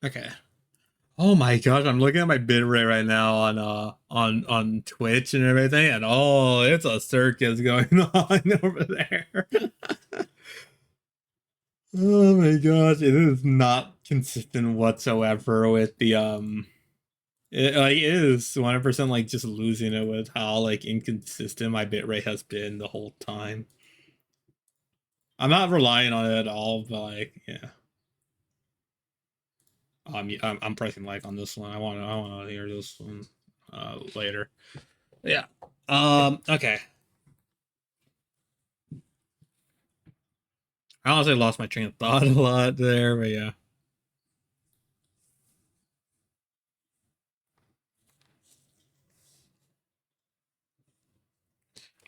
Okay. Oh my gosh, I'm looking at my bitrate right now on on Twitch and everything, and oh, it's a circus going on over there. Oh my gosh, it is not consistent whatsoever with the it is 100% like just losing it with how like inconsistent my bitrate has been the whole time. I'm not relying on it at all, but like yeah. I'm pressing like on this one. I want to hear this one later. Yeah. Okay. I honestly lost my train of thought a lot there, but yeah.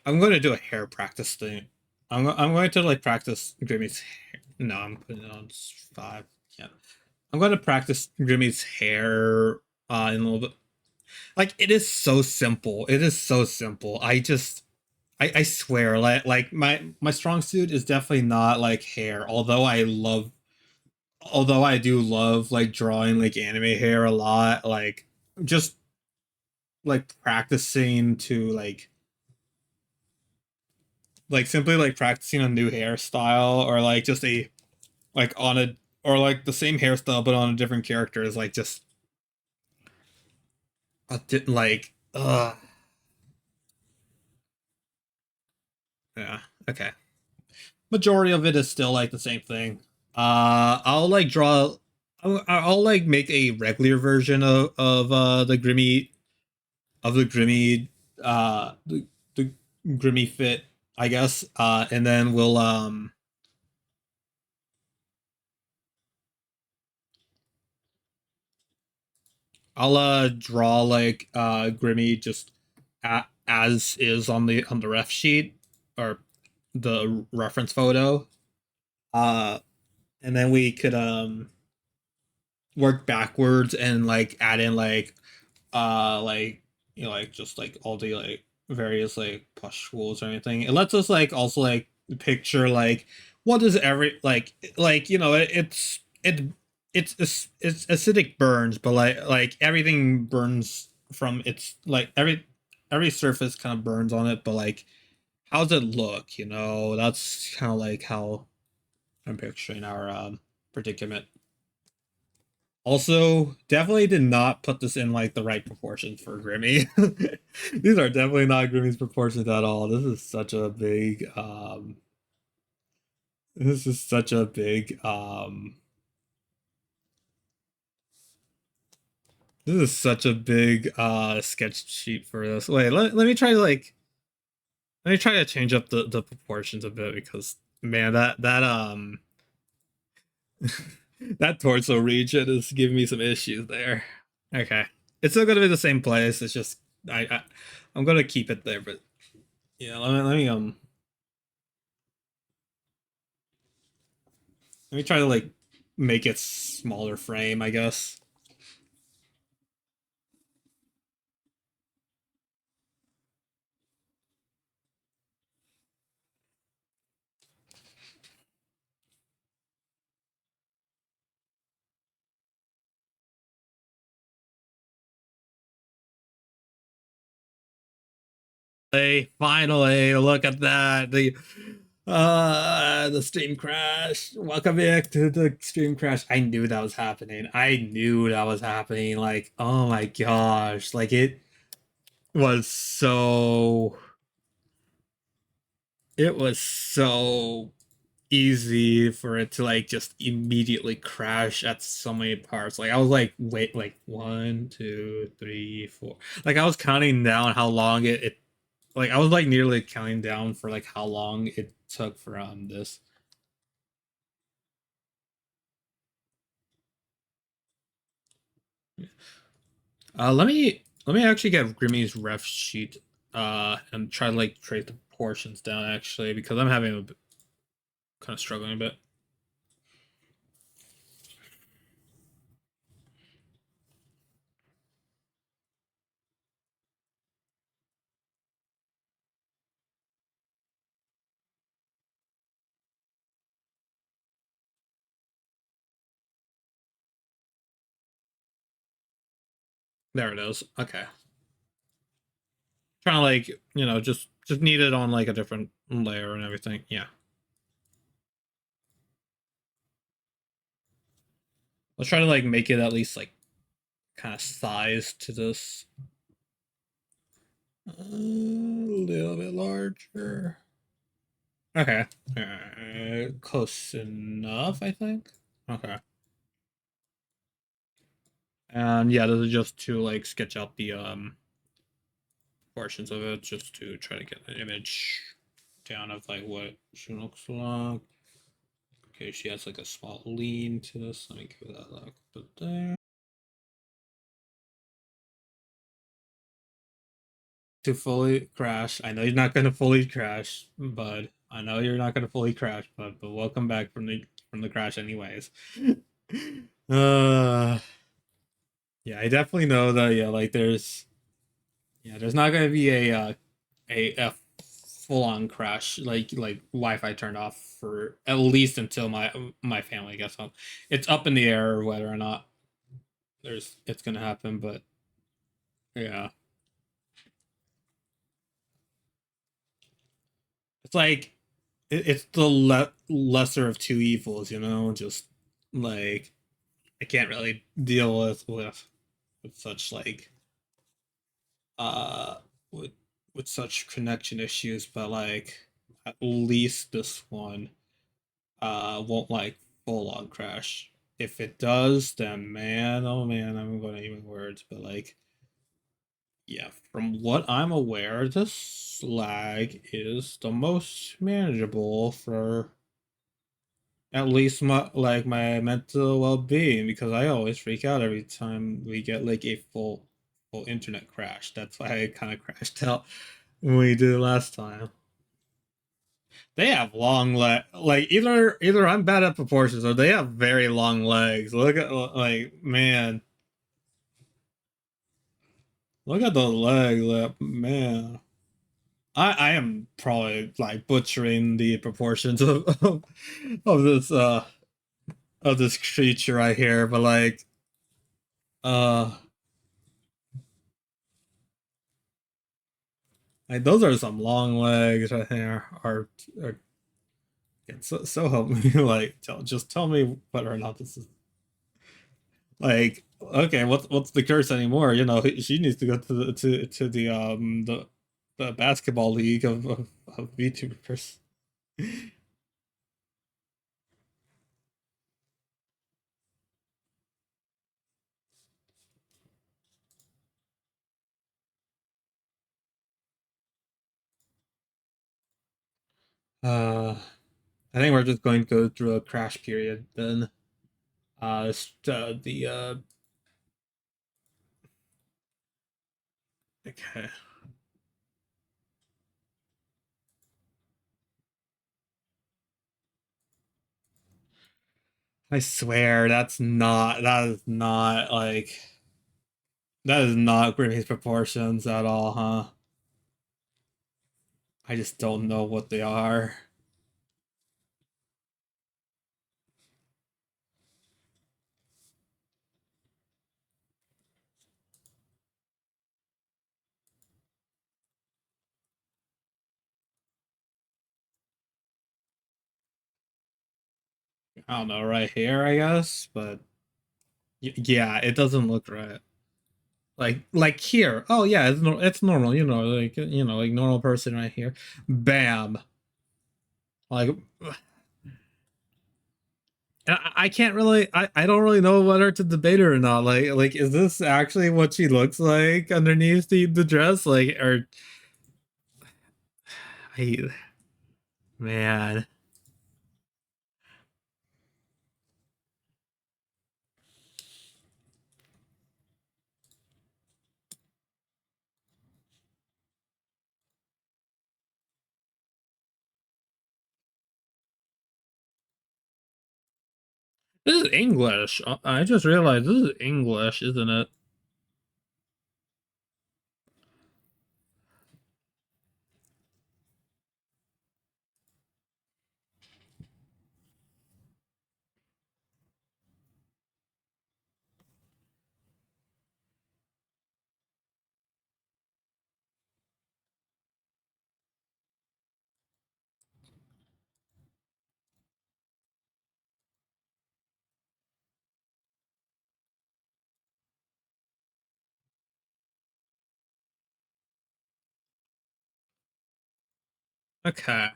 I'm going to do a hair practice thing. I'm going to like practice Grimmy's hair. No, I'm putting it on 5. Yeah. I'm going to practice Grimmy's hair in a little bit. Like it is so simple. It is so simple. I swear like my strong suit is definitely not like hair, although I do love like drawing like anime hair a lot, like just like practicing to like simply like practicing a new hairstyle or like just a like on a or like the same hairstyle but on a different character is like just like yeah, okay. Majority of it is still like the same thing. I'll like draw I'll like make a regular version of the Grimmy the Grimmy fit, I guess. And then I'll draw like Grimmy just as is on the ref sheet or the reference photo. Uh and then we could work backwards and like add in like you know like just like all the like various like pustules or anything. It lets us like also like picture like what does every like you know it's acidic burns, but like everything burns from its like every surface kind of burns on it, but like how does it look, you know? That's kind of like how I'm picturing our predicament. Also, definitely did not put this in like the right proportions for Grimmy. These are definitely not Grimmy's proportions at all. This is such a big this is such a big sketch sheet for this. Wait, let me try to like let me try to change up the proportions a bit because man that that torso region is giving me some issues there. Okay. It's still gonna be the same place. It's just I'm gonna keep it there, but yeah, let me try to like make it smaller frame, I guess. Hey, finally, look at that. The stream crash. Welcome back to the stream crash. I knew that was happening. I knew that was happening. Like, oh my gosh. Like was so it was so easy for it to like just immediately crash at so many parts. Like I was like, wait, like 1, 2, 3, 4. Like I was counting down how long it like I was like nearly counting down for like how long it took for this. Let me actually get Grimmy's ref sheet and try to like trace the proportions down actually because I'm having a bit, kind of struggling a bit. There it is. Okay. Trying to like, just need it on like a different layer and everything. Yeah. Let's try to like make it at least like kind of size to this. A little bit larger. Okay. Close enough, I think. Okay. And yeah, this is just to like sketch out the portions of it, just to try to get an image down of like what she looks like. Okay, she has like a small lean to this. Let me give that like a bit there. To fully crash. I know you're not gonna fully crash, bud. I know you're not gonna fully crash, but welcome back from the crash anyways. uh yeah, I definitely know that yeah, like there's not gonna be a full on crash like Wi-Fi turned off for at least until my family gets home. It's up in the air whether or not it's gonna happen, but yeah. It's like it's the lesser of two evils, just like I can't really deal with such like uh with with such connection issues, but like at least this one won't like full on crash. If it does, then man, oh man, I'm gonna even words, but like yeah, from what I'm aware, this lag is the most manageable for at least my mental well-being, because I always freak out every time we get like a full internet crash. That's why I kind of crashed out when we did it last time. They have long like either I'm bad at proportions or they have very long legs. Look at like man, look at the leg, man. I am probably like butchering the proportions of this of this creature right here, but uh like those are some long legs right there. Are so help me like just tell me whether or not this is like okay. What's the curse anymore? She needs to go to the basketball league of VTubers. Uh, I think we're just going to go through a crash period then. The okay. I swear that is not Grimmy's proportions at all, huh? I just don't know what they are. I don't know, right here, I guess, but yeah, it doesn't look right. Like here. Oh yeah, it's normal, like normal person right here. Bam. Like I can't really I don't really know whether to debate her or not. Like is this actually what she looks like underneath the dress? Like or I man. This is English. I just realized this is English, isn't it? Okay.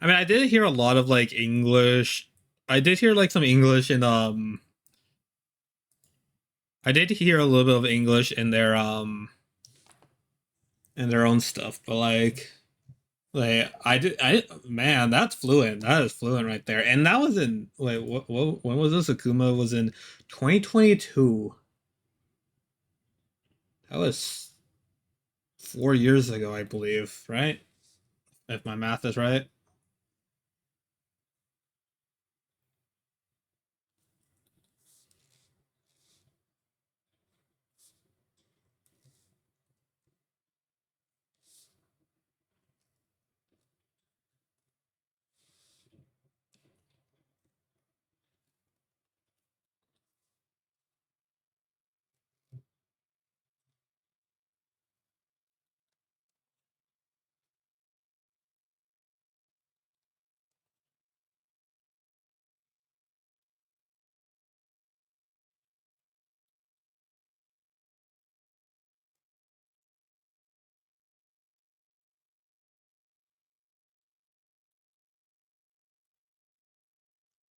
I mean, I did hear a lot of like English. I did hear like some English in I did hear a little bit of English in their own stuff, but like I man, that's fluent. That is fluent right there. And that was in wait, what when was this? Akuma was in 2022. That was 4 years ago, I believe, right? If my math is right.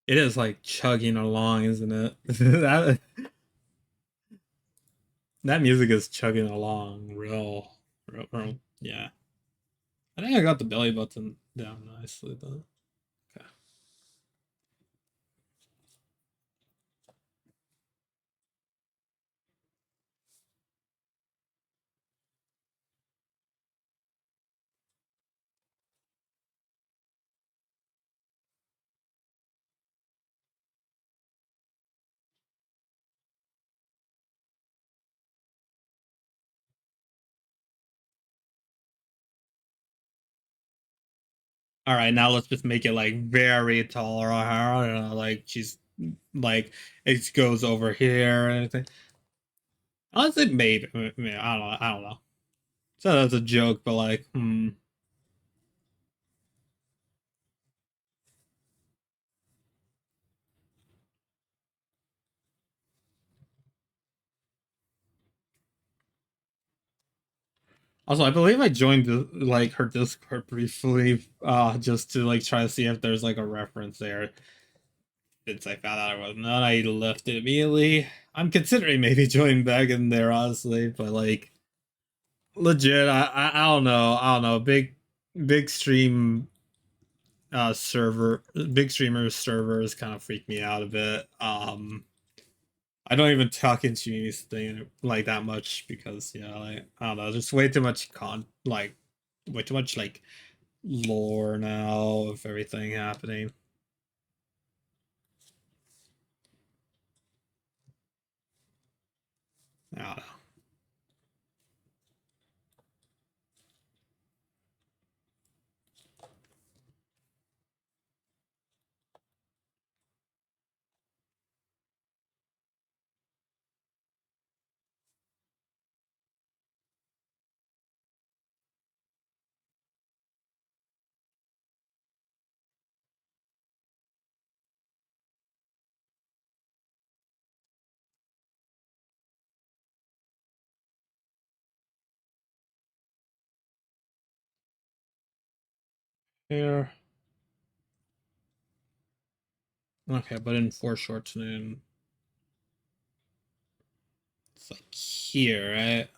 It is like chugging along, isn't it? That music is chugging along real, yeah. I think I got the belly button down nicely though. Okay. All right, now let's just make it like very tall or like she's like it goes over here or anything. Honestly, maybe. I mean, I don't know. I don't know. So that's a joke, but like, hmm. Also, I believe I joined like her Discord briefly, just to like try to see if there's like a reference there. Since I found out I was not, I left it immediately. I'm considering maybe joining back in there, honestly, but like, legit, I don't know, I don't know. Big stream server, big streamer servers kind of freak me out a bit. I don't even talk into anything like that much because like I don't know, there's way too much way too much like lore now of everything happening. I don't know. Here, okay, but in foreshortening, it's like here, right?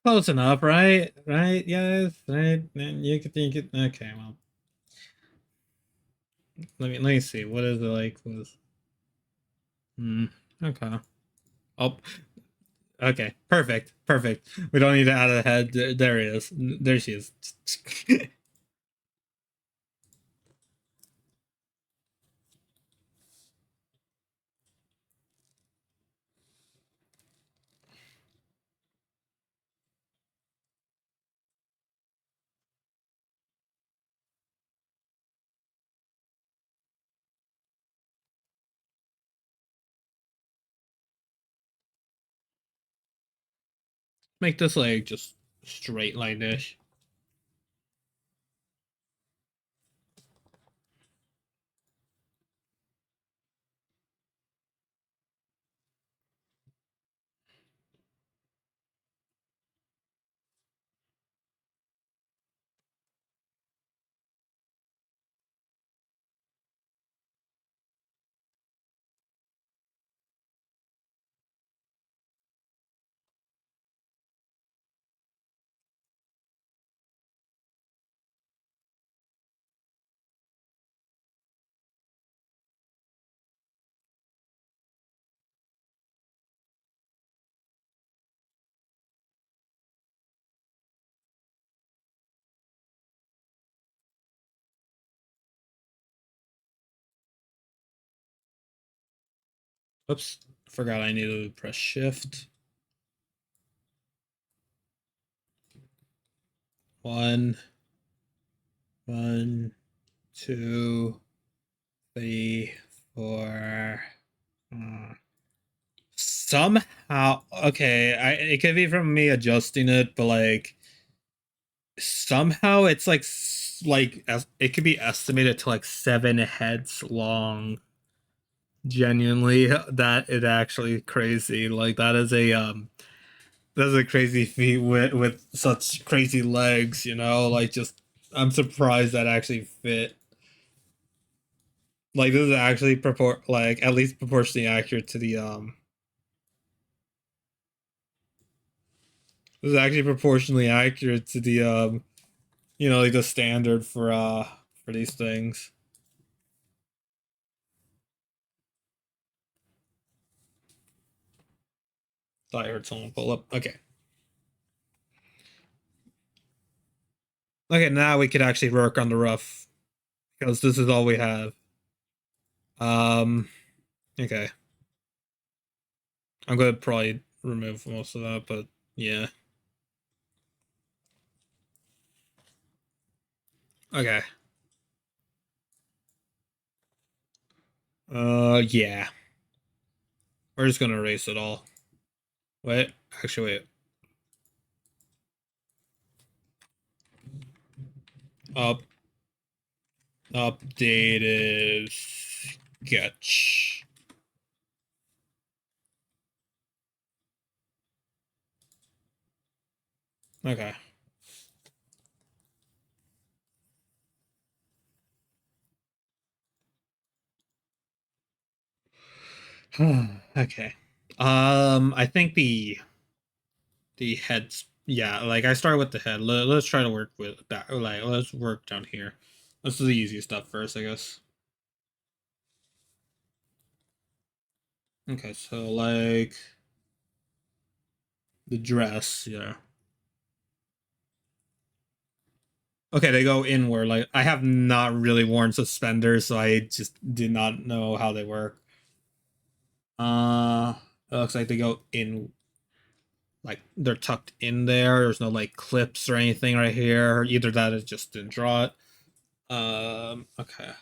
Close enough, right? Right? Yes, right. You could. Okay, well, let me see. What is it like? With okay. Oh, okay. Perfect. Perfect. We don't need to add a head. There he is. There she is. Make this like just straight like this. Oops. Forgot I needed to press shift. One, one, two, three, four. Somehow, okay, it could be from me adjusting it, but like somehow it's like it could be estimated to like 7 heads long. Genuinely, that is actually crazy. Like that's a crazy feat with such crazy legs. Like just I'm surprised that actually fit. Like this is actually like at least proportionally accurate to the This is actually proportionally accurate to the like the standard for these things. Thought I heard someone pull up. Okay. Okay, now we could actually work on the rough because this is all we have. Um okay. I'm gonna probably remove most of that, but yeah. Okay. Yeah. We're just gonna erase it all. Wait, actually wait. Up updated sketch. Okay. Okay. I think the heads, yeah, like I started with the head. Let's try to work with that. Like let's work down here. Let's do the easy stuff first, I guess. Okay, so like the dress, yeah. Okay, they go inward. Like I have not really worn suspenders, so I just did not know how they work. uh it looks like they go in, like they're tucked in there. There's no like clips or anything right here. Either that is just didn't draw it. Okay.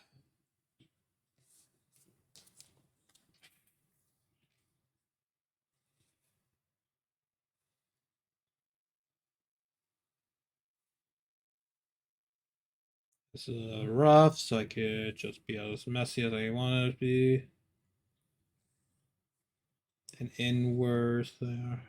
This is rough, so I could just be as messy as I want it to be. And inwards there.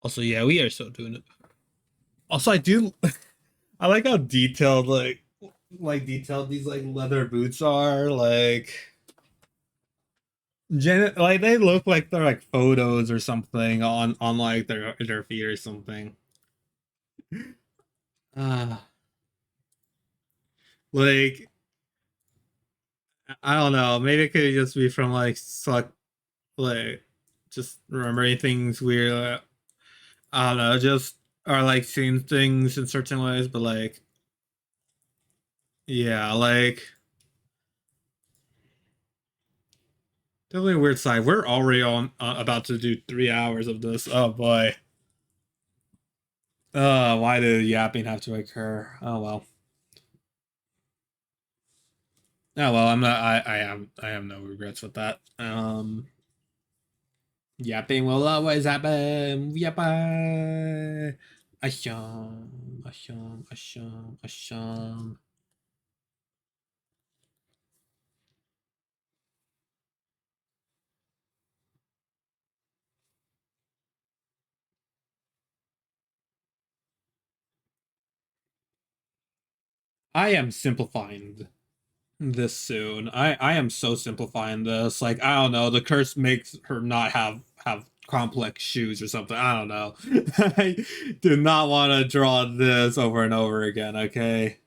Also, yeah, we are still doing it. Also, I do. I like how detailed, like detailed these like leather boots are. Like they look like they're like photos or something on like their feet or something. Uh, like I don't know. Maybe it could just be from like suck like just remembering things weird. I don't know, just or like seeing things in certain ways, but like yeah, like definitely a weird side. We're already on about to do 3 hours of this. Oh boy. Why did yapping have to occur? Oh well. Oh well, I'm not. I have no regrets with that. Yapping will always happen. Yappa. Asham, asham, asham, asham. I am simplifying this soon. I am so simplifying this. Like I don't know, the curse makes her not have complex shoes or something. I don't know. I do not want to draw this over and over again, okay?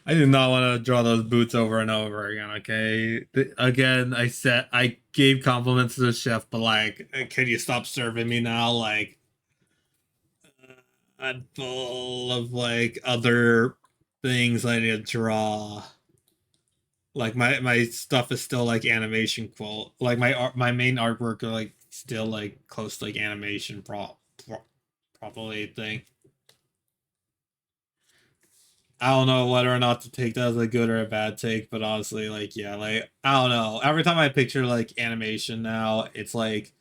I do not want to draw those boots over and over again, okay? Again, I said I gave compliments to the chef, but like, can you stop serving me now? Like, I'm full of like other things I need to draw. Like my stuff is still like animation qual. Like my main artwork are like still like close to like animation probably thing. I don't know whether or not to take that as a good or a bad take, but honestly, like, yeah, like, I don't know. Every time I picture like animation now, it's like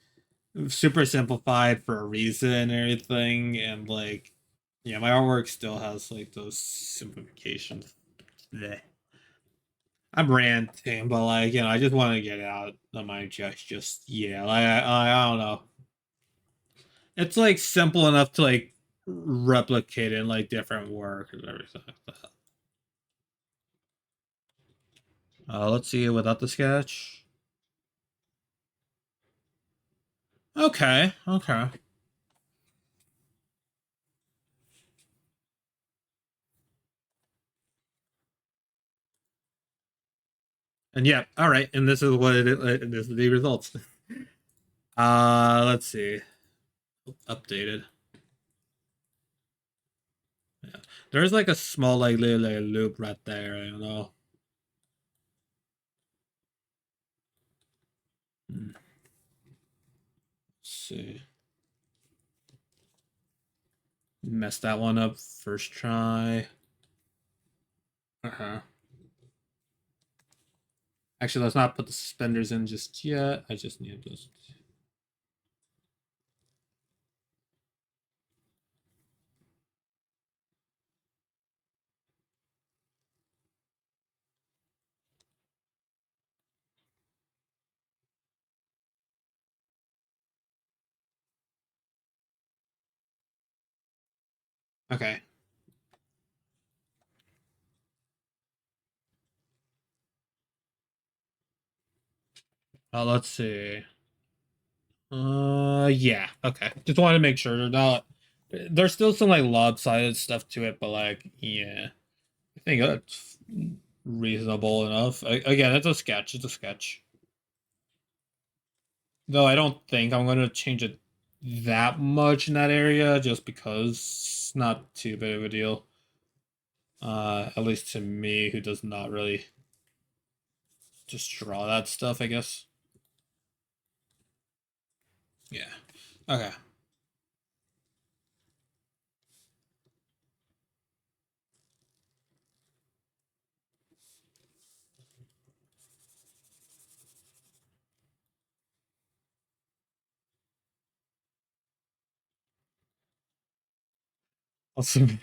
super simplified for a reason and everything. And like, yeah, my artwork still has like those simplifications. Bleh. I'm ranting, but like, I just want to get it out of my chest. Just, yeah, like, I don't know. It's like simple enough to like replicate in like different work and everything like that. Let's see it without the sketch. Okay, okay. And yeah, all right. And this is what it is. This is the results. Let's see. Updated. Yeah. There's like a small like little like, loop right there, you know. Let's see. Messed that one up first try. Uh-huh. Actually, let's not put the suspenders in just yet. I just need those. Okay. Let's see. Yeah. Okay. Just wanted to make sure they're not. There's still some like lopsided stuff to it, but like, yeah. I think that's reasonable enough. Again, it's a sketch. It's a sketch. Though I don't think I'm going to change it that much in that area just because it's not too big of a deal. At least to me, who does not really just draw that stuff, I guess. Yeah. Okay. Awesome.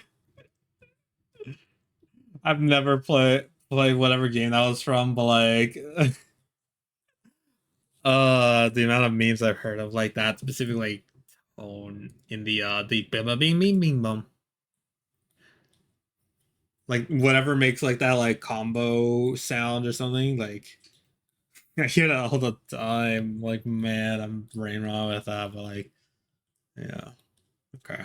I've never played whatever game that was from, but like The amount of memes I've heard of like that specifically on in the bim bing bing bing bum. Like whatever makes like that like combo sound or something, like I hear that all the time. Like, man, I'm brain wrong with that, but like, yeah. Okay.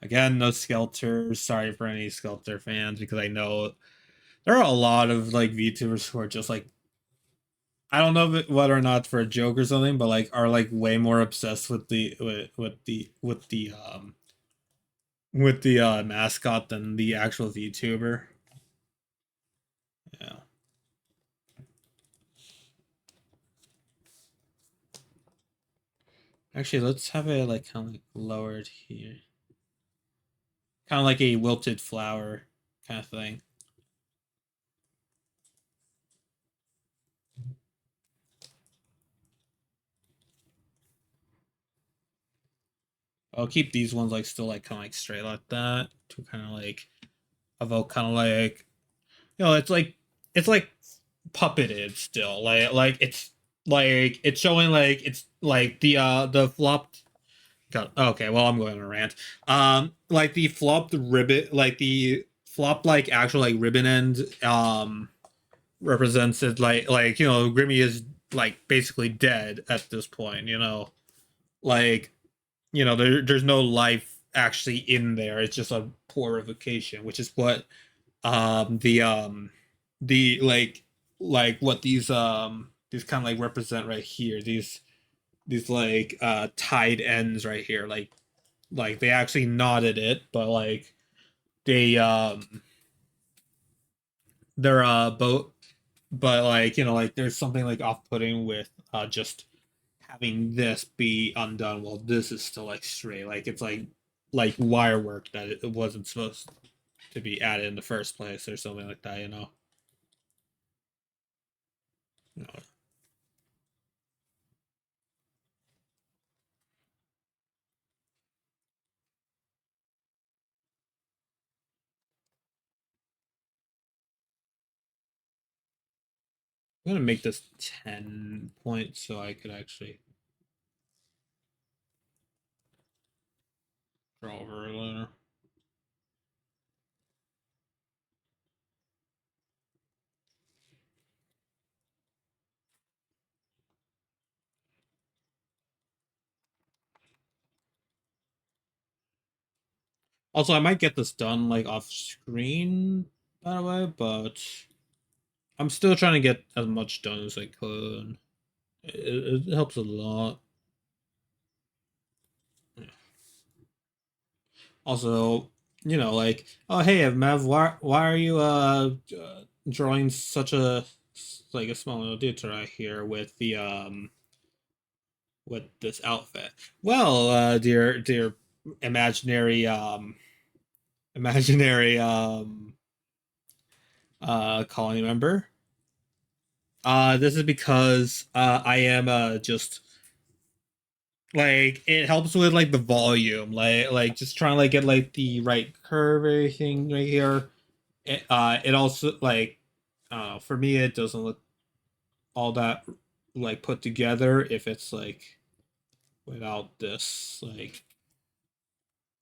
Again, no Skelter. Sorry for any Skelter fans because I know there are a lot of like VTubers who are just like I don't know whether or not for a joke or something, but like are like way more obsessed with the mascot than the actual VTuber. Yeah. Actually, let's have it like kind of like lowered here, kind of like a wilted flower kind of thing. I'll keep these ones like still like kind of like straight like that to kind of like evoke kind of like it's like puppeted still like it's showing like it's like the flopped. God, okay, well I'm going on a rant. Like the flopped ribbon, like the flopped like actual like ribbon end represents it like Grimmy is like basically dead at this point. Like there's no life actually in there. It's just a poor evocation, which is what the like what these kind of like represent right here. These like tied ends right here. Like they actually knotted it, but like they they're both, but like like there's something like off-putting with just having this be undone while this is still like straight. Like it's like wire work that it wasn't supposed to be added in the first place or something like that. You know. I'm gonna make this 10 points so I could actually draw over later. Also, I might get this done like off screen, by the way, but I'm still trying to get as much done as I could. It helps a lot. Also, like, oh hey, Mav, why are you drawing such a like a small little detail right here with this outfit? Well, dear imaginary imaginary colony member. This is because I am just like it helps with like the volume, like just trying to like get like the right curve everything right here. It also like for me it doesn't look all that like put together if it's like without this like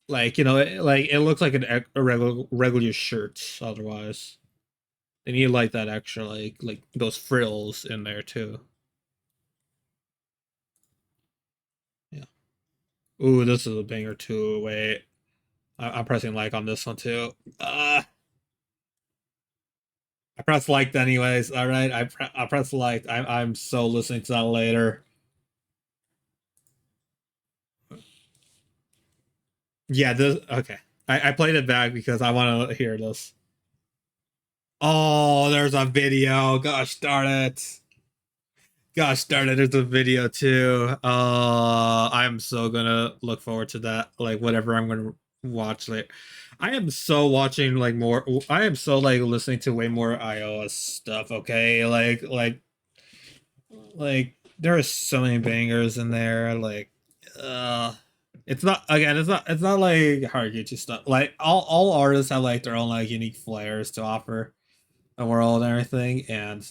like it looks like a regular shirt otherwise. They need like that extra like those frills in there too. Yeah. Ooh, this is a banger too. Wait, I'm pressing like on this one too. I press liked anyways. All right, I press liked. I'm so listening to that later. Yeah, this okay. I played it back because I want to hear this. Oh, there's a video. Gosh darn it. Gosh darn it, there's a video too. I'm so gonna look forward to that. Like whatever I'm gonna watch later. I am so watching like more. I am so like listening to way more iOS stuff. Okay, like there are so many bangers in there. Like, uh, it's not again. It's not like Haraguchi stuff. Like all artists have like their own like unique flares to offer the world and everything. And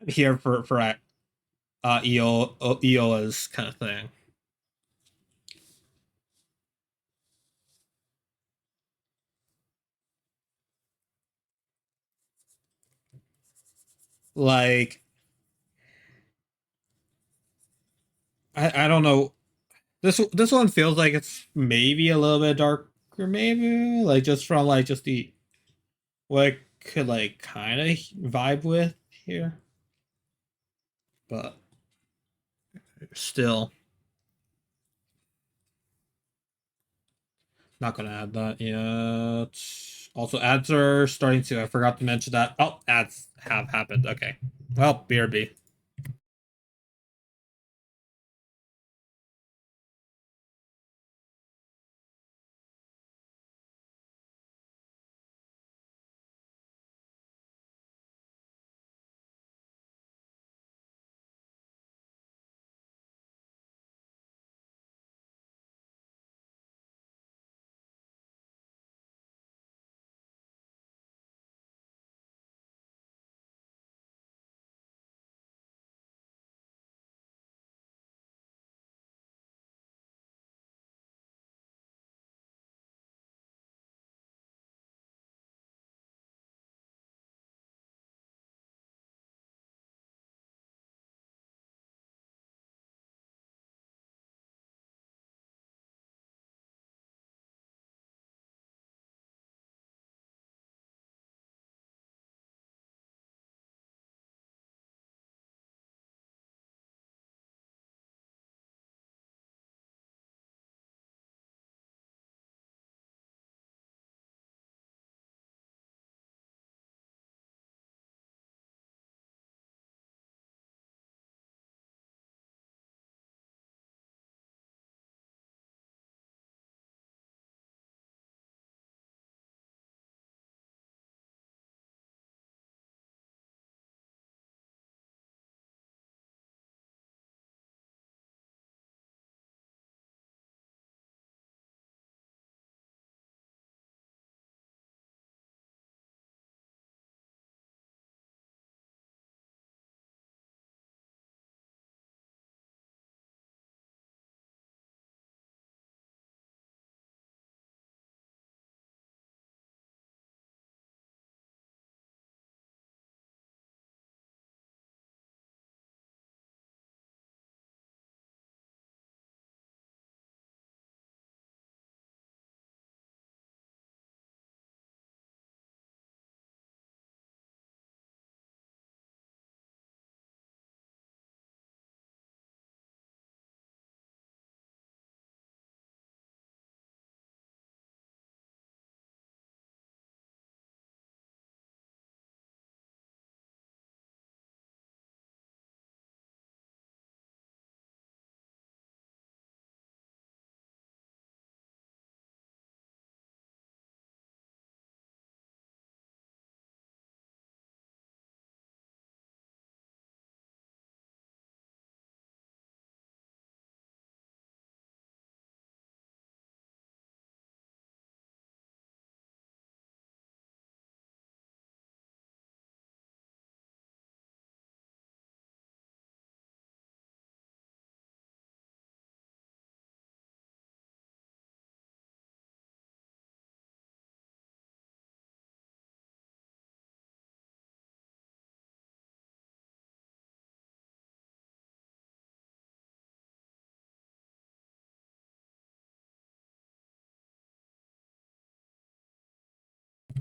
I'm here for EOA's kind of thing. Like I don't know. This one feels like it's maybe a little bit darker, maybe like just from like just the what I could like kind of vibe with here, but still not gonna add that yet. Also, ads are starting to. I forgot to mention that. Oh, ads have happened. Okay, well, BRB.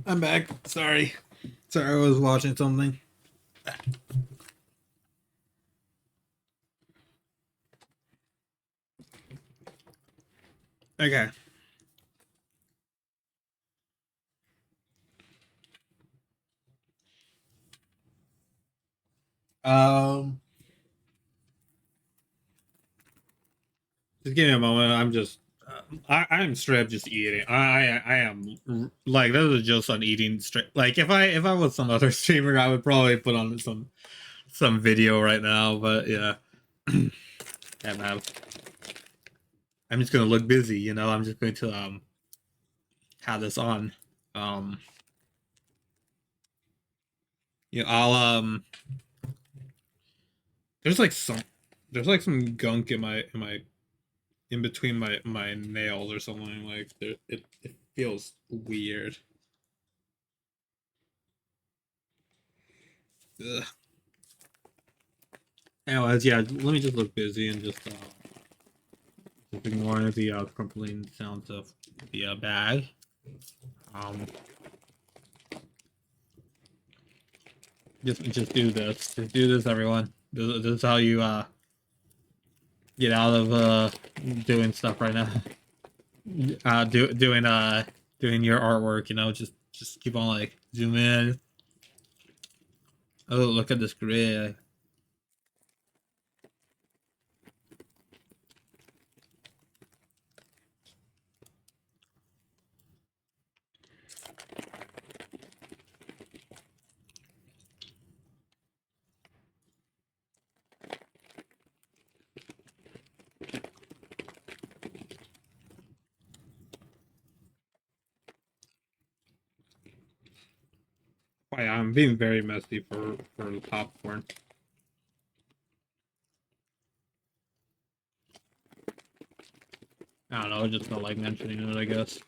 I'm back. Sorry, I was watching something. Okay. Um, just give me a moment. I'm straight up just eating. I am like this is just on eating straight. Like if I was some other streamer, I would probably put on some video right now. But yeah, yeah, man. I'm just gonna look busy. I'm just going to have this on. Um, I'll there's like some There's like some gunk in between my nails or something. Like it feels weird. Ugh. Anyways, yeah, let me just look busy and just ignore the crumpling sounds of the bag. Um, just do this. Just do this, everyone. This is how you get out of doing stuff right now. Doing your artwork. You know, just keep on like zoom in. Oh, look at this grid. Why I'm being very messy for the popcorn. I don't know. I just felt like mentioning it. I guess.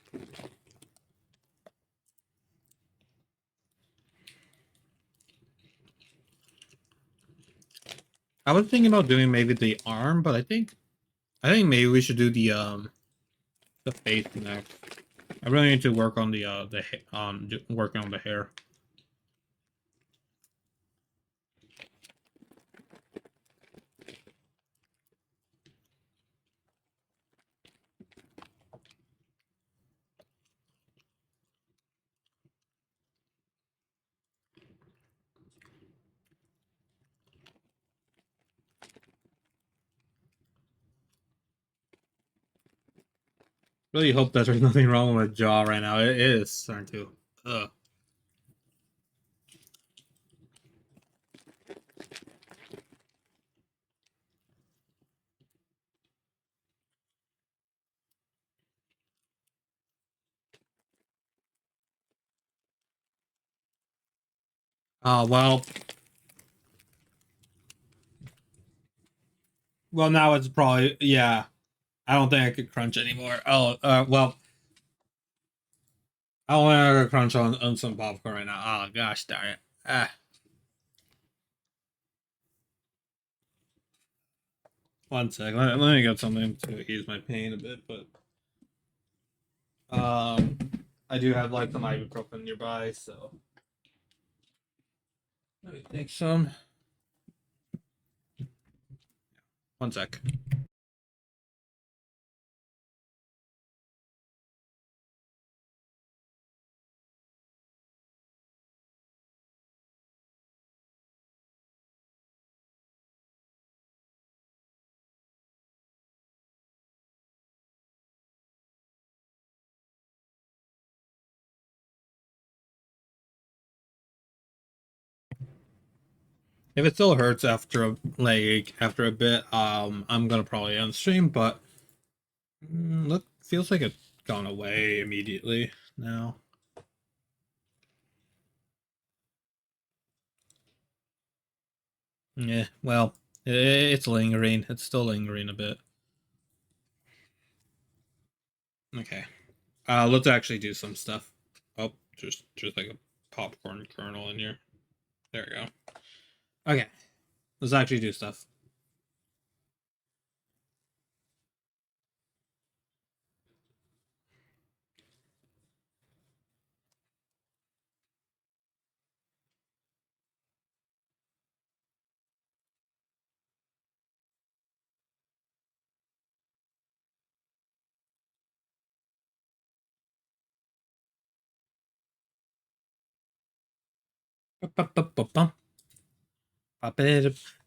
I was thinking about doing maybe the arm, but I think maybe we should do the face next. I really need to work on working on the hair. Really hope that there's nothing wrong with my jaw right now. It is starting to. Ugh. Well, now it's probably yeah. I don't think I could crunch anymore. Oh, well, I don't think I could crunch on some popcorn right now. Oh gosh, darn it. Ah, one sec. Let me get something to ease my pain a bit, but um, I do have like some ibuprofen nearby, so let me take some. One sec. If it still hurts after a bit, I'm gonna probably end stream, but look, feels like it's gone away immediately now. Yeah, well, it's lingering. It's still lingering a bit. Okay. Let's actually do some stuff. Oh, just like a popcorn kernel in here. There we go. Okay. Let's actually do stuff.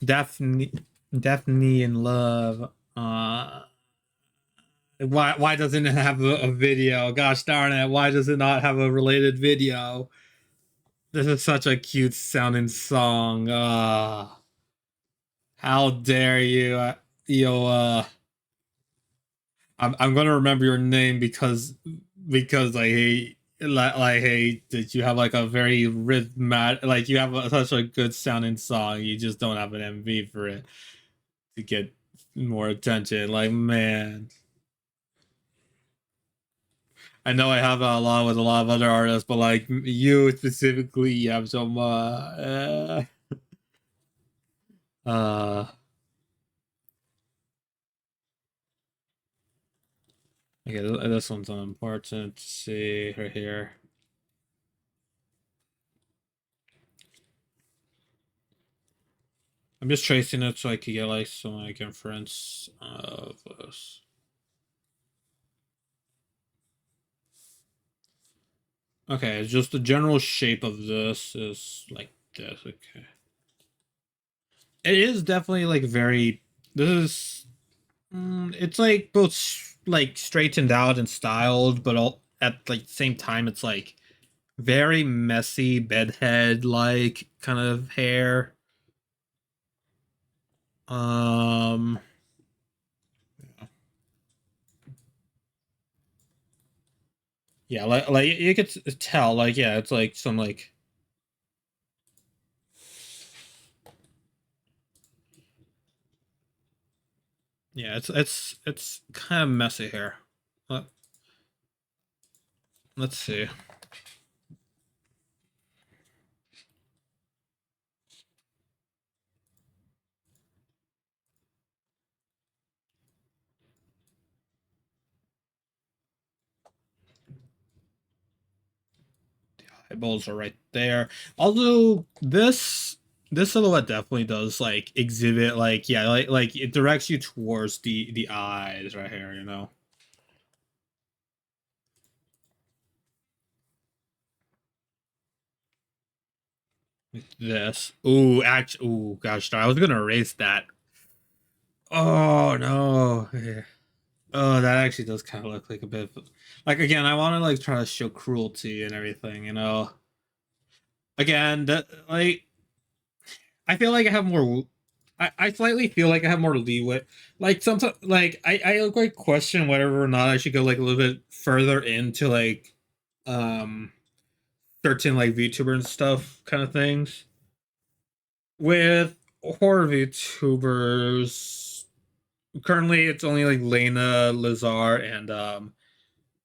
Daphne, Daphne in love. Why doesn't it have a video? Gosh darn it! Why does it not have a related video? This is such a cute sounding song. How dare you? You I'm gonna remember your name because I hate like hate that you have like a very rhythmatic, like you have such a good sounding song. You just don't have an MV for it. to get more attention. Like, man, I know I have a lot with a lot of other artists, but like you specifically, you have some uh okay, this one's important to see right here. I'm just tracing it so I can get like some like inference of this. Okay, just the general shape of this is like this. Okay, it is definitely like very. This is. It's like both like straightened out and styled, but all at like the same time, it's like very messy bedhead like kind of hair. Um, yeah, like you could tell, like yeah, it's like some like yeah, it's kind of messy here. Let, let's see. Eyeballs are right there. Although this silhouette definitely does like exhibit like yeah like it directs you towards the eyes right here, you know. This ooh actually ooh gosh I was gonna erase that. Oh no. Yeah. Oh, that actually does kind of look like a bit of, like again I want to like try to show cruelty and everything, you know. Again that like I feel like I have more. I slightly feel like I have more leeway. Like sometimes, like I like question whether or not I should go like a little bit further into like um certain like VTuber and stuff kind of things with horror VTubers. Currently, it's only like Lena, Lazar, and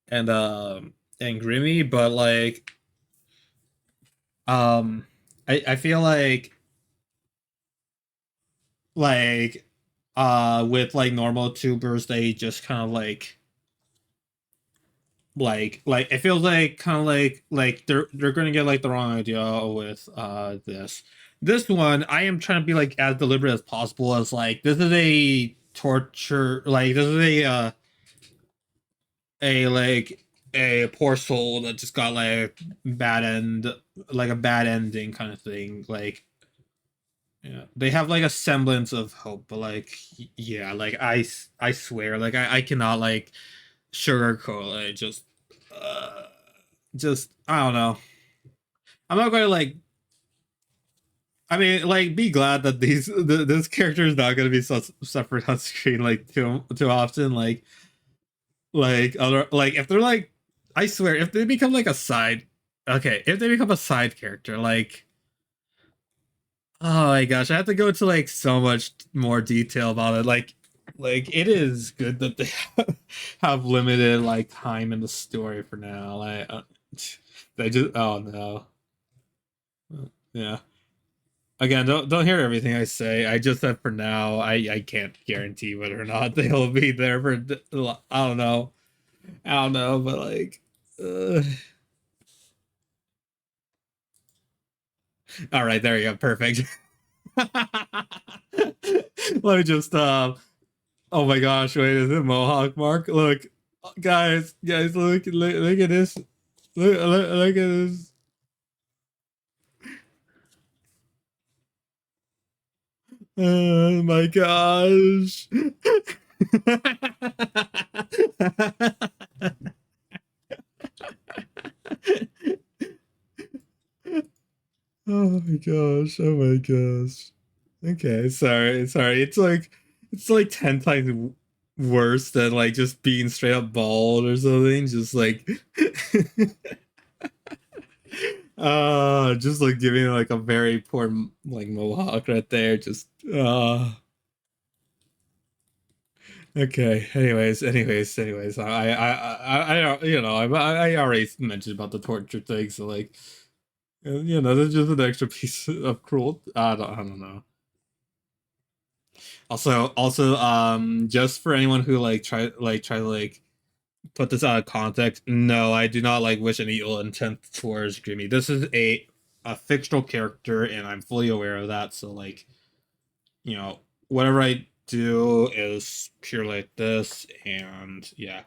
and Grimmy, but like um I feel like with like normal tubers they just kind of like it feels like kind of like they're gonna get like the wrong idea with this one. I am trying to be like as deliberate as possible as like this is a torture, like this is a like a poor soul that just got like bad end, like a bad ending kind of thing. Like yeah, they have like a semblance of hope, but like yeah, like I swear, like I cannot like sugarcoat it. Uh, just I don't know. I'm not going to like. I mean, like, be glad that this character is not going to be suffered on screen like too often. Like other like if they're like, I swear, if they become like a side, okay, if they become a side character, like oh my gosh, I have to go into like so much more detail about it. Like it is good that they have limited like time in the story for now. Like they just oh no. Yeah. Again, don't hear everything I say. I just said for now, I can't guarantee whether or not they'll be there for I don't know. I don't know, but like all right, there you go. Perfect. Let me just oh my gosh, wait, is it Mohawk Mark? Look, guys, look at this. Look at this. Oh my gosh. Oh my gosh. Oh my gosh. Okay, sorry. It's like 10 times worse than like just being straight up bald or something. Just like just like giving like a very poor like mohawk right there. Just Okay. Anyways. I don't. I already mentioned about the torture thing. So like, there's just an extra piece of cruel. I don't know. Also, just for anyone who try to put this out of context, no, I do not wish any ill intent towards Grimmy. This is a fictional character, and I'm fully aware of that. So you know, whatever I do is pure like this, and yeah.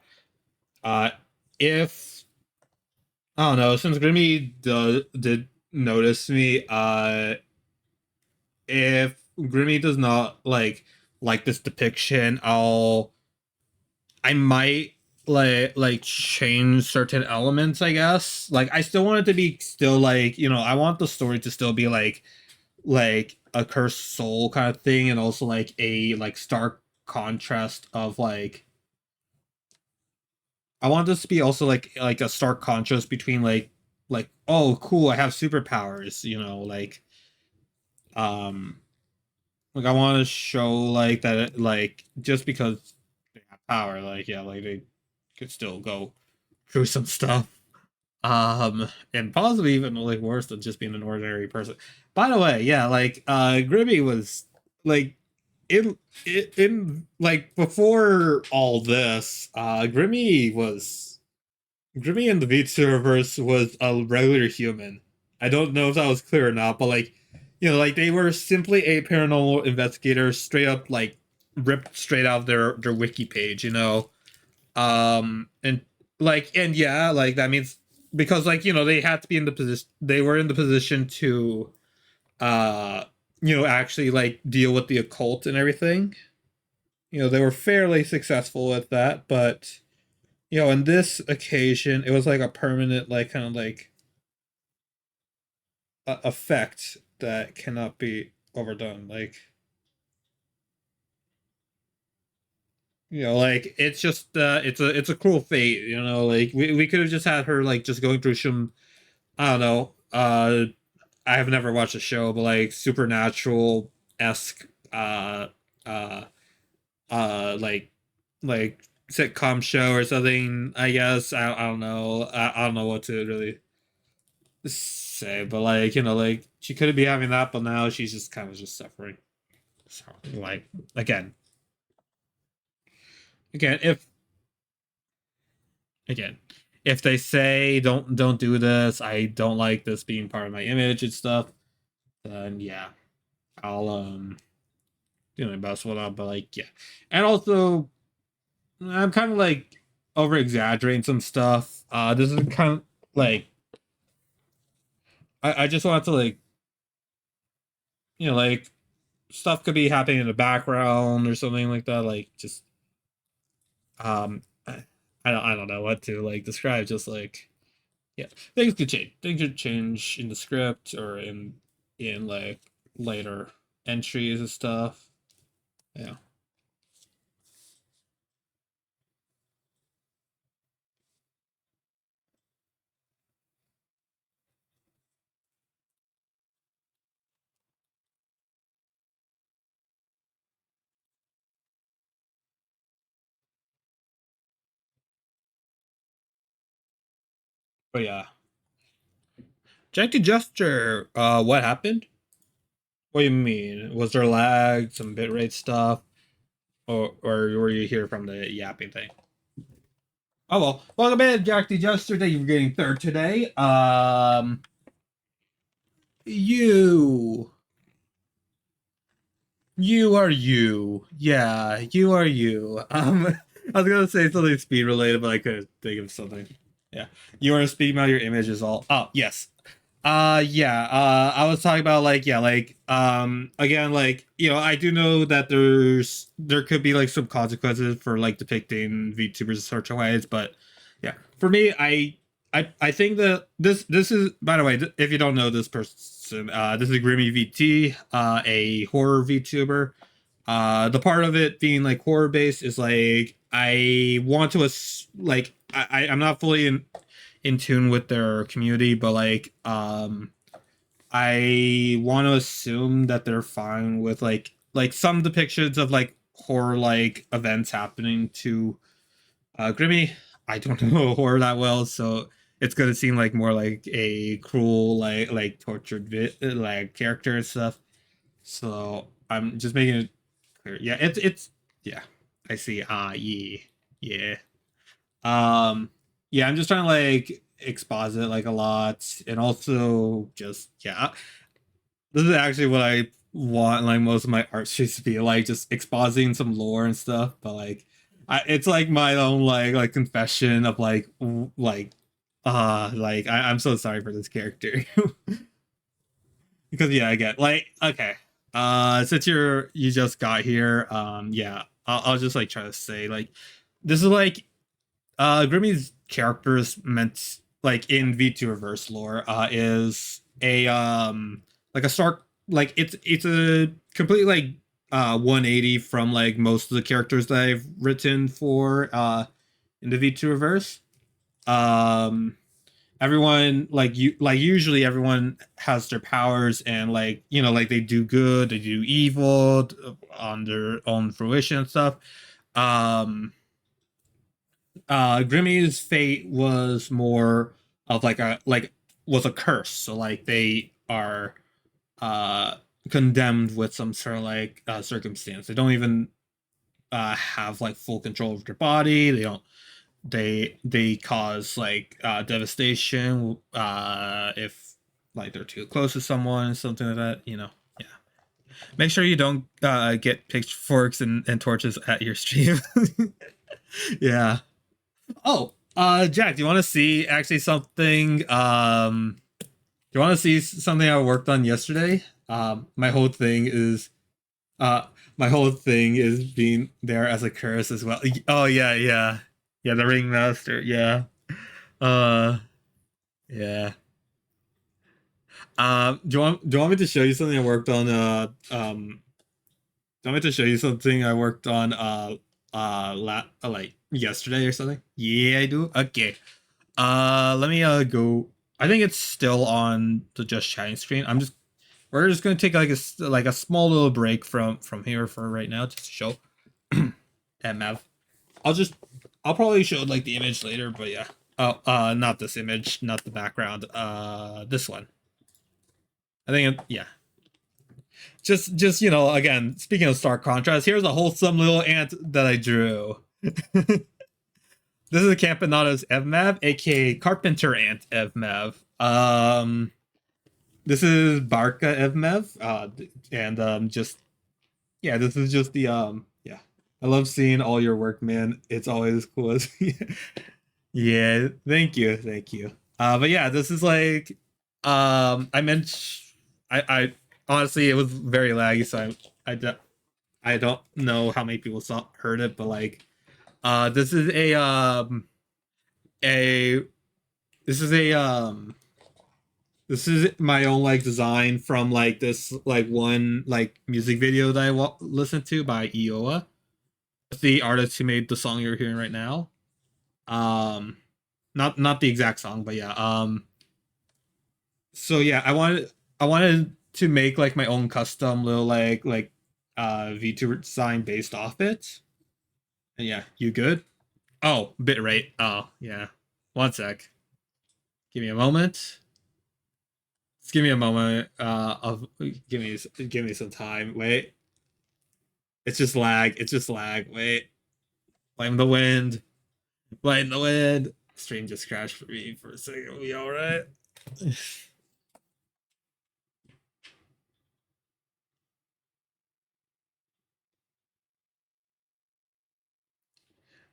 Uh, if I don't know, since Grimmy did notice me, if Grimmy does not like this depiction, I might change certain elements, I guess. Like I still want it to be still I want the story to still be like a cursed soul kind of thing, and also like a stark contrast of I want this to be also like a stark contrast between oh cool, I have superpowers, um I want to show that just because they have power, yeah, they could still go through some stuff. And possibly even worse than just being an ordinary person. By the way, yeah, Grimmy was like in before all this, Grimmy in the Vtuberverse was a regular human. I don't know if that was clear or not, but they were simply a paranormal investigator, straight up ripped straight out of their wiki page, and and yeah, that means because they had to be in the position, they were in the position to uh actually deal with the occult and everything. They were fairly successful with that, but in this occasion it was a permanent kind of effect that cannot be overdone. It's just it's a cruel fate, we could have just had her just going through some, I don't know, I have never watched a show, but supernatural esque uh like sitcom show or something, I guess. I don't know. I don't know what to really say, but she could be having that, but now she's just kind of just suffering. So again, again, again, if they say don't do this, I don't like this being part of my image and stuff, then yeah, I'll do my best with that. But yeah, and also I'm kind of over exaggerating some stuff. This is kind of like I just want to stuff could be happening in the background or something like that. Just I don't know what to describe. Just yeah, things could change. Things could change in the script or in later entries and stuff. Yeah, but yeah, Janky Gesture. What happened? What do you mean? Was there lag, some bitrate stuff, or were you here from the yapping thing? Oh well, welcome in, Jack the Jester. Thank you for getting third today. You, you are you. Yeah, you are you. I was gonna say something speed related, but I couldn't think of something. Yeah, you are speaking about your image is all. Oh yes, yeah, I was talking about yeah, again, I do know that there could be some consequences for depicting VTubers in certain ways, but yeah, for me, I think that this is, by the way, if you don't know this person, this is GrimmiVT, a horror VTuber. The part of it being horror based is I want to I'm not fully in tune with their community, but I want to assume that they're fine with some depictions of horror like events happening to Grimmy. I don't know horror that well, so it's gonna seem like more like a cruel, like tortured like character and stuff. So I'm just making it clear. Yeah, it's yeah. I see. Yeah, yeah. Um, yeah. I'm just trying to like exposit like a lot, and also just yeah. This is actually what I want like most of my art streams to be like, just expositing some lore and stuff. But like, it's like my own like confession of I'm so sorry for this character. Because yeah, I get like okay. Since you just got here, yeah, I'll just like try to say like this is like Grimmy's characters meant like in V2 reverse lore is a like a stark like it's a complete like 180 from like most of the characters that I've written for in the V2 reverse. Um everyone like usually everyone has their powers and like like they do good, they do evil on their own fruition and stuff. Um Grimmy's fate was more of like a like was a curse. So like they are uh condemned with some sort of like circumstance. They don't even have like full control of their body. They don't they cause like devastation if like they're too close to someone, something like that, Yeah. Make sure you don't get pitchforks and torches at your stream. Yeah. Oh, Jack, do you want to see actually something? Do you want to see something I worked on yesterday? My whole thing is, uh, my whole thing is being there as a curse as well. Oh yeah, yeah, yeah. The ringmaster. Yeah. Uh, yeah. Do you want me to show you something I worked on? Do you want me to show you something I worked on? Like yesterday or something? Yeah, I do. Okay. Let me go. I think it's still on the just chatting screen. We're just gonna take like like a small little break from here for right now just to show and Mav. I'll just I'll probably show like the image later, but yeah. Oh, not this image, not the background. This one. I think yeah. Just again, speaking of stark contrast, here's a wholesome little ant that I drew. This is a Campanato's Evmav, aka Carpenter Ant Evmav. This is Barca Evmev, and just yeah, this is just the yeah. I love seeing all your work, man. It's always cool. Yeah, thank you. But yeah, this is like I meant I honestly it was very laggy, so I don't know how many people heard it, but like this is a this is a this is my own like design from like this like one like music video that I listened to by Iowa, the artist who made the song you're hearing right now. Um, not the exact song, but yeah. So yeah, I wanted to make like my own custom little VTuber design based off it. And yeah, you good? Oh, bitrate. Oh yeah. One sec. Give me a moment. Just give me a moment. Of give me some time. Wait. It's just lag. It's just lag. Wait. Blame the wind. Blame the wind. Stream just crashed for me for a second. Are we alright?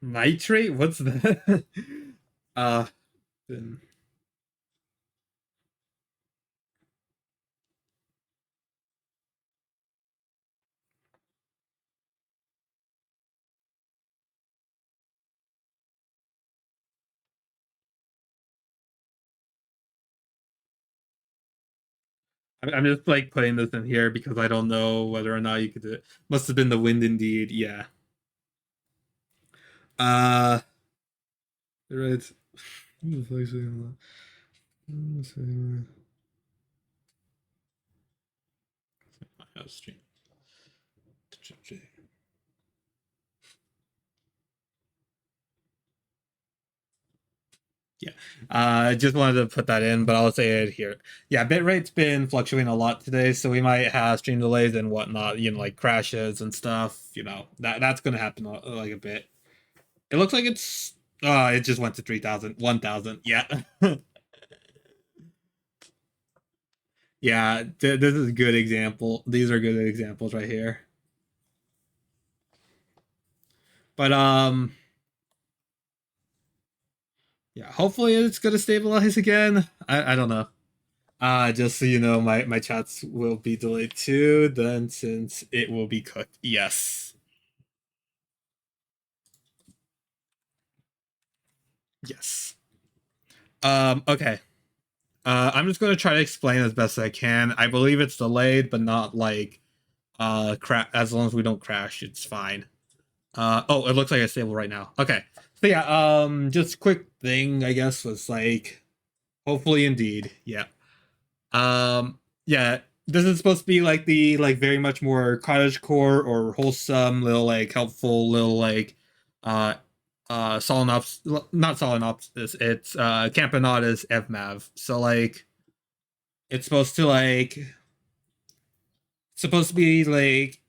Nitrate? What's that? uh then I'm just like putting this in here because I don't know whether or not you could do it. Must have been the wind indeed, yeah. Uh right. Yeah. I just wanted to put that in, but I'll say it here. Yeah, bitrate's been fluctuating a lot today, so we might have stream delays and whatnot, like crashes and stuff. That's gonna happen like a bit. It looks like it just went to 3,000, 1,000. Yeah. Yeah, this is a good example. These are good examples right here. But yeah, hopefully it's gonna stabilize again. I don't know. Just so you know, my chats will be delayed too. Then since it will be cooked, yes, yes. Okay. I'm just gonna try to explain as best I can. I believe it's delayed, but not like as long as we don't crash, it's fine. Oh, it looks like it's stable right now. Okay. So yeah, just quick thing, I guess, was like, hopefully indeed, yeah. Yeah, this is supposed to be like the like very much more cottagecore or wholesome little like helpful little like uh Solenops, not Solenopsis, it's Campanatus Evmav. So like it's supposed to be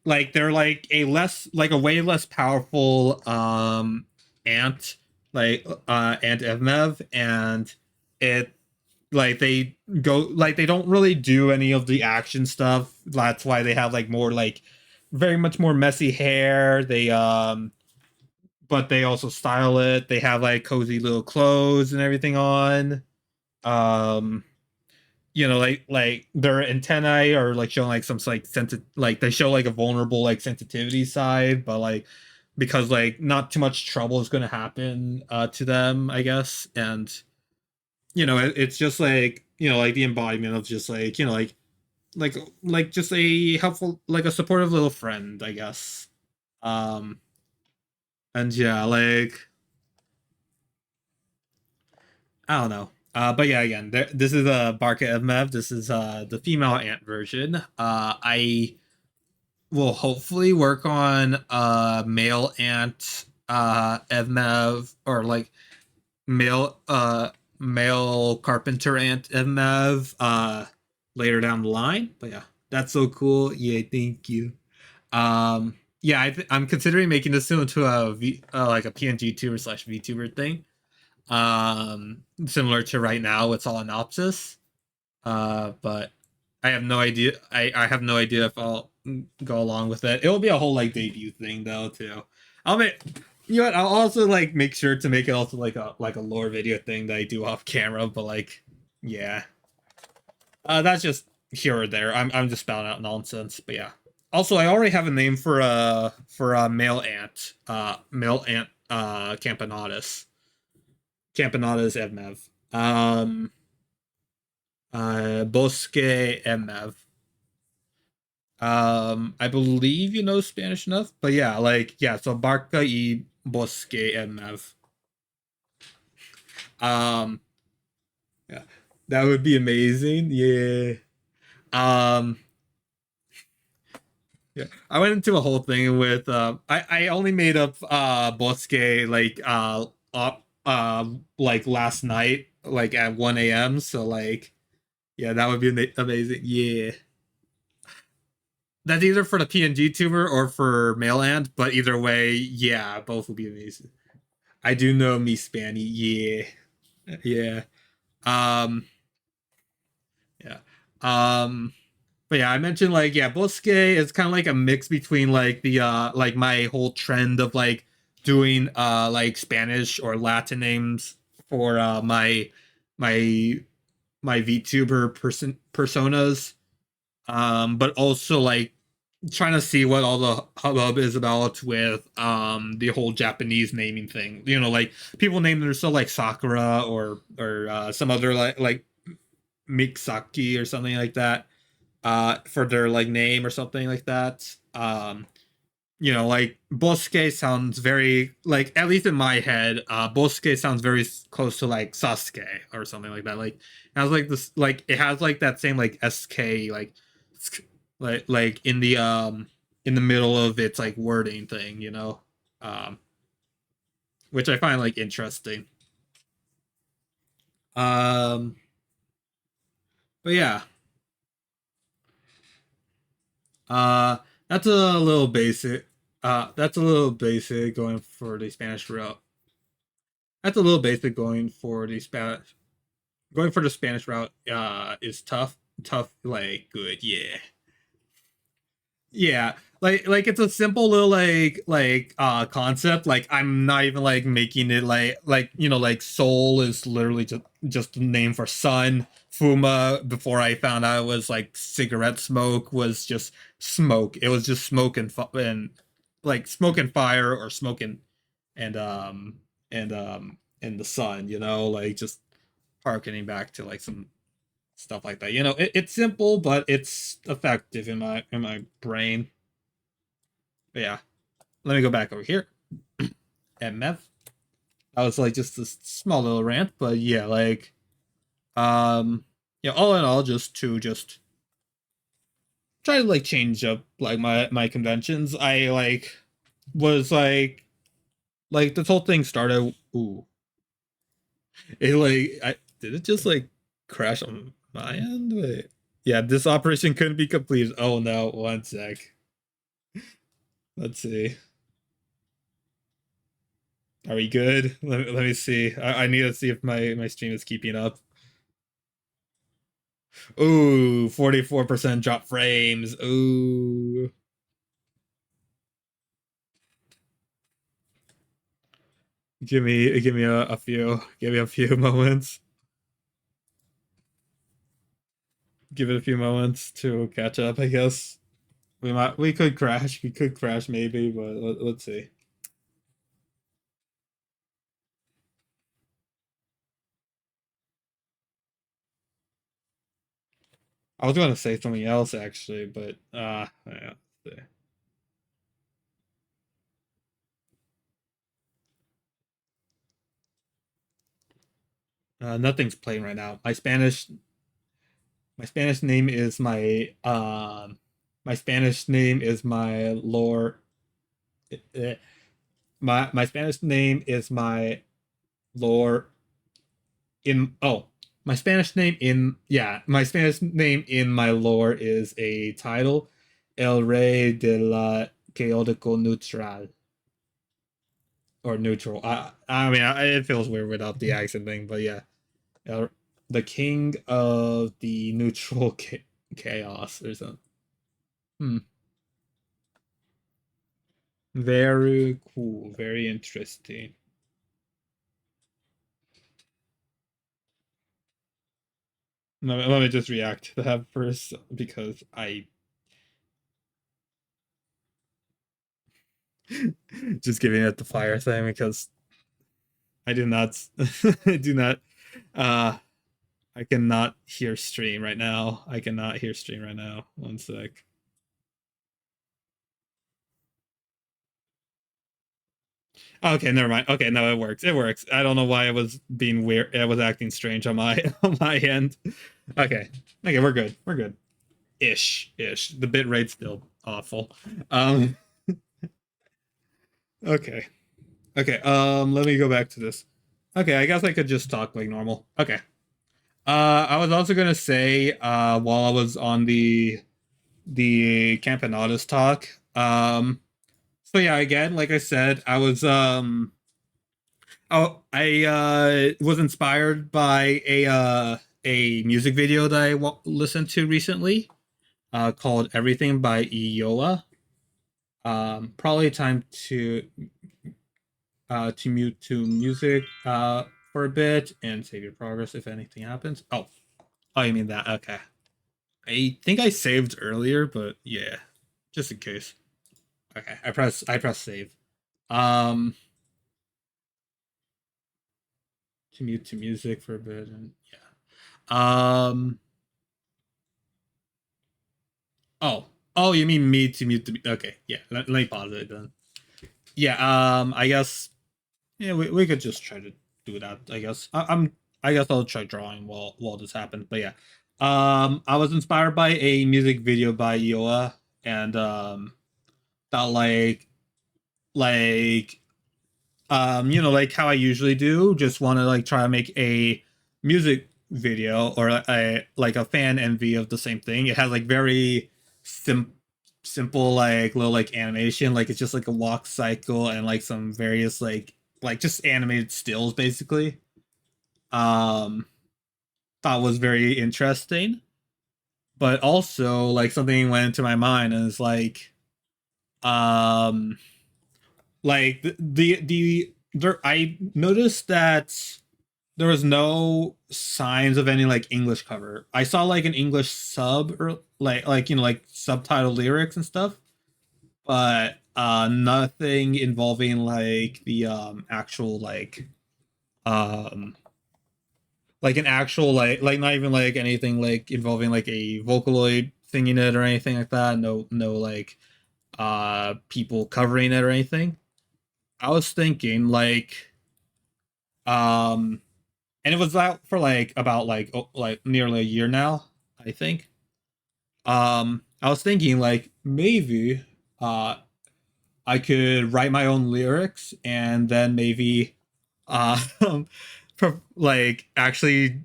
like they're like a way less powerful ant ant Evmev, and it like they don't really do any of the action stuff. That's why they have like more like very much more messy hair. But they also style it. They have like cozy little clothes and everything on. um like their antennae are like showing like some like like they show like a vulnerable like sensitivity side, but like because like not too much trouble is going to happen to them, I guess. And it's just like like the embodiment of just like like just a helpful, like a supportive little friend, I guess. um and yeah, like I don't know. But yeah, again, this is a Barca Evmev. This is the female ant version. I will hopefully work on male ant Evmev, or like male male carpenter ant Evmev later down the line. But yeah, that's so cool. Yeah, thank you. Yeah, I'm considering making this into a like a PNG tuber slash VTuber thing. Similar to right now with Solenopsis. But I have no idea. I have no idea if I'll go along with it. It will be a whole like debut thing though too. I'll make what I'll also like make sure to make it also like a lore video thing that I do off camera. But like, yeah, that's just here or there. I'm just spouting out nonsense. But yeah. Also, I already have a name for a male ant Campanatus. Campanatus Evmev. Bosque Emev. I believe you know Spanish enough, but yeah, like yeah, so Barca y Bosque Emev. Um, yeah, that would be amazing. Yeah. Um, yeah, I went into a whole thing with I only made up Bosque like last night, like at 1 a.m. So like yeah, that would be amazing. Yeah. That's either for the PNG tuber or for Mainland, but either way, yeah, both will be amazing. I do know me Spanny, yeah, yeah, um, yeah, um, but yeah, I mentioned like yeah, Bosque is kind of like a mix between like the like my whole trend of like doing like Spanish or Latin names for my my VTuber personas, but also like trying to see what all the hubbub is about with the whole Japanese naming thing. Like people name themselves like Sakura or some other like Miksaki or something like that for their like name or something like that. Like Bosque sounds very like, at least in my head, Bosque sounds very close to like Sasuke or something like that. Like it has like this, like it has like that same like SK like in the middle of its like wording thing, um, which I find like interesting. Um, but yeah, uh, that's a little basic. That's a little basic going for the Spanish route. That's a little basic going for the Spanish. Going for the Spanish route is tough. Tough, like good, yeah. Yeah, like it's a simple little concept. Like I'm not even like making it like like soul is literally just a name for sun. Fuma before I found out it was like cigarette smoke was just smoke. It was just smoke and like smoke and fire or smoke and the sun. Like just harkening back to like some stuff like that. It's simple but it's effective in my brain. But yeah, let me go back over here. MF. I was like just a small little rant, but yeah, like all in all, just try to like change up like my conventions. I was like this whole thing started. Ooh, it like I did it just like crash on my end? Wait. Yeah, this operation couldn't be completed. Oh no, one sec. Let's see. Are we good? Let me see. I need to see if my stream is keeping up. Ooh, 44% drop frames. Ooh. Give me a few. Give me a few moments. Give it a few moments to catch up, I guess. We could crash. We could crash maybe, but let's see. I was gonna say something else actually, but yeah. Let's see. Nothing's playing right now. My Spanish name is my Spanish name is my lore. My Spanish name is my lore in oh my Spanish name in my lore is a title, El Rey de la Chaotico Neutral or neutral. It feels weird without the accent thing, but yeah, El, the king of the neutral chaos or something. Hmm. Very cool, very interesting. Let me just react to that first because I just giving it the fire thing because I do not I do not uh I cannot hear stream right now. I cannot hear stream right now. One sec. Okay, never mind. Okay, no, it works. It works. I don't know why it was being weird. It was acting strange on my on my end. Okay. Okay, we're good. We're good. Ish. The bit rate's still awful. Um okay. Okay, let me go back to this. Okay, I guess I could just talk like normal. Okay. I was also gonna say, while I was on the Campanadas talk, so yeah, again, like I said, I was inspired by a music video that I listened to recently, called "Everything" by Iowa. Probably time to mute to music for a bit and save your progress if anything happens. Oh, you mean that? Okay. I think I saved earlier, but yeah, just in case. Okay, I press save. Um, to mute to music for a bit, and yeah. Oh, oh, you mean me to mute the? Okay, yeah. Let me pause it then. Yeah. I guess yeah, we could just try to do that. I guess I guess I'll try drawing while this happens. But yeah. I was inspired by a music video by Yoa, and that like like how I usually do, just want to like try to make a music video or a like a fan MV of the same thing. It has like very sim simple like little like animation. Like it's just like a walk cycle and like some various like just animated stills basically. Um, thought was very interesting. But also like something went into my mind and it's um like the there I noticed that there was no signs of any like English cover. I saw like an English sub or like you know like subtitle lyrics and stuff, but nothing involving like the actual um like an actual like not even like anything like involving like a Vocaloid singing it or anything like that. No like people covering it or anything. I was thinking um and it was out for like about like nearly a year now, I think. I was thinking like maybe uh I could write my own lyrics and then maybe uh like actually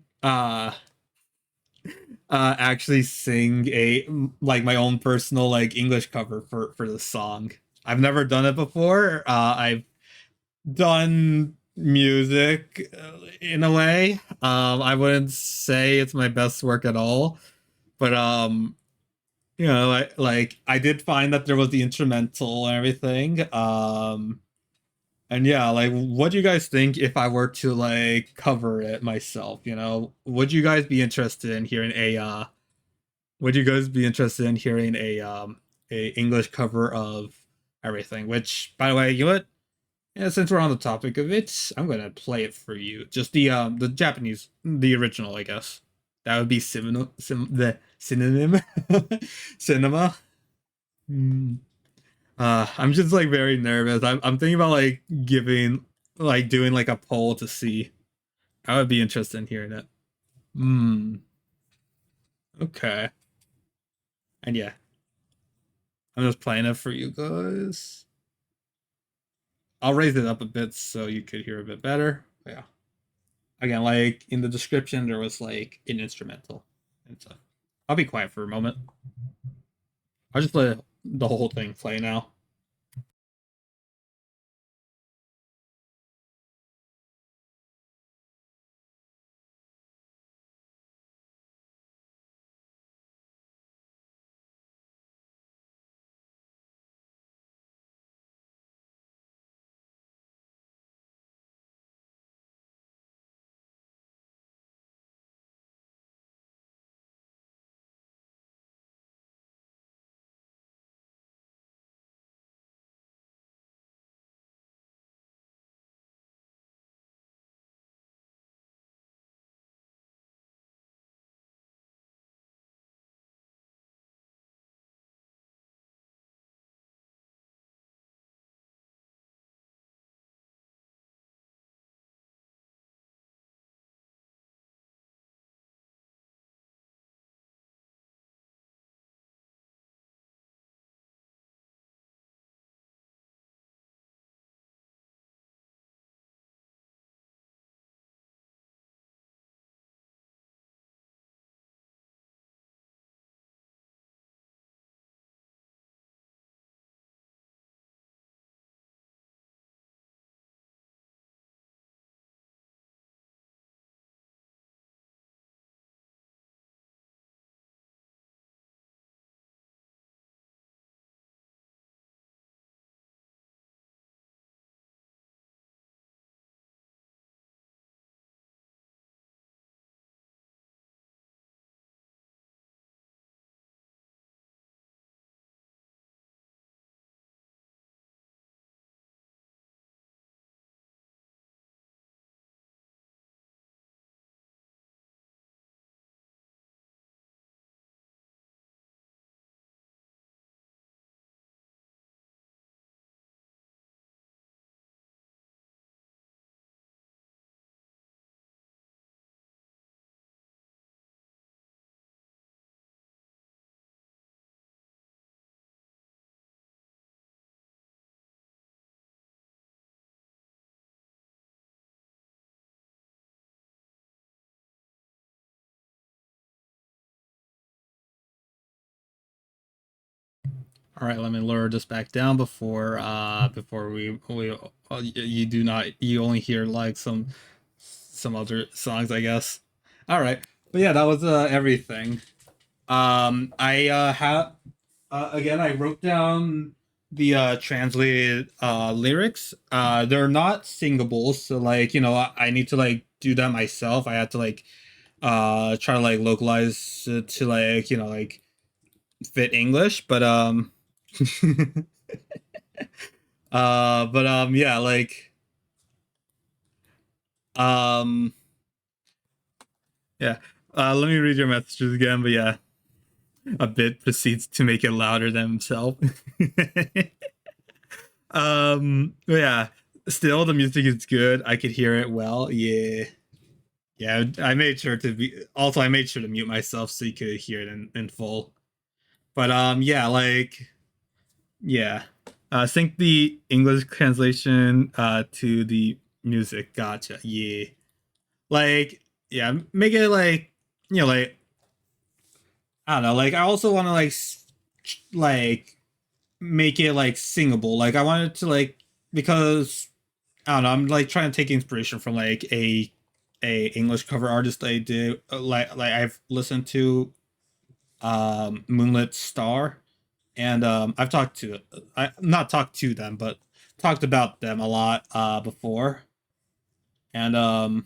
sing a like my own personal like English cover for the song. I've never done it before. I've done music in a way. I wouldn't say it's my best work at all, but you know, like I did find that there was the instrumental and everything. And yeah, like what do you guys think if I were to like cover it myself, you know? Would you guys be interested in hearing would you guys be interested in hearing a English cover of everything? Which by the way, you know what? Yeah, since we're on the topic of it, I'm gonna play it for you. Just the Japanese, the original, I guess. That would be the synonym cinema. Hmm. I'm just like very nervous. I'm thinking about like giving like doing like a poll to see. I would be interested in hearing it. Hmm. Okay. And yeah, I'm just playing it for you guys. I'll raise it up a bit so you could hear a bit better. Yeah. Again, like in the description, there was like an instrumental and stuff. I'll be quiet for a moment. I'll just let the whole thing play now. All right, let me lower this back down before we you do not you only hear like some other songs, I guess. All right, but yeah, that was everything. I have again, I wrote down the translated lyrics. They're not singable, so like I need to like do that myself. I had to like try to like localize it to like like fit English, but yeah, like um yeah. Let me read your messages again, but yeah, a bit proceeds to make it louder than himself. Yeah, still the music is good. I could hear it well. Yeah. Yeah, I made sure to be also I made sure to mute myself so you could hear it in full. But yeah, like yeah. Sync the English translation to the music. Gotcha. Yeah. Like yeah, make it like like I don't know, like I also want to like like make it like singable. Like I wanted to like because I don't know. I'm like trying to take inspiration from like a English cover artist I did. Like I've listened to Moonlit Star, and I've talked to I not talked to them, but talked about them a lot before, and I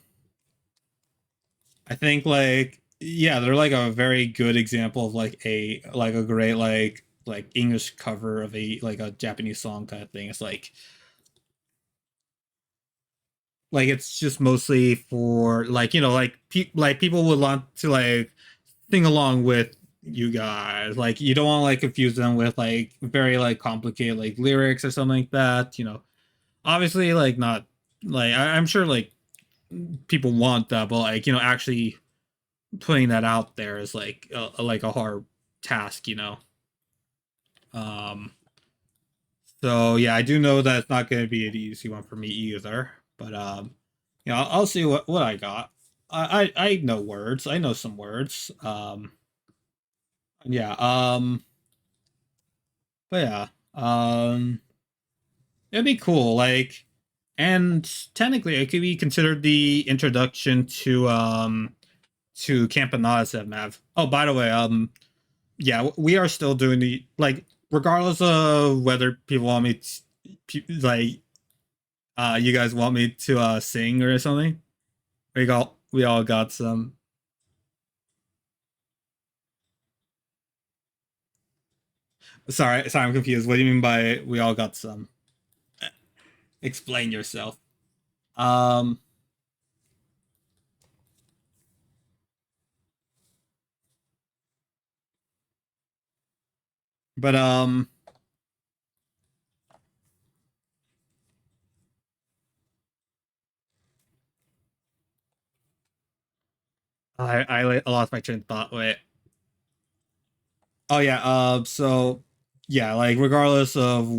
think like yeah, they're like a very good example of like a great like English cover of a like a Japanese song kind of thing. It's like it's just mostly for like like like people would want to like sing along with you guys. Like you don't want to like confuse them with like very like complicated like lyrics or something like that. Obviously like not like I'm sure like people want that, but like actually putting that out there is like a hard task. Um. So yeah, I do know that it's not going to be an easy one for me either. But I'll see what I got. I know words. I know some words. Yeah. But yeah. It'd be cool. Like, and technically, it could be considered the introduction to Campanata Mav. Oh, by the way, yeah, we are still doing the like, regardless of whether people want me like, you guys want me to sing or something. We all got some. Sorry, I'm confused. What do you mean by we all got some? Explain yourself. Um, but I lost my train of thought. Wait. Oh yeah. So yeah, like regardless of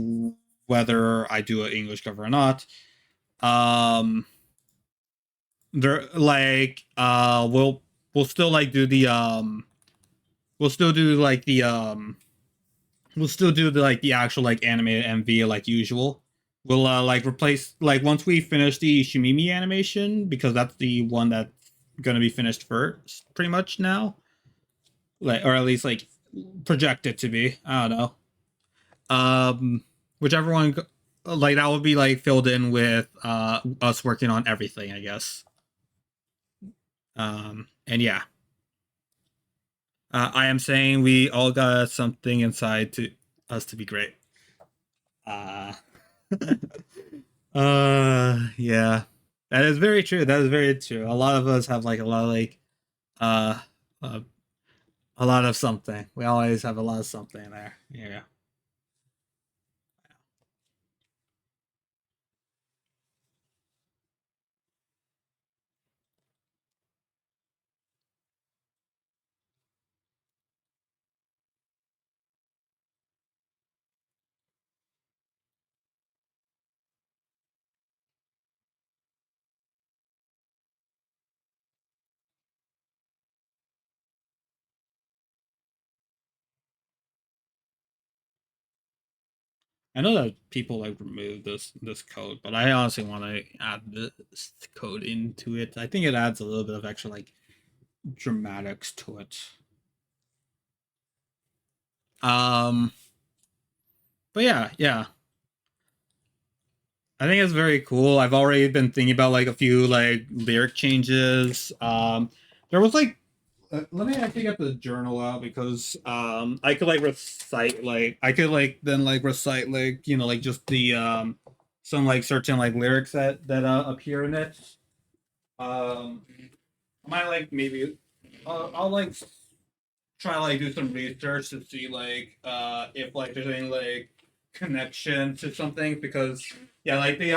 whether I do an English cover or not, um, there like we'll still like do the we'll still do like the we'll still do the like the actual like animated MV like usual. We'll like replace like once we finish the Shimimi animation because that's the one that's gonna be finished first, pretty much now. Like or at least like projected to be. I don't know. Whichever one like that would be like filled in with us working on everything, I guess. And yeah. I am saying we all got something inside to us to be great. Uh yeah. That is very true. That is very true. A lot of us have like a lot of like uh, uh a lot of something. We always have a lot of something there. Yeah. I know that people like remove this code, but I honestly want to add this code into it. I think it adds a little bit of extra like dramatics to it. Um, but yeah, I think it's very cool. I've already been thinking about like a few like lyric changes. There was like, let me actually get the journal out because I could like recite like I could like then like recite like like just the some like certain like lyrics that appear in it. Um, I might like maybe I'll like try to like do some research to see like if like there's any like connection to something because yeah like the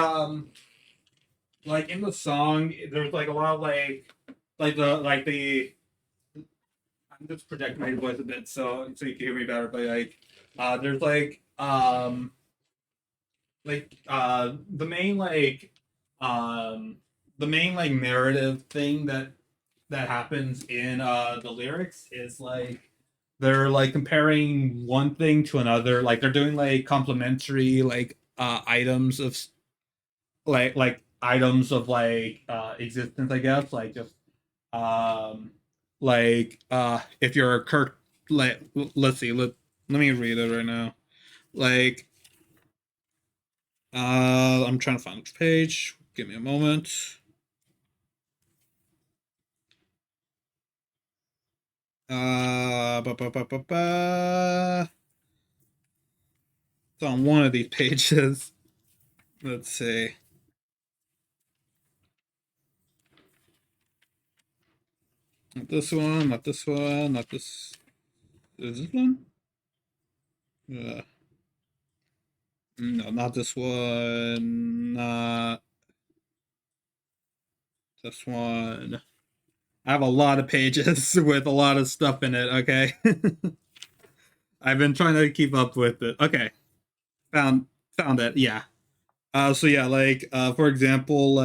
like in the song there's like a lot of like the I'm just projecting my voice a bit so you can hear me better but there's the main um the main like narrative thing that happens in the lyrics is like they're like comparing one thing to another like they're doing like complementary like items of like items of like existence I guess like just um if you're a Kirk like let's see let me read it right now like I'm trying to find which page give me a moment ba. It's on one of these pages. Let's see. Not this one, not this one, not this. Is this one? Uh, no, not this one. Not this one. I have a lot of pages with a lot of stuff in it, okay? I've been trying to keep up with it. Okay. Found found it. Yeah. So yeah, for example,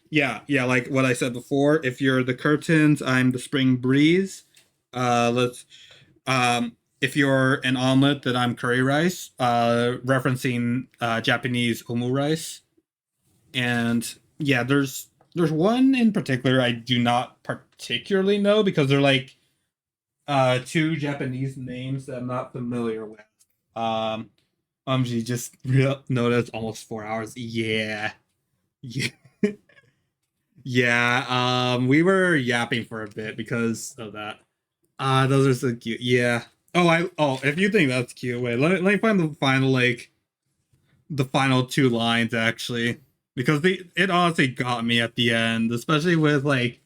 yeah, like what I said before, if you're the curtains, I'm the spring breeze. Let's if you're an omelet, then I'm curry rice, referencing Japanese omu rice. And yeah, there's one in particular I do not particularly know because they're like two Japanese names that I'm not familiar with. Um, you just noticed almost 4 hours. Yeah, yeah, yeah. We were yapping for a bit because of that. Those are so cute. Yeah. If you think that's cute, wait, let me find the final two lines actually. Because it honestly got me at the end, especially with like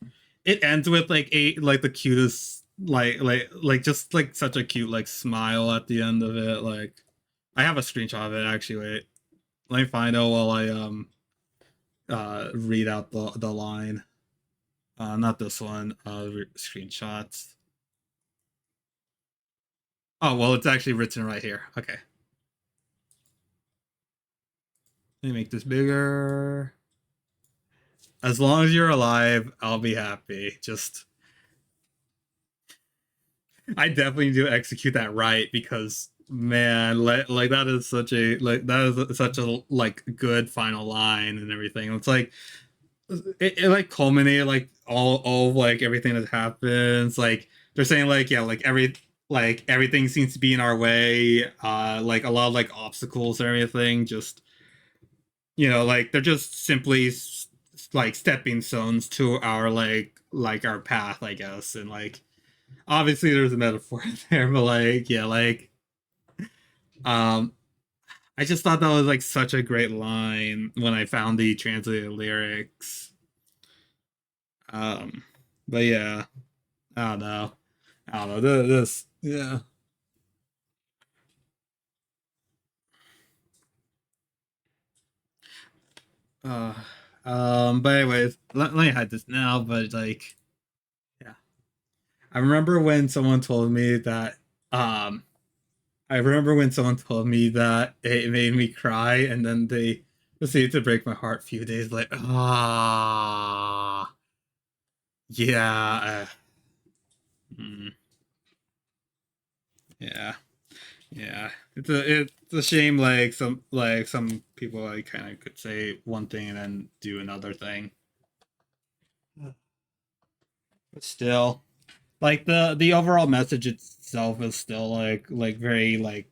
it ends with like the cutest just like such a cute like smile at the end of it. Like I have a screenshot of it actually, wait. Let me find out while I read out the line. Not this one, screenshots. Oh well, it's actually written right here. Okay. Let me make this bigger. As long as you're alive, I'll be happy. Just I definitely do execute that right because man, like that is such a like that is such a like good final line and everything. It's like it like culminated like all of like everything that happens. Like they're saying like yeah, like everything seems to be in our way. Like a lot of like obstacles and everything. Just like they're just simply like stepping stones to our like our path, I guess. And like obviously there's a metaphor there, but like yeah, like um I just thought that was like such a great line when I found the translated lyrics. Um but yeah, I don't know. I don't know. This yeah. Uh but anyways, let me hide this now, but like yeah. I remember when someone told me that um I remember when someone told me that it made me cry, and then they proceeded to break my heart a few days later. Ah, yeah, mm, yeah. Yeah, it's a shame. Some people like kind of could say one thing and then do another thing. But still, like the overall message itself is still like very like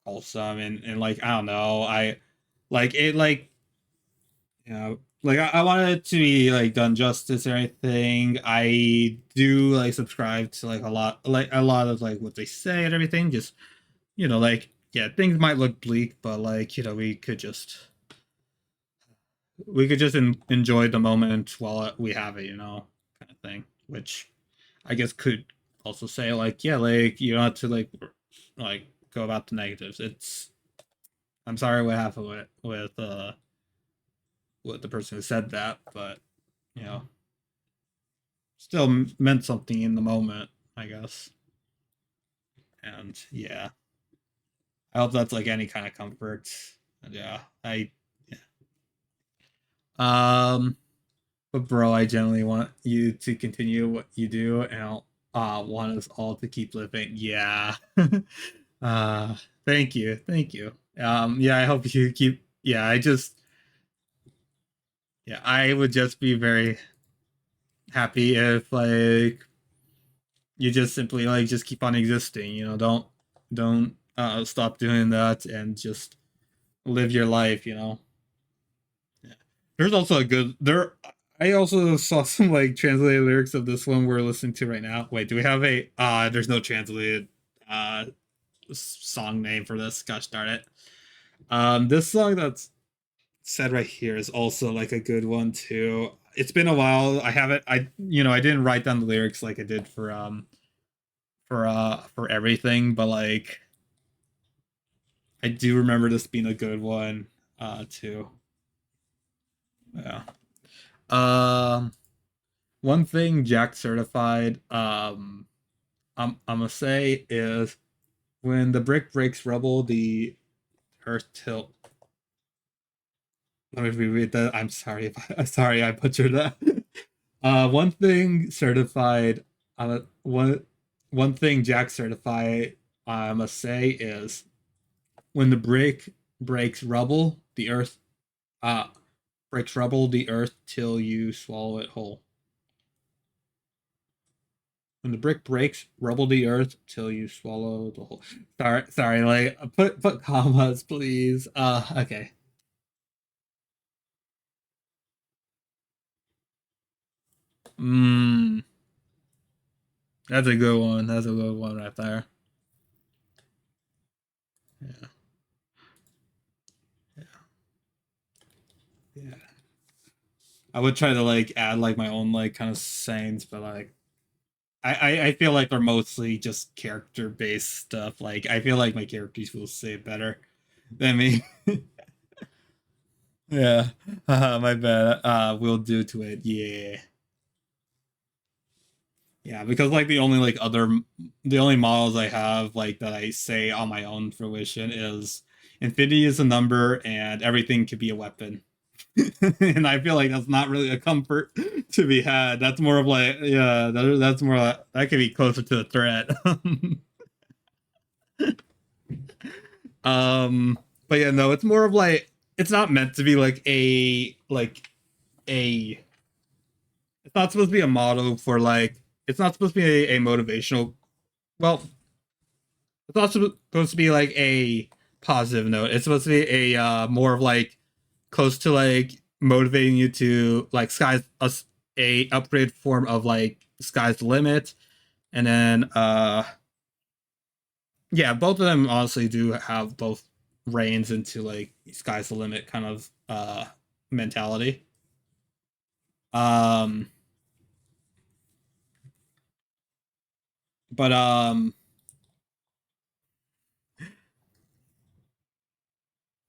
wholesome and like I don't know I like it like you know like I wanted it to be like done justice or anything. I do like subscribe to like a lot of like what they say and everything. Just like yeah, things might look bleak, but like we could just enjoy the moment while we have it, kind of thing. Which I guess could also say like yeah, like you don't have to like go about the negatives. It's I'm sorry what happened with the person who said that, but you know still meant something in the moment, I guess. And yeah, I hope that's like any kind of comfort. And yeah, yeah. Um, but bro, I generally want you to continue what you do, and I want us all to keep living. Yeah. uh, thank you. Yeah, I hope you keep. Yeah, yeah, I would just be very happy if like you just simply like just keep on existing. Don't stop doing that and just live your life. Yeah. There's also a good there. I also saw some like translated lyrics of this one we're listening to right now. Wait, do we have a? There's no translated uh song name for this. Gosh darn it. This song that's said right here is also like a good one too. It's been a while. I haven't. I didn't write down the lyrics like I did for everything, but like I do remember this being a good one too. Yeah. Um. One thing Jack certified, I'm gonna say is when the brick breaks rubble, the earth tilt. Let me reread that. I'm sorry I'm sorry I butchered that. One thing certified, one thing Jack certified, I must say is when the brick breaks rubble, the earth uh breaks rubble, the earth till you swallow it whole. When the brick breaks, rubble the earth till you swallow the whole. Sorry, like put commas, please. Okay. Mm, that's a good one. That's a good one right there. Yeah, yeah, yeah. I would try to like add like my own like kind of sayings, but like I feel like they're mostly just character based stuff. Like I feel like my characters will say it better than me. Yeah, my bad. We'll do to it. Yeah. Yeah, because like the only models I have like that I say on my own fruition is infinity is a number and everything could be a weapon. And I feel like that's not really a comfort to be had. That's more of like yeah, that's more like, that could be closer to a threat. um but yeah, no, it's more of like it's not meant to be a it's not supposed to be a motto for like it's not supposed to be a motivational well it's not supposed to be like a positive note. It's supposed to be a more of like close to like motivating you to like sky's a upgrade form of like sky's the limit, and then yeah, both of them honestly do have both reigns into like sky's the limit kind of mentality. Um, but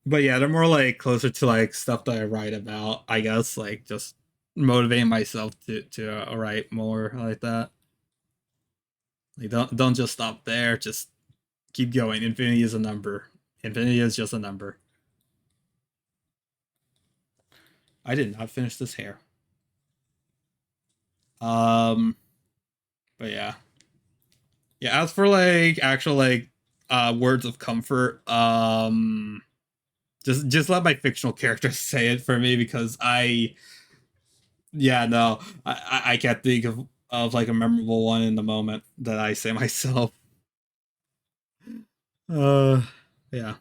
but yeah, they're more like closer to like stuff that I write about. I guess like just motivating myself to write more like that. Like don't just stop there. Just keep going. Infinity is a number. Infinity is just a number. I did not finish this hair. Um, but yeah, yeah. As for like actual like words of comfort. Just let my fictional characters say it for me because yeah, no, I can't think of like a memorable one in the moment that I say myself. Uh, yeah.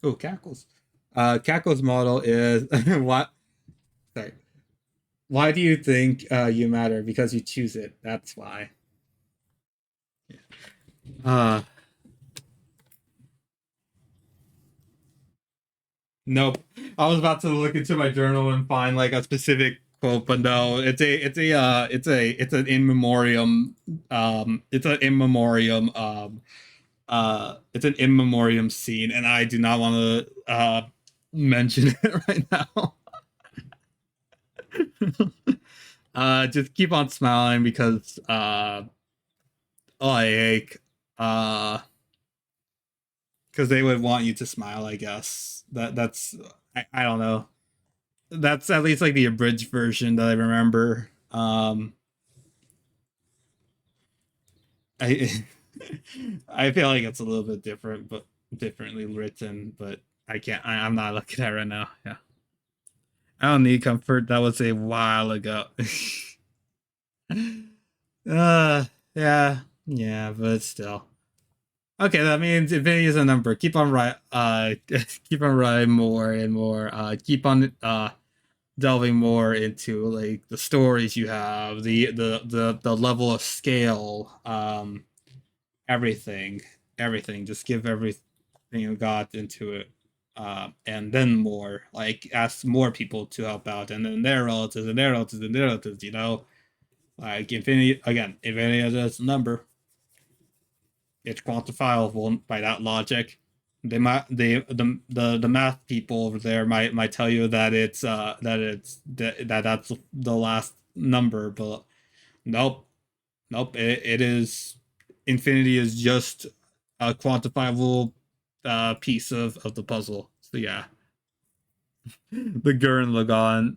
Oh, Cackles. Cackles model is what? Sorry. Why do you think you matter? Because you choose it. That's why. Uh, nope. I was about to look into my journal and find like a specific quote, but no, it's an in memoriam it's an in memoriam it's an in memoriam scene, and I do not want to mention it right now. Just keep on smiling because like uh because they would want you to smile, I guess. That's I don't know. That's at least like the abridged version that I remember. I I feel like it's a little bit different, but differently written. But I can't. I'm not looking at it right now. Yeah, I don't need comfort. That was a while ago. uh, yeah, yeah, but still. Okay, that means infinity is a number. Keep on keep on writing more and more. Keep on delving more into like the stories you have, the level of scale, everything, everything. Just give everything you got into it, and then more. Like ask more people to help out, and then their relatives and their relatives and their relatives. You know, like infinity again. Infinity is a number. It's quantifiable by that logic. They might the math people over there might tell you that that's the last number, but nope, nope. It is infinity is just a quantifiable piece of the puzzle. So yeah, the Gurren Lagann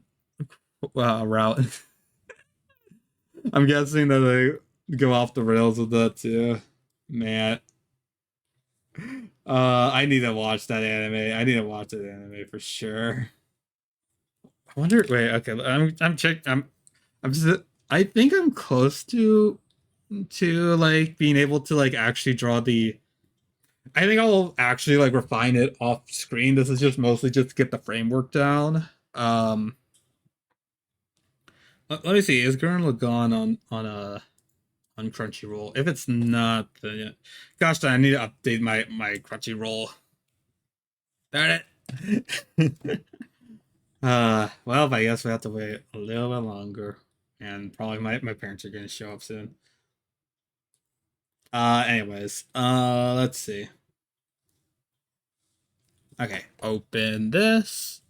route. I'm guessing that they go off the rails with that too. Man, I need to watch that anime. I need to watch that anime for sure. I wonder. Wait, okay. I'm check. I'm just. I think I'm close to like being able to like actually draw the. I think I'll actually like refine it off screen. This is just mostly just to get the framework down. Let me see. Is Gurren Lagann on Crunchyroll? If it's not, then yeah. Gosh, I need to update my Crunchyroll. Darn it. Well, I guess we have to wait a little bit longer, and probably my parents are gonna show up soon. Anyways, let's see. Okay, open this.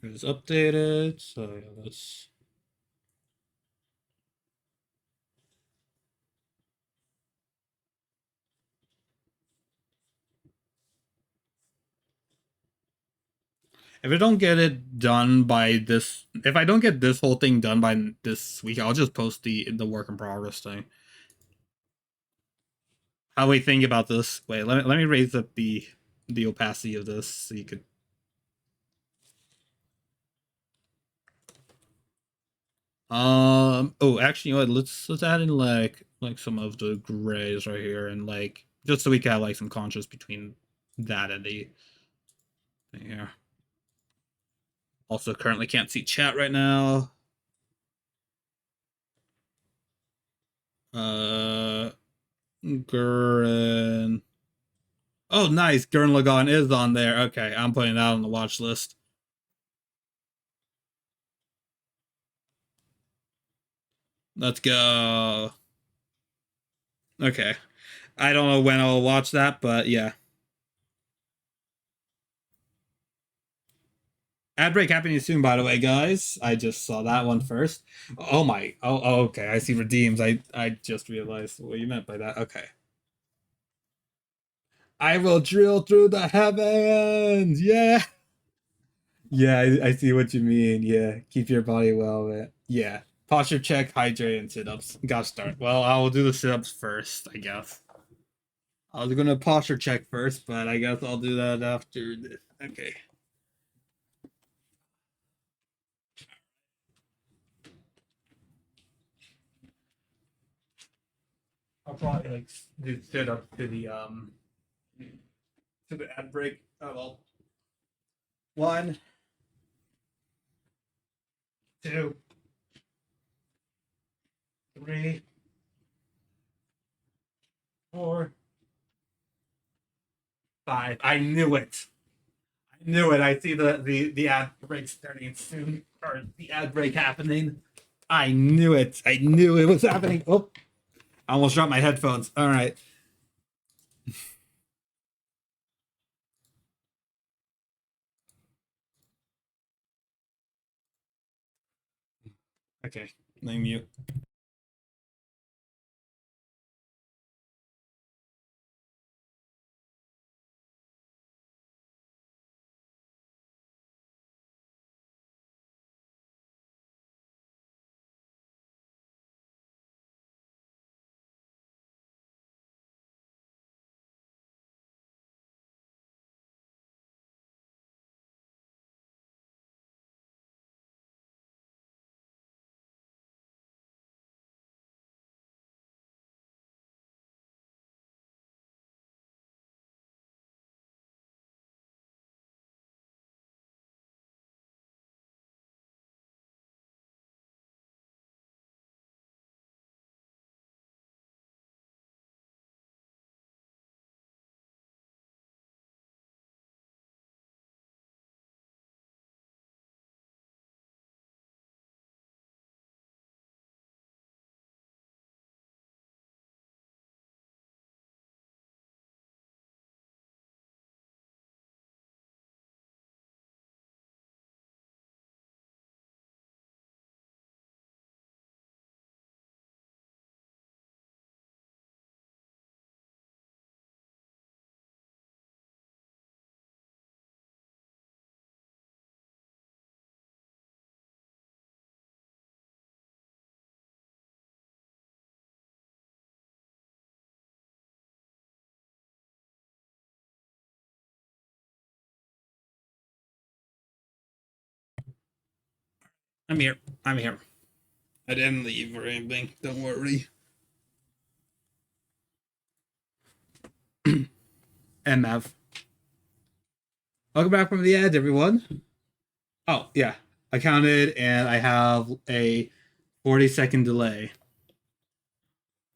It's updated. So yeah, let's. If I don't get it done by this, if I don't get this whole thing done by this week, I'll just post the work in progress thing. How we think about this? Wait, let me raise up the opacity of this so you could. Oh, actually, you know what? Let's add in like some of the grays right here, and like just so we can have like some contrast between that and the thing here. Also, currently can't see chat right now. Uh, Gurren. Oh, nice. Gurren Lagann is on there. Okay, I'm putting that on the watch list. Let's go. Okay. I don't know when I'll watch that, but yeah. Ad break happening soon, by the way, guys. I just saw that one first. Oh my. Oh, okay. I see redeems. I just realized what you meant by that. Okay. I will drill through the heavens. Yeah. Yeah, I see what you mean. Yeah. Keep your body well, man. Yeah. Posture check, hydrate, and sit ups. Gotta start. Well, I will do the sit ups first, I guess. I was gonna posture check first, but I guess I'll do that after this. Okay. I'll probably like do sit up to the ad break. Oh well. 1, 2, 3, 4, 5. I knew it. I knew it. I see the ad break starting soon, or the ad break happening. I knew it. I knew it was happening. Oh, I almost dropped my headphones. All right. Okay. Let me mute. I'm here. I'm here. I didn't leave or anything. Don't worry. MF. Welcome back from the ads, everyone. Oh, yeah. I counted and I have a 40-second delay.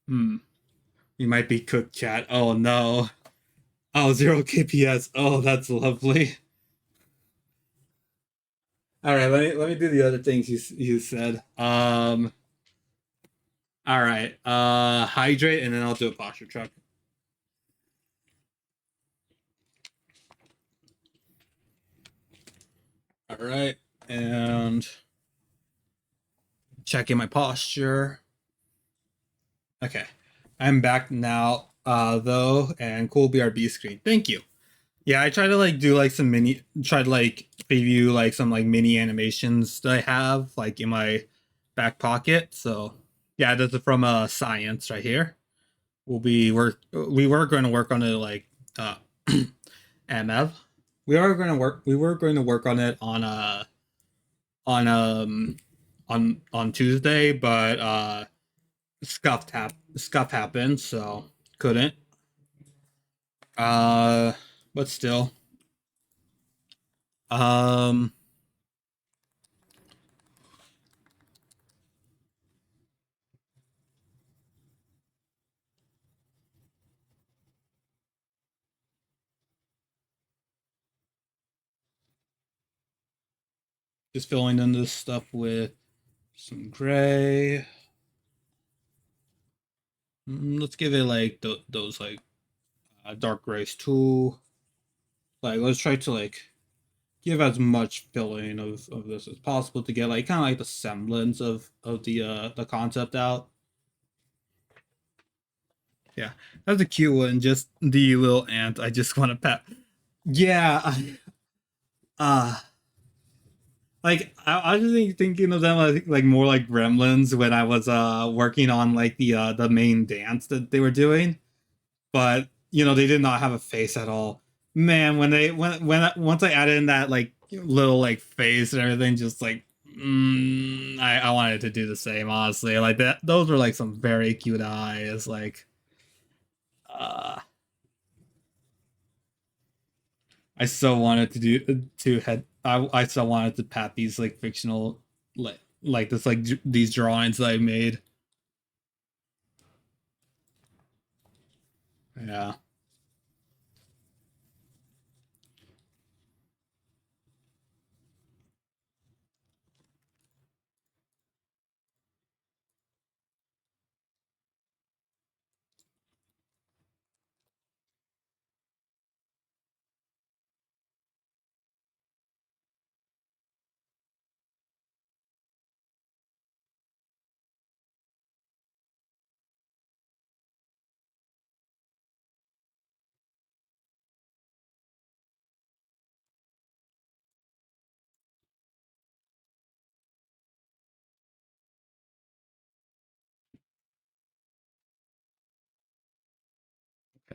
We might be cooked, chat. Oh, no. Oh, 0 KPS. Oh, that's lovely. All right, let me do the other things you said. All right. Hydrate and then I'll do a posture check. All right. And checking my posture. Okay. I'm back now, though, and cool BRB screen. Thank you. Yeah, I try to like do like some try to like preview like some like mini animations that I have like in my back pocket. So yeah, this is from science right here. We were going to work on it like MF. We were going to work on it on on Tuesday, but scuff happened, so couldn't. Uh, but still, um, just filling in this stuff with some gray. Let's give it like those like dark grays too. Like let's try to like give as much filling of this as possible to get like kind of like the semblance of the concept out. Yeah, that's a cute one. Just the little ant. I just want to pet. Yeah, uh like I was just thinking of them like more like gremlins when I was working on like the main dance that they were doing. But they did not have a face at all. Man, when once I added in that like little like face and everything, just like I wanted to do the same, honestly. Like that, those were like some very cute eyes. Like, uh, I so wanted to do to head. I so wanted to pat these like fictional like this like these drawings that I made. Yeah.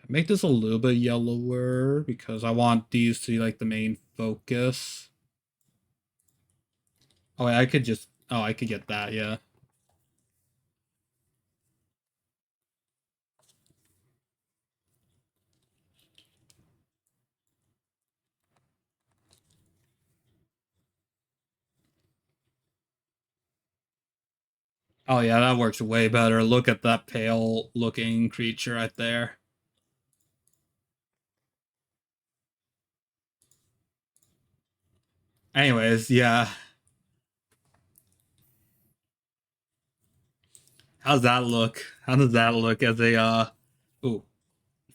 Make this a little bit yellower because I want these to be like the main focus. Oh, I could just. Oh, I could get that. Yeah. Oh, yeah, that works way better. Look at that pale looking creature right there. Anyways, yeah. How's that look? How does that look as a Ooh,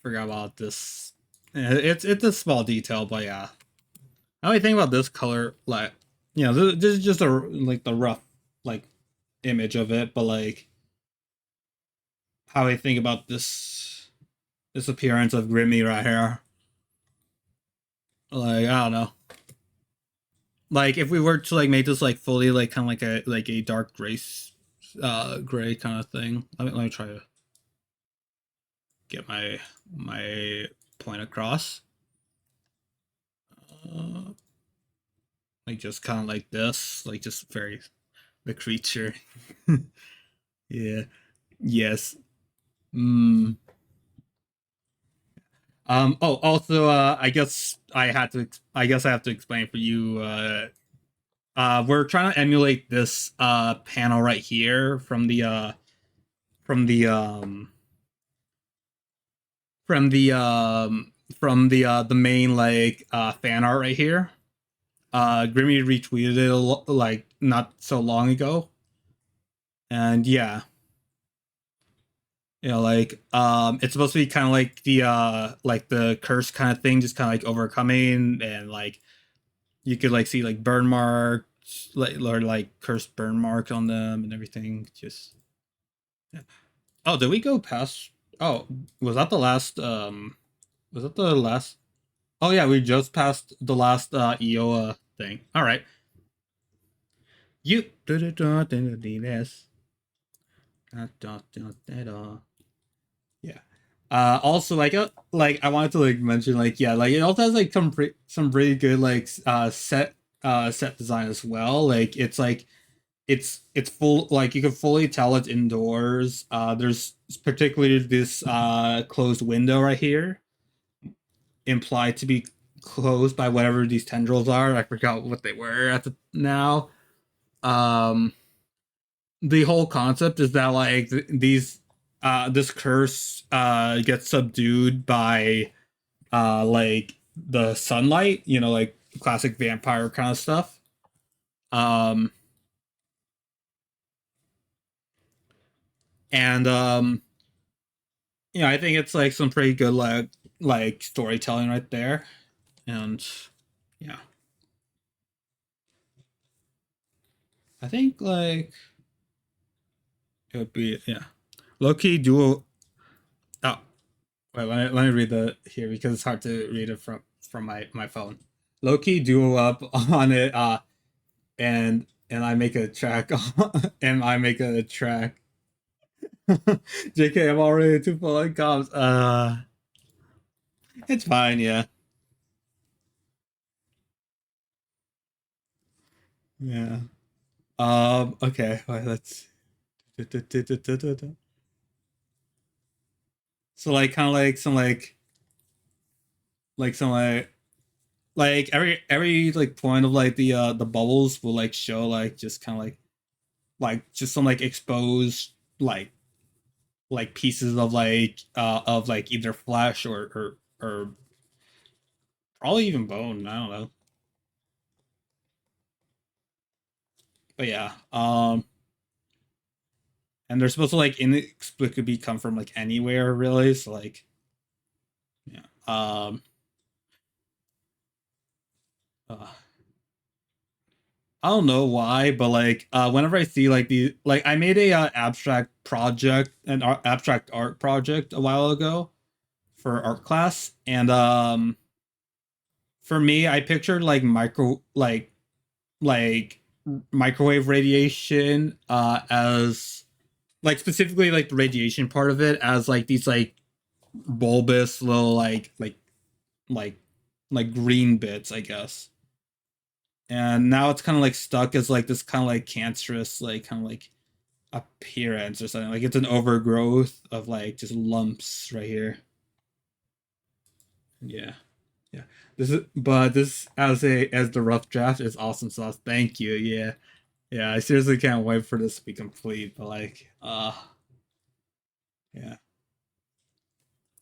forgot about this. It's a small detail, but yeah. I only think about this color, like, this is just a like the rough like image of it, but like how I think about this appearance of Grimmy right here. Like, I don't know. Like if we were to like make this like fully like kind of like a dark gray gray kind of thing. Let me try to get my point across. Uh, like just kind of like this, like just very the creature. Yeah. Yes. Mm. Oh, also, I guess I have to explain for you. We're trying to emulate this panel right here from the um from the the main like fan art right here. Grimmy retweeted it like not so long ago, and yeah, like it's supposed to be kind of like the curse kind of thing, just kind of like overcoming, and like you could like see like burn marks, like or like cursed burn marks on them and everything. Just yeah. Oh, did we go past? Oh, was that the last? Was that the last? Oh yeah, we just passed the last Iowa thing. All right, you. Yeah. Also like I wanted to like mention like yeah like it also has like some pretty good like set design as well. Like it's full like you can fully tell it's indoors. There's particularly this closed window right here implied to be closed by whatever these tendrils are. I forgot what they were at the now. Um, the whole concept is that like these this curse gets subdued by like the sunlight, like classic vampire kind of stuff. Um, and I think it's like some pretty good like storytelling right there. And yeah, I think like it would be yeah. Low-key duo. Oh, wait, let me read the here because it's hard to read it from my phone. Low-key duo up on it, and I make a track and I make a track. JK, I'm already too full of comps. It's fine, yeah. Yeah. Okay, wait, let's so like kind of like some like every like point of like the bubbles will like show like just kind of like just some like exposed like pieces of like either flesh or probably even bone. I don't know, but yeah. And they're supposed to like inexplicably come from like anywhere, really. So like, yeah. Uh, I don't know why, but like, whenever I see like the like, I made a abstract art project a while ago for art class, and for me, I pictured like like microwave radiation as like specifically like the radiation part of it as like these like bulbous little like like green bits, I guess. And now it's kind of like stuck as like this kind of like cancerous like kind of like appearance or something. Like it's an overgrowth of like just lumps right here. Yeah. Yeah. This as the rough draft is awesome sauce. Thank you. Yeah. Yeah, I seriously can't wait for this to be complete, but like yeah.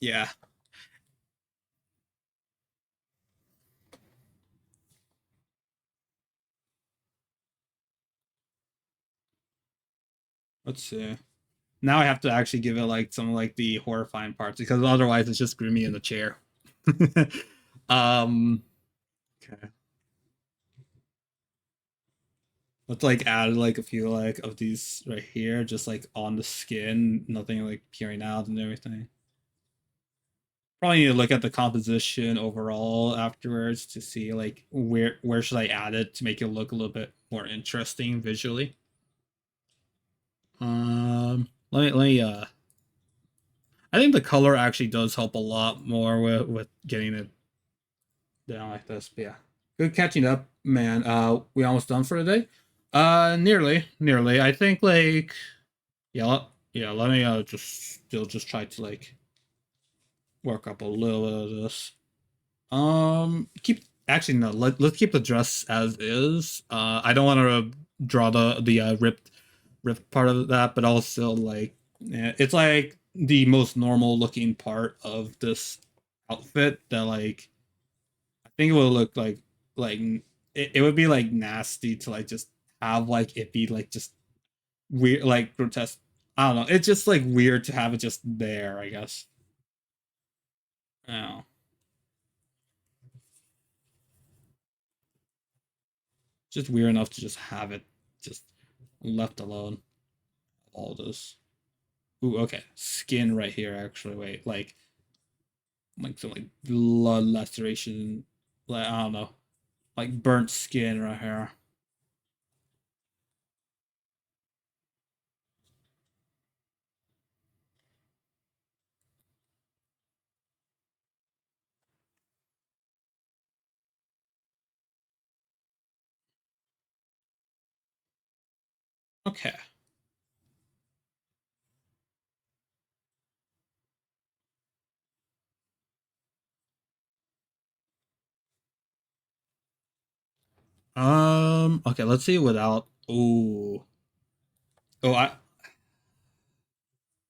Yeah. Let's see. Now I have to actually give it like some of like the horrifying parts because otherwise it's just Grimmy in the chair. um okay. Let's like add like a few like of these right here, just like on the skin, nothing like peering out and everything. Probably need to look at the composition overall afterwards to see like where should I add it to make it look a little bit more interesting visually. Let me I think the color actually does help a lot more with getting it down like this. But yeah. Good catching up, man. We almost done for today? Nearly. I think like yeah, let me just still just try to like work up a little bit of this. Keep actually no. Let's keep the dress as is. I don't want to draw the ripped part of that, but also like yeah, it's like the most normal looking part of this outfit that like I think it will look like it would be like nasty to like just have like it be like just weird like grotesque. I don't know. It's just like weird to have it just there, I guess. Oh, just weird enough to just have it just left alone. All this. Ooh, okay. Skin right here, actually. Wait, like some like blood laceration. Like I don't know, like burnt skin right here. Okay. Okay. Let's see without. Ooh. Oh,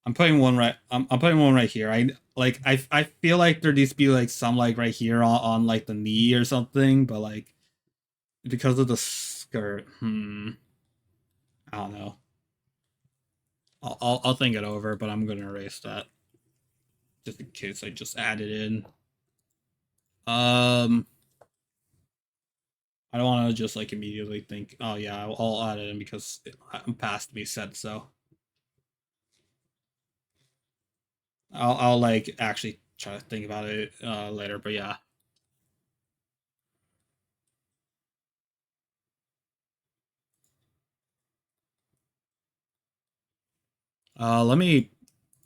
I'm putting one right. I'm putting one right here. I feel like there needs to be like some like right here on like the knee or something, but like because of the skirt, I don't know. I'll think it over, but I'm gonna erase that just in case I just add it in. Um, I don't want to just like immediately think, oh yeah, I'll add it in because I'm past me said so. I'll like actually try to think about it later, but yeah. Let me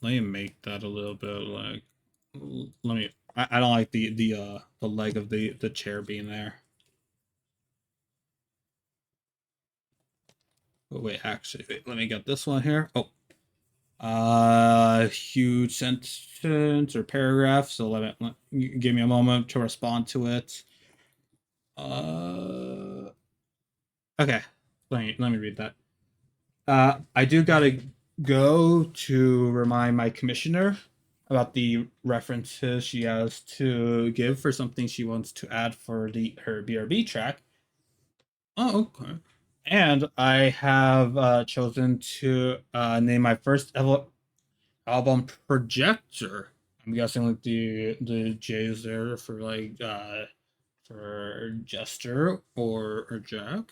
make that a little bit like let me I don't like the leg of the chair being there. Oh, wait, actually, wait, let me get this one here. Oh, huge sentence or paragraph. So give me a moment to respond to it. Uh, okay, let me read that. I do gotta go to remind my commissioner about the references she has to give for something she wants to add for the her BRB track. Oh, okay. And I have chosen to name my first album Projector. I'm guessing like the J's there for like for Jester or Jack.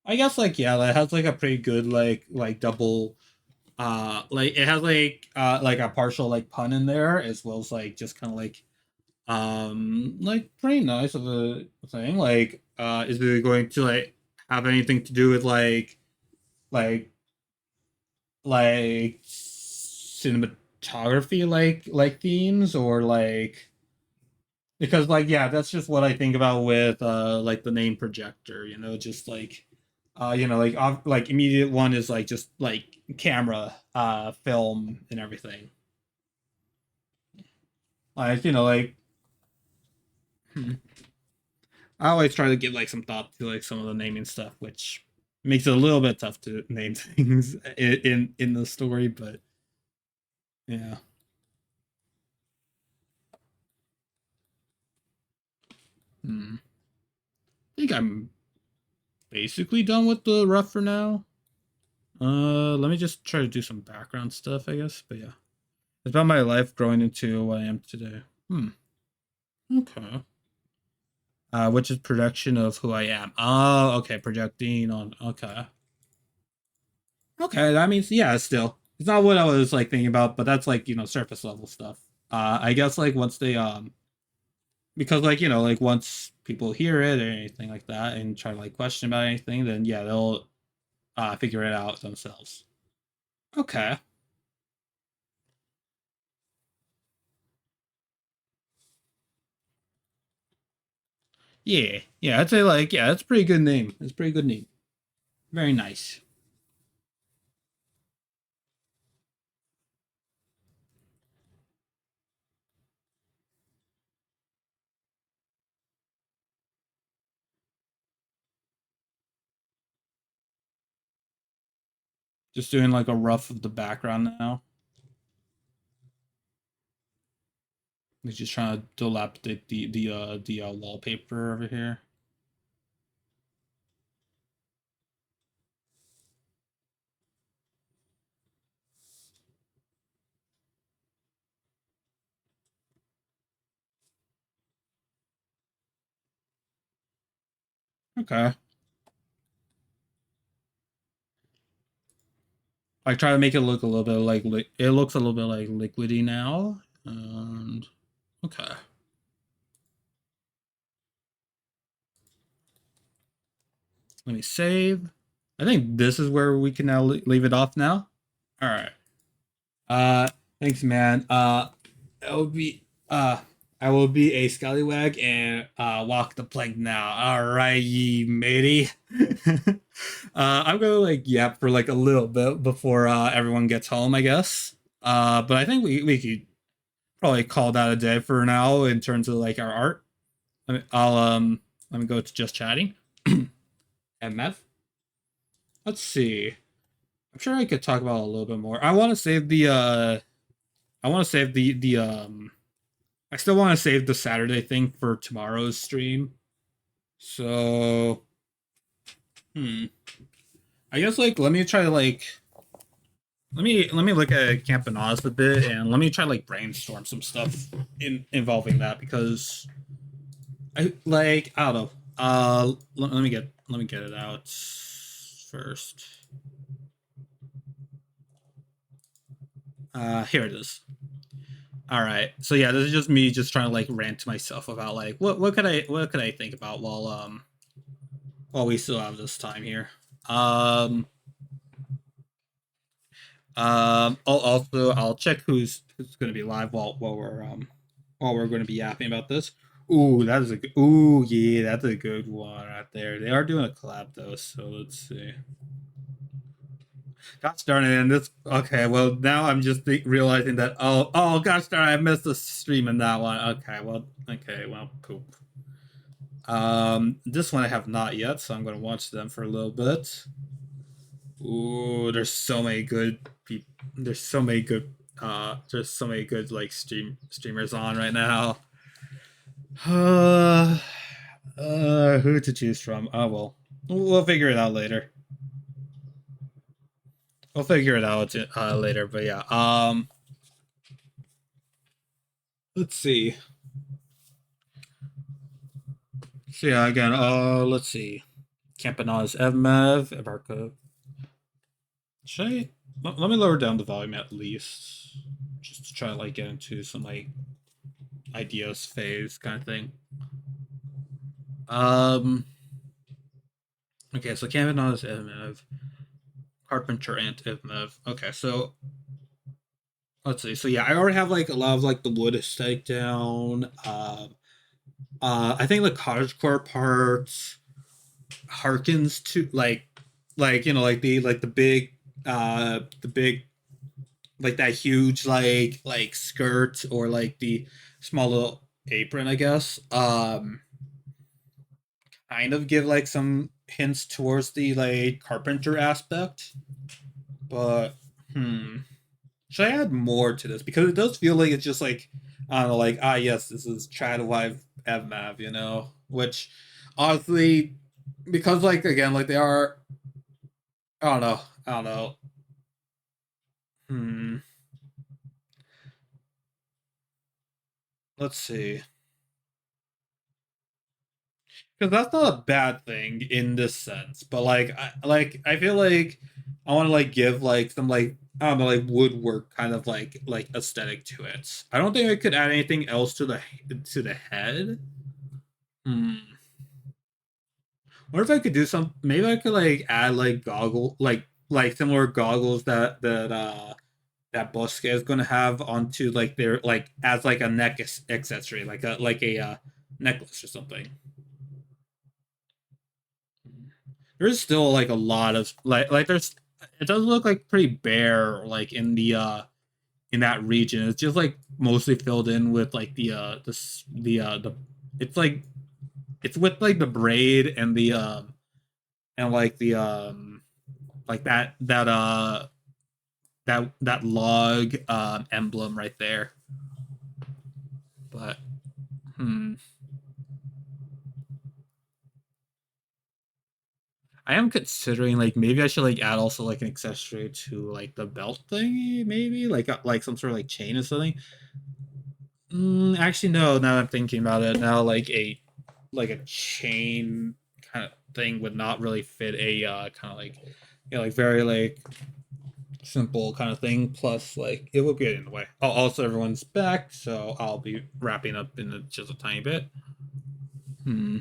I guess like yeah, it has like a pretty good like double like it has like a partial like pun in there as well as like just kind of like pretty nice of a thing. Like is it going to like have anything to do with like like cinematography like themes or like because like yeah that's just what I think about with like the name projector, you know, just like you know like immediate one is like just like camera film and everything, like you know like hmm. I always try to give like some thought to like some of the naming stuff, which makes it a little bit tough to name things in the story, but yeah. Hmm. I think I'm basically done with the rough for now. Let me just try to do some background stuff, I guess. But yeah, it's about my life growing into what I am today. Hmm. Okay. Which is projection of who I am. Oh, okay. Projecting on. Okay. Okay. That means yeah. Still, it's not what I was like thinking about, but that's like you know surface level stuff. I guess like once they because like you know like once people hear it or anything like that and try to like question about anything, then yeah they'll figure it out themselves. Okay. Yeah. Yeah. I'd say like yeah, that's a pretty good name. It's a pretty good name. Very nice. Just doing like a rough of the background now. He's just trying to dilapidate the wallpaper over here. Okay. I try to make it look a little bit like it looks a little bit like liquidy now. And okay. Let me save. I think this is where we can now leave it off now. All right. Uh, thanks, man. I will be I will be a scallywag and walk the plank now. All right, ye matey. I'm gonna like yap for like a little bit before everyone gets home, I guess. But I think we could probably call that a day for now in terms of like our art. I'll let me go to just chatting. And Mev. Let's see. I'm sure I could talk about it a little bit more. I want to save the I still want to save the Saturday thing for tomorrow's stream. So, hmm. I guess like let me try to like let me look at Camp and Oz a bit and let me try to like brainstorm some stuff involving that because I don't know. Let me get it out first. Here it is. All right. So yeah, this is just me just trying to like rant to myself about like what could I think about while we still have this time here. Um I'll check who's going to be live while we're going to be yapping about this. Ooh, that is a good. Ooh, yeah, that's a good one right there. They are doing a collab though, so let's see. Gosh darn it! And this. Okay, well now I'm just realizing that. Oh, gosh darn! I missed the stream in that one. Okay, well, poop. This one I have not yet, so I'm gonna watch them for a little bit. Ooh, there's so many good people. There's so many good like streamers on right now. Who to choose from? Oh well, we'll figure it out later. We'll figure it out later. But yeah, let's see. So yeah, again, let's see. Campanaz, Evmev, Ebarka. Should I? Let me lower down the volume at least, just to try to like get into some like ideas phase kind of thing. Um. Okay, so Campanaz, Evmev, Carpenter, and Evmev. Okay, so let's see. So yeah, I already have like a lot of like the wood aesthetic down. I think the cottagecore parts harkens to like you know like the big like that huge like skirt or like the small little apron, I guess. Kind of give like some hints towards the like carpenter aspect, but hmm. Should I add more to this? Because it does feel like it's just like I don't know, like yes, this is Chad Wife Evmav, you know, which honestly, because like again, like they are, I don't know. Hmm. Let's see, because that's not a bad thing in this sense, but I feel like I want to like give like some like I don't know like woodwork kind of like aesthetic to it. I don't think I could add anything else to the head. Hmm. What if I could do some? Maybe I could like add like like similar goggles that Bosque is gonna have onto like their like as like a neck accessory, like a necklace or something. There's still like a lot of like there's it does look like pretty bare like in that region. It's just like mostly filled in with like the it's like it's with like the braid and like the like that log emblem right there. But hmm, I am considering like maybe I should like add also like an accessory to like the belt thingy, maybe like some sort of like chain or something. Actually, no. Now that I'm thinking about it, now like a chain kind of thing would not really fit a kind of like you know like very like simple kind of thing. Plus, like it would get in the way. Oh, also, everyone's back, so I'll be wrapping up in just a tiny bit. Hmm.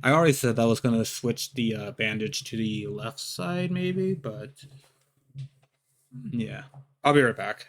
I already said I was gonna switch the bandage to the left side, maybe, but yeah, I'll be right back.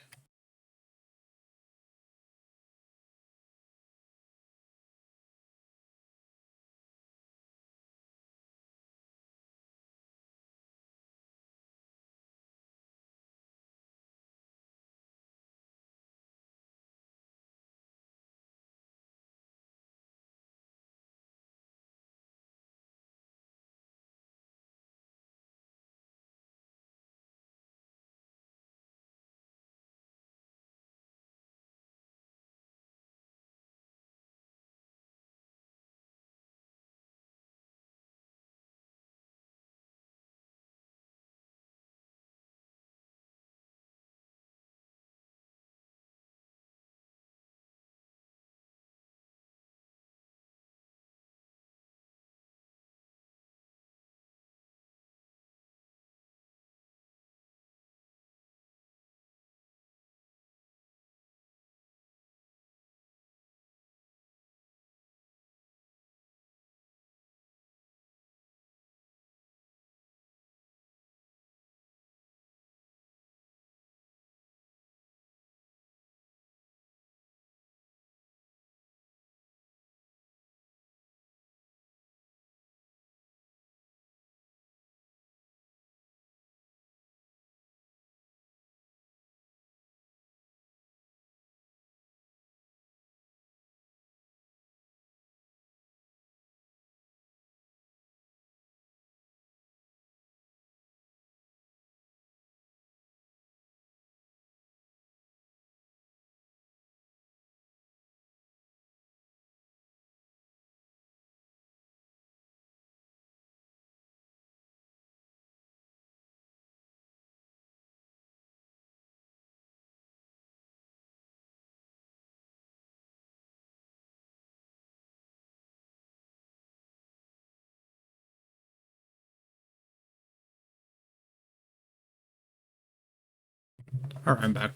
All right, I'm back.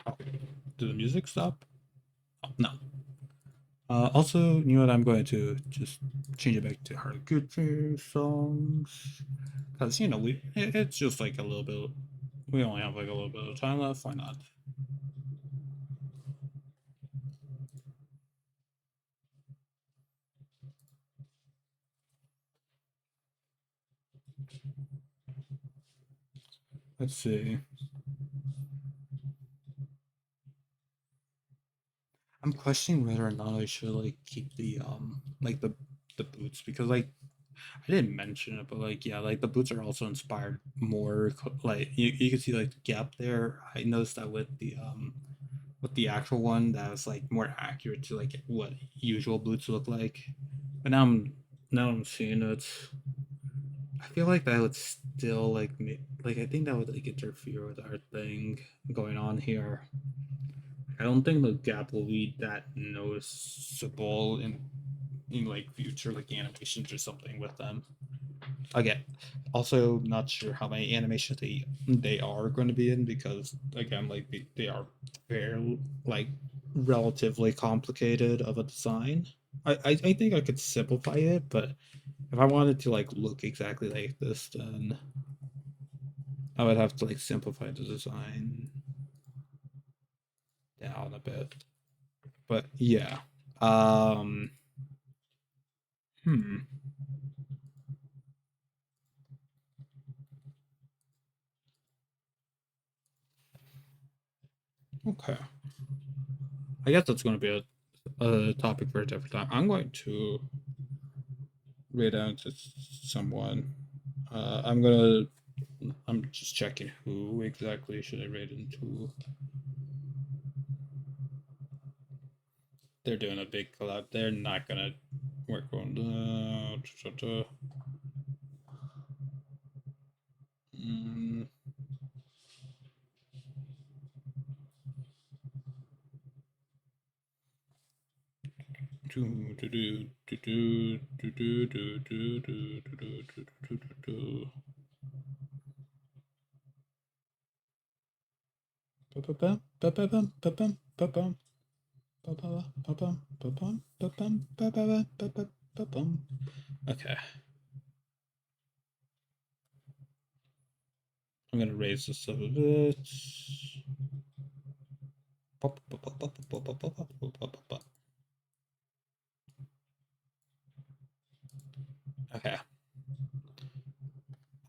Oh, did the music stop? Oh, no. Also, you know what? I'm going to just change it back to Haraguchi songs. Because, you know, it's just like a little bit. We only have like a little bit of time left. Why not? Let's see. I'm questioning whether or not I should like keep the boots because like I didn't mention it, but like yeah, like the boots are also inspired more. Like you can see like the gap there. I noticed that with the actual one that was like more accurate to like what usual boots look like. But now I'm seeing it. I feel like that would still like I think that would like interfere with our thing going on here. I don't think the gap will be that noticeable in like future like animations or something with them. Again, also not sure how many animations they are going to be in because again like they are very like relatively complicated of a design. I think I could simplify it, but if I wanted to like look exactly like this, then I would have to like simplify the design down a bit. But yeah. Um hmm. Okay. I guess that's going to be a topic for a different time. I'm going to read out to someone. I'm just checking who exactly should I read into. They're doing a big collab. They're not gonna work on the. Mm, do do do do do do do do do do do do do. Ba-ba-bum, ba-ba-bum, ba-bum, ba-bum, ba-ba-ba, ba-bum, ba-bum, ba-bum, ba-ba-ba, ba-ba, ba-bum. Okay, I'm gonna raise this up a bit. Okay.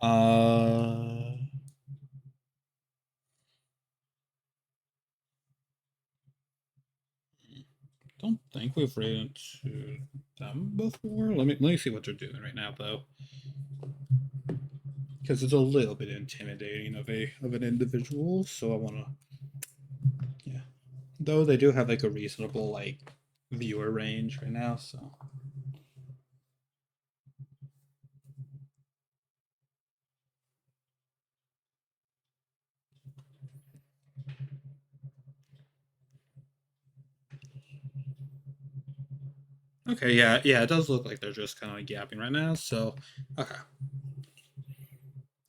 Uh, don't think we've ran into them before. Let me see what they're doing right now though, because it's a little bit intimidating of an individual. So I wanna, yeah. Though they do have like a reasonable like viewer range right now, so. Okay, yeah, yeah, it does look like they're just kind of like yapping right now. So, okay,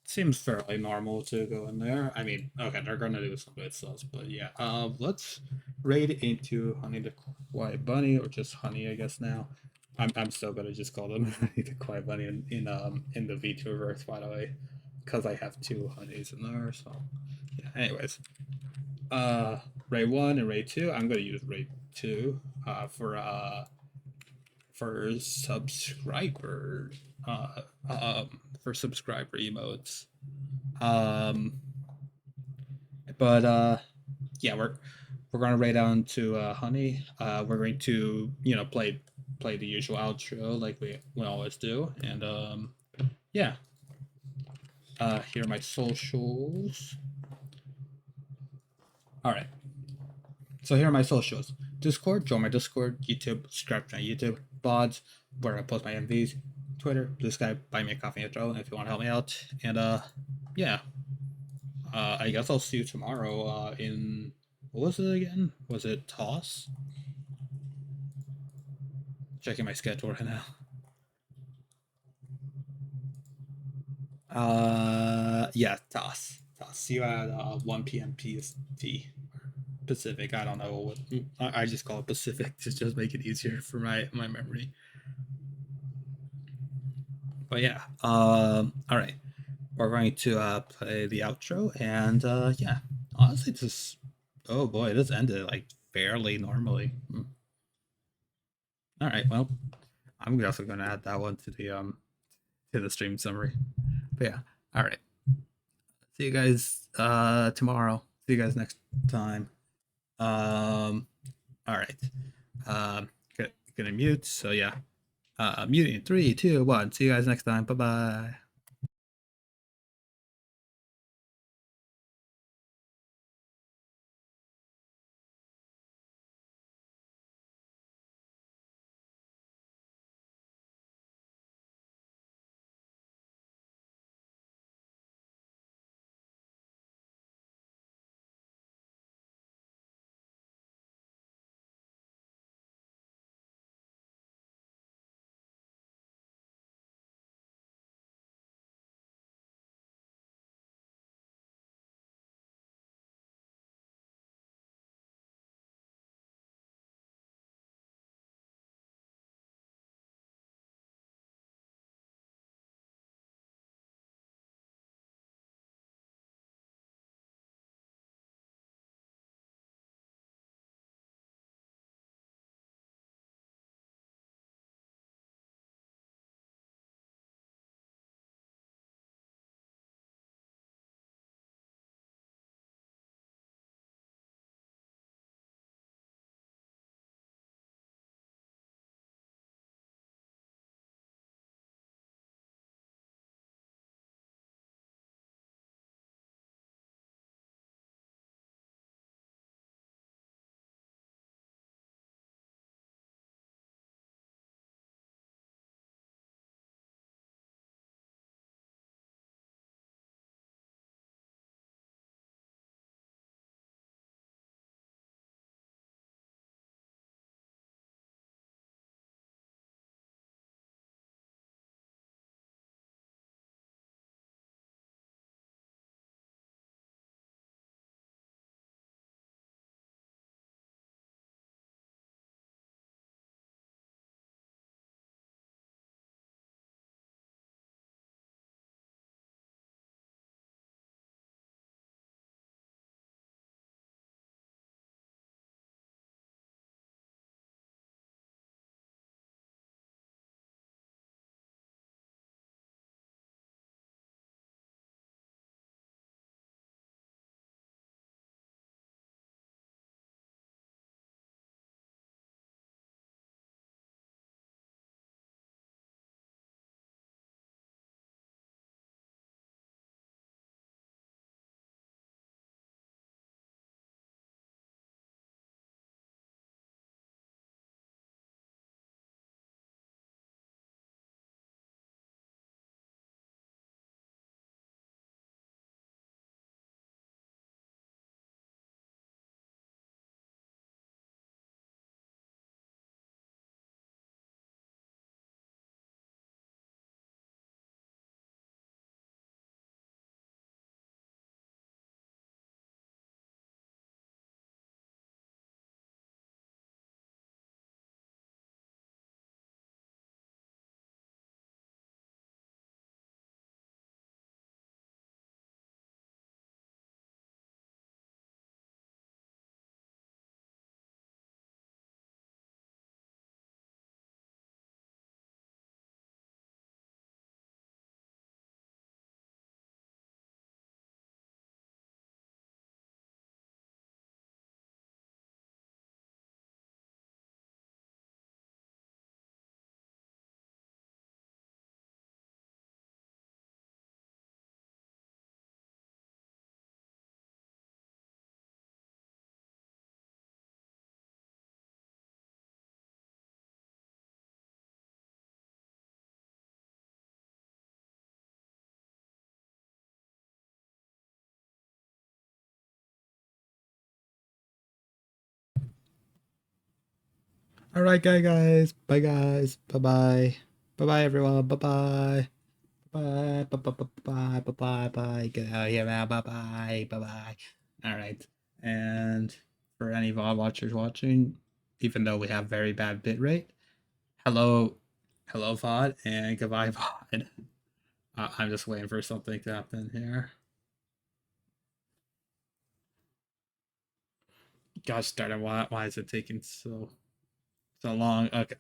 seems fairly normal to go in there. I mean, okay, they're gonna do some good stuff, but yeah. Let's raid into Honey the Quiet Bunny, or just Honey, I guess now. I'm still gonna just call them Honey the Quiet Bunny in the Vtuber, by the way, because I have two honeys in there. So, yeah. Anyways, raid 1 and raid 2. I'm gonna use raid 2 for subscriber uh, for subscriber emotes. Um, but yeah, we're gonna raid on to Honey. We're going to play the usual outro like we always do, and yeah. Here are my socials. All right. So here are my socials. Discord, join my Discord. YouTube, subscribe to my YouTube. VODs, where I post my MVs. Twitter, Blue Sky, buy me a coffee intro if you want to help me out. And yeah. I guess I'll see you tomorrow in what was it again? Was it Toss? Checking my schedule right now. Yeah, toss. See you at 1 p.m. PST. Pacific. I don't know what I just call it Pacific to just make it easier for my memory. But yeah, all right. We're going to play the outro, and yeah, honestly, just oh boy, this ended like fairly normally. All right, well, I'm also going to add that one to the stream summary. But yeah, all right. See you guys tomorrow. See you guys next time. All right. Um, gonna mute. So yeah, muting. 3, 2, 1. See you guys next time. Bye bye. All right, guys. Bye, guys. Bye bye. Bye bye, everyone. Bye bye. Bye, bye, bye, bye, bye, bye, bye, bye. Get out of here now. Bye, bye, bye, bye. All right. And for any VOD watchers watching, even though we have very bad bitrate, hello, hello VOD, and goodbye VOD. I'm just waiting for something to happen here. Gosh darn it! Why is it taking so long? Okay,